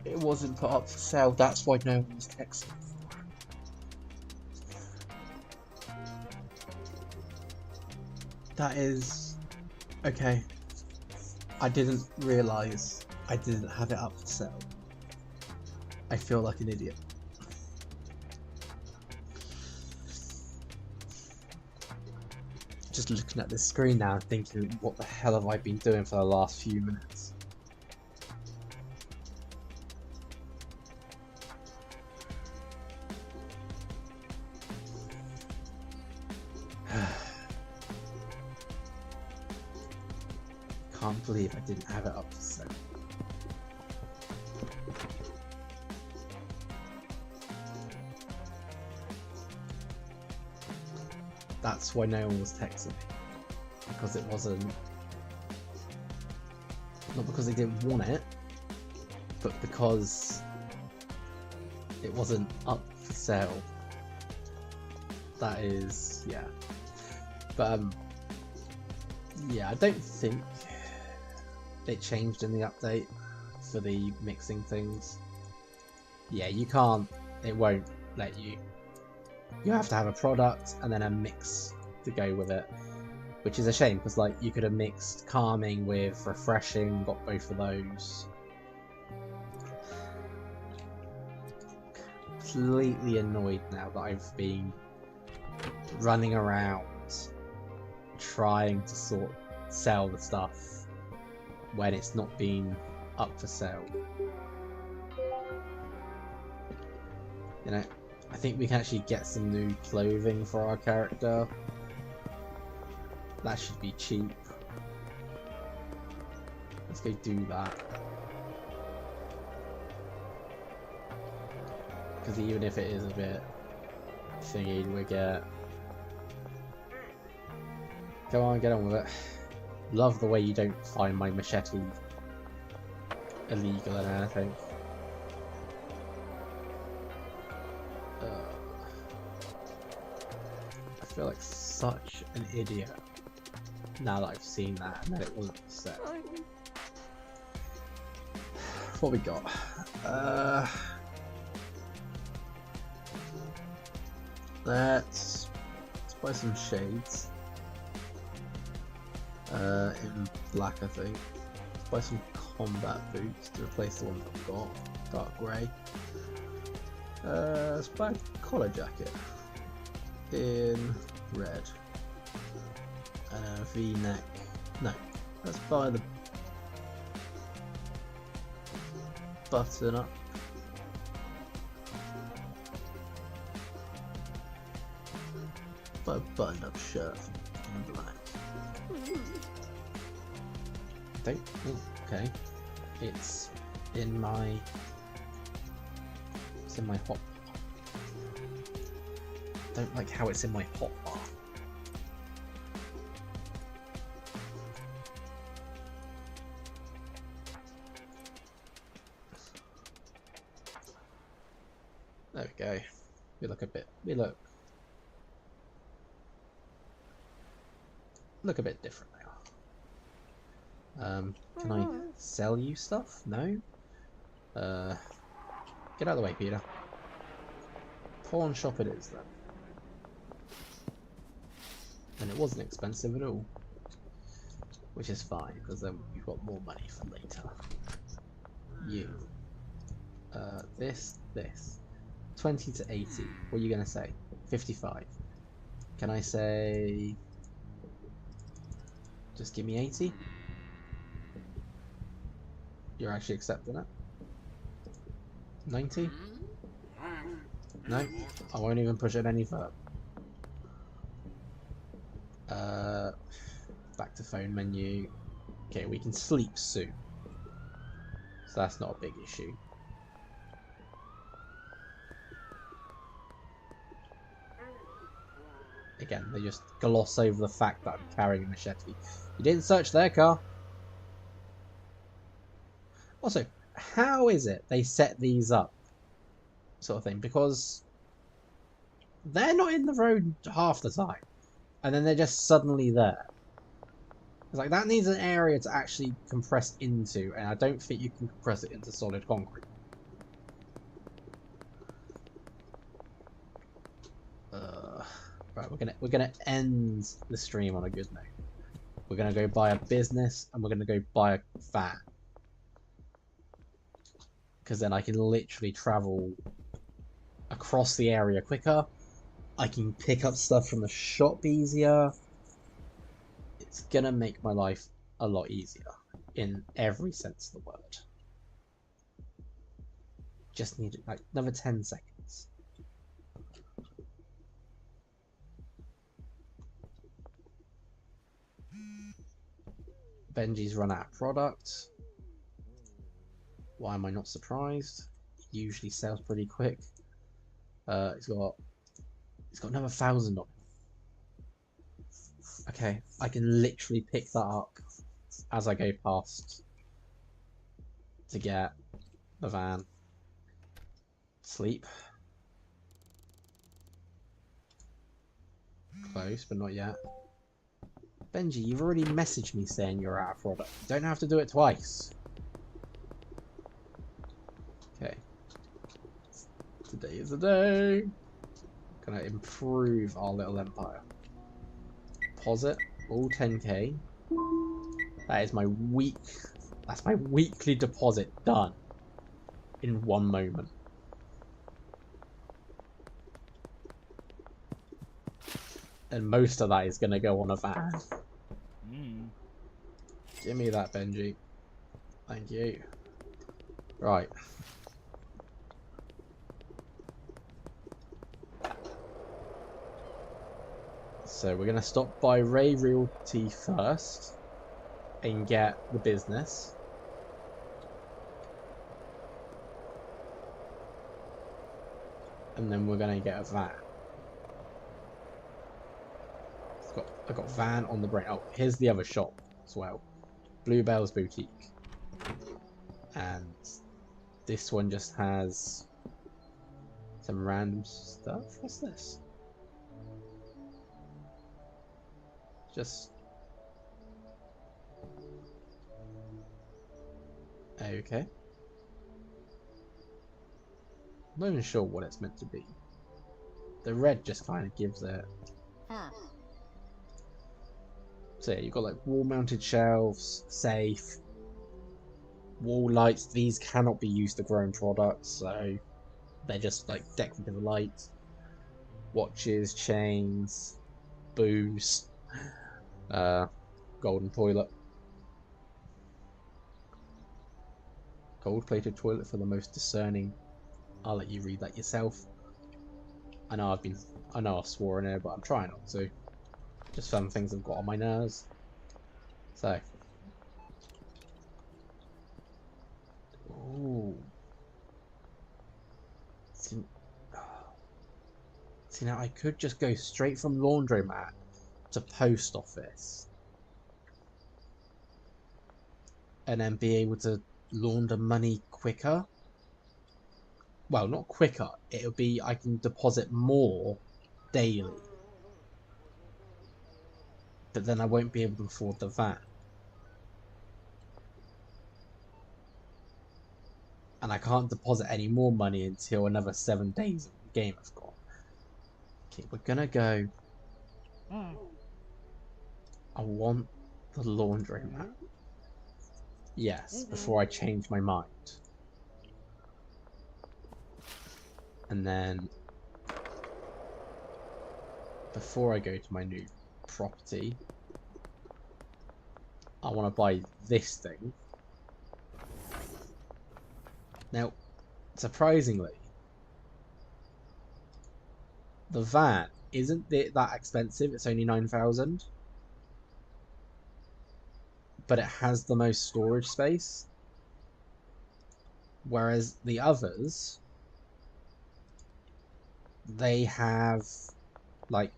It wasn't put up for sale, that's why no one was texting. That is... Okay. I didn't realise I didn't have it up for sale. I feel like an idiot. Just looking at this screen now and thinking, what the hell have I been doing for the last few minutes? Can't believe I didn't have it up for sale. That's why no one was texting me. Because it wasn't... Not because they didn't want it, but because it wasn't up for sale. That is, yeah. But yeah, I don't think it changed in the update for the mixing things. Yeah, you can't. It won't let you. You have to have a product and then a mix to go with it, which is a shame because like you could have mixed calming with refreshing, got both of those. Completely annoyed now that I've been running around trying to sell the stuff when it's not been up for sale. You know, I think we can actually get some new clothing for our character. That should be cheap. Let's go do that. Because even if it is a bit thingy, we get... Come on, get on with it. Love the way you don't find my machete illegal and anything. I feel like such an idiot now that I've seen that and that it wasn't set. What we got? Let's buy some shades. In black, I think. Let's buy some combat boots to replace the ones I've got. Dark grey. Let's buy a collar jacket in red. And a V-neck. No, let's buy the button up. Buy a buttoned up shirt in black. Okay. It's in my hot. Don't like how it's in my hot bar. There we go. We look a bit. We look a bit different now. Can I sell you stuff? No. Get out of the way, Peter. Pawn shop it is then. And it wasn't expensive at all, which is fine because then we've got more money for later. You. This. 20 to 80. What are you gonna say? 55. Can I say? Just give me 80. You're actually accepting it? 90? No, I won't even push it any further. Back to phone menu. Okay, we can sleep soon. So that's not a big issue. Again, they just gloss over the fact that I'm carrying a machete. You didn't search their car. Also, how is it they set these up? Sort of thing, because they're not in the road half the time. And then they're just suddenly there. It's like, that needs an area to actually compress into, and I don't think you can compress it into solid concrete. Right, we're gonna end the stream on a good note. We're gonna go buy a business, and we're gonna go buy a van. Because then I can literally travel across the area quicker. I can pick up stuff from the shop easier. It's gonna make my life a lot easier in every sense of the word. Just need like another 10 seconds. Benji's run out of product. Why am I not surprised? He usually sells pretty quick. He's got another 1,000 on him. Okay, I can literally pick that up as I go past to get the van. Sleep. Close, but not yet. Benji, you've already messaged me saying you're out of product. You don't have to do it twice. Okay. Today is the day. Gonna improve our little empire. Deposit all 10k. That is my week. That's my weekly deposit done in one moment. And most of that is gonna go on a van. Give me that, Benji. Thank you. Right. So we're gonna stop by Ray Realty first and get the business. And then we're gonna get a van. I got van on the brain. Oh, here's the other shop as well. Bluebell's Boutique. And this one just has some random stuff. What's this? Just... okay. I'm not even sure what it's meant to be. The red just kind of gives it... So yeah, you've got like wall-mounted shelves, safe, wall lights. These cannot be used to grow products, so they're just like decorative lights. Watches, chains, booze, golden toilet, gold-plated toilet for the most discerning. I'll let you read that yourself. I know I've sworn here, but I'm trying not to. Just some things I've got on my nerves. So. Ooh. See, now I could just go straight from laundromat to post office. And then be able to launder money quicker. Well, not quicker. It'll be I can deposit more daily. But then I won't be able to afford the van. And I can't deposit any more money until another 7 days of the game I've got. Okay, we're gonna go... I want the laundromat. Yes, before I change my mind. And then... before I go to my new property, I want to buy this thing. Now, surprisingly, the van isn't that expensive. It's only 9,000, but it has the most storage space. Whereas the others, they have like,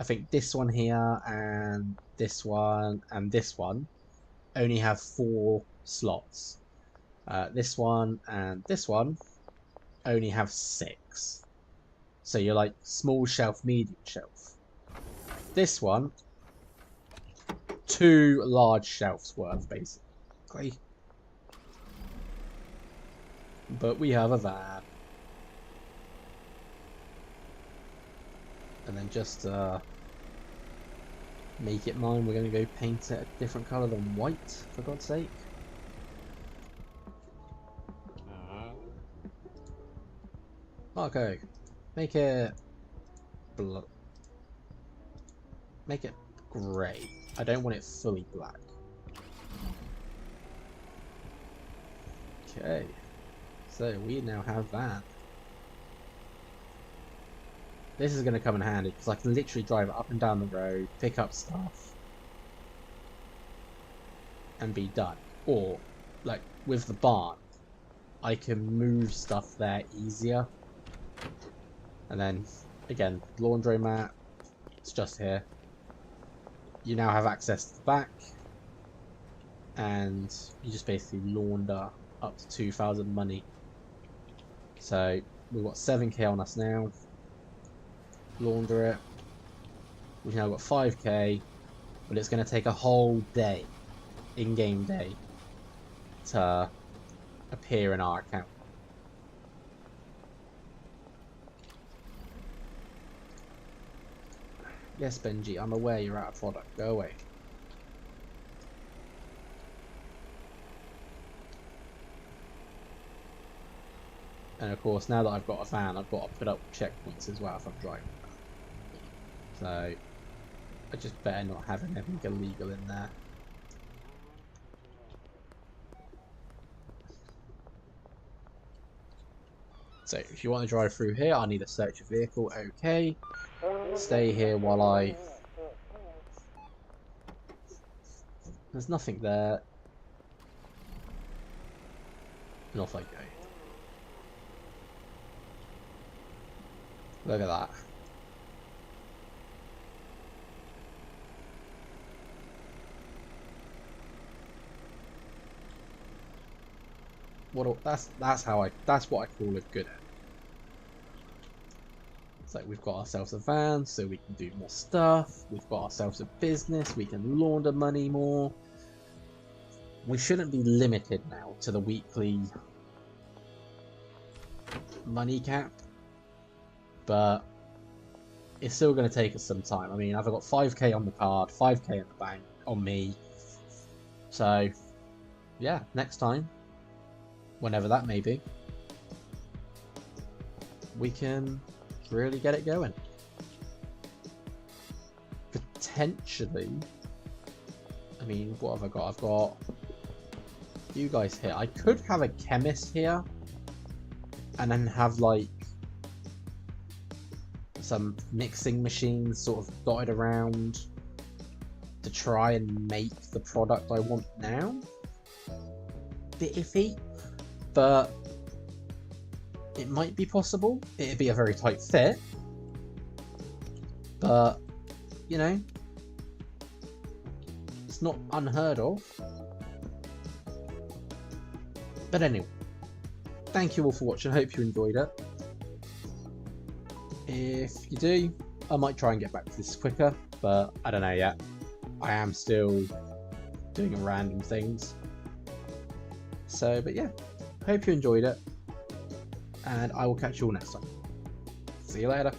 I think this one here and this one only have 4 slots. This one and this one only have 6. So you're like small shelf, medium shelf. This one, 2 large shelves worth, basically. But we have a van. And then just make it mine. We're going to go paint it a different colour than white, for God's sake. Okay, make it make it grey. I don't want it fully black. Okay, so we now have that. This is going to come in handy because I can literally drive up and down the road, pick up stuff, and be done. Or, like with the barn, I can move stuff there easier. And then, again, laundromat, it's just here. You now have access to the back, and you just basically launder up to 2,000 money. So, we've got 7k on us now. Launder it. We've now got 5k, but it's going to take a whole day, in-game day, to appear in our account. Yes, Benji, I'm aware you're out of product. Go away. And of course, now that I've got a van, I've got to put up checkpoints as well if I'm driving. So, I just better not have anything illegal in there. So, if you want to drive through here, I need a search of vehicle. Okay. Stay here while I... There's nothing there. And off I go. Look at that. That's what I call a good end. So we've got ourselves a van, so we can do more stuff. We've got ourselves a business, we can launder money more. We shouldn't be limited now to the weekly money cap, but it's still going to take us some time. I mean, I've got 5k on the card, 5k in the bank on me. So, yeah, next time, whenever that may be, we can really get it going. Potentially, I mean, what have I got? I've got you guys here. I could have a chemist here and then have like some mixing machines sort of dotted around to try and make the product I want now. Bit iffy, but it might be possible. It'd be a very tight fit, but you know, it's not unheard of. But anyway, thank you all for watching. I hope you enjoyed it. If you do, I might try and get back to this quicker, but I don't know yet. I am still doing random things. So, but yeah, hope you enjoyed it, and I will catch you all next time. See you later.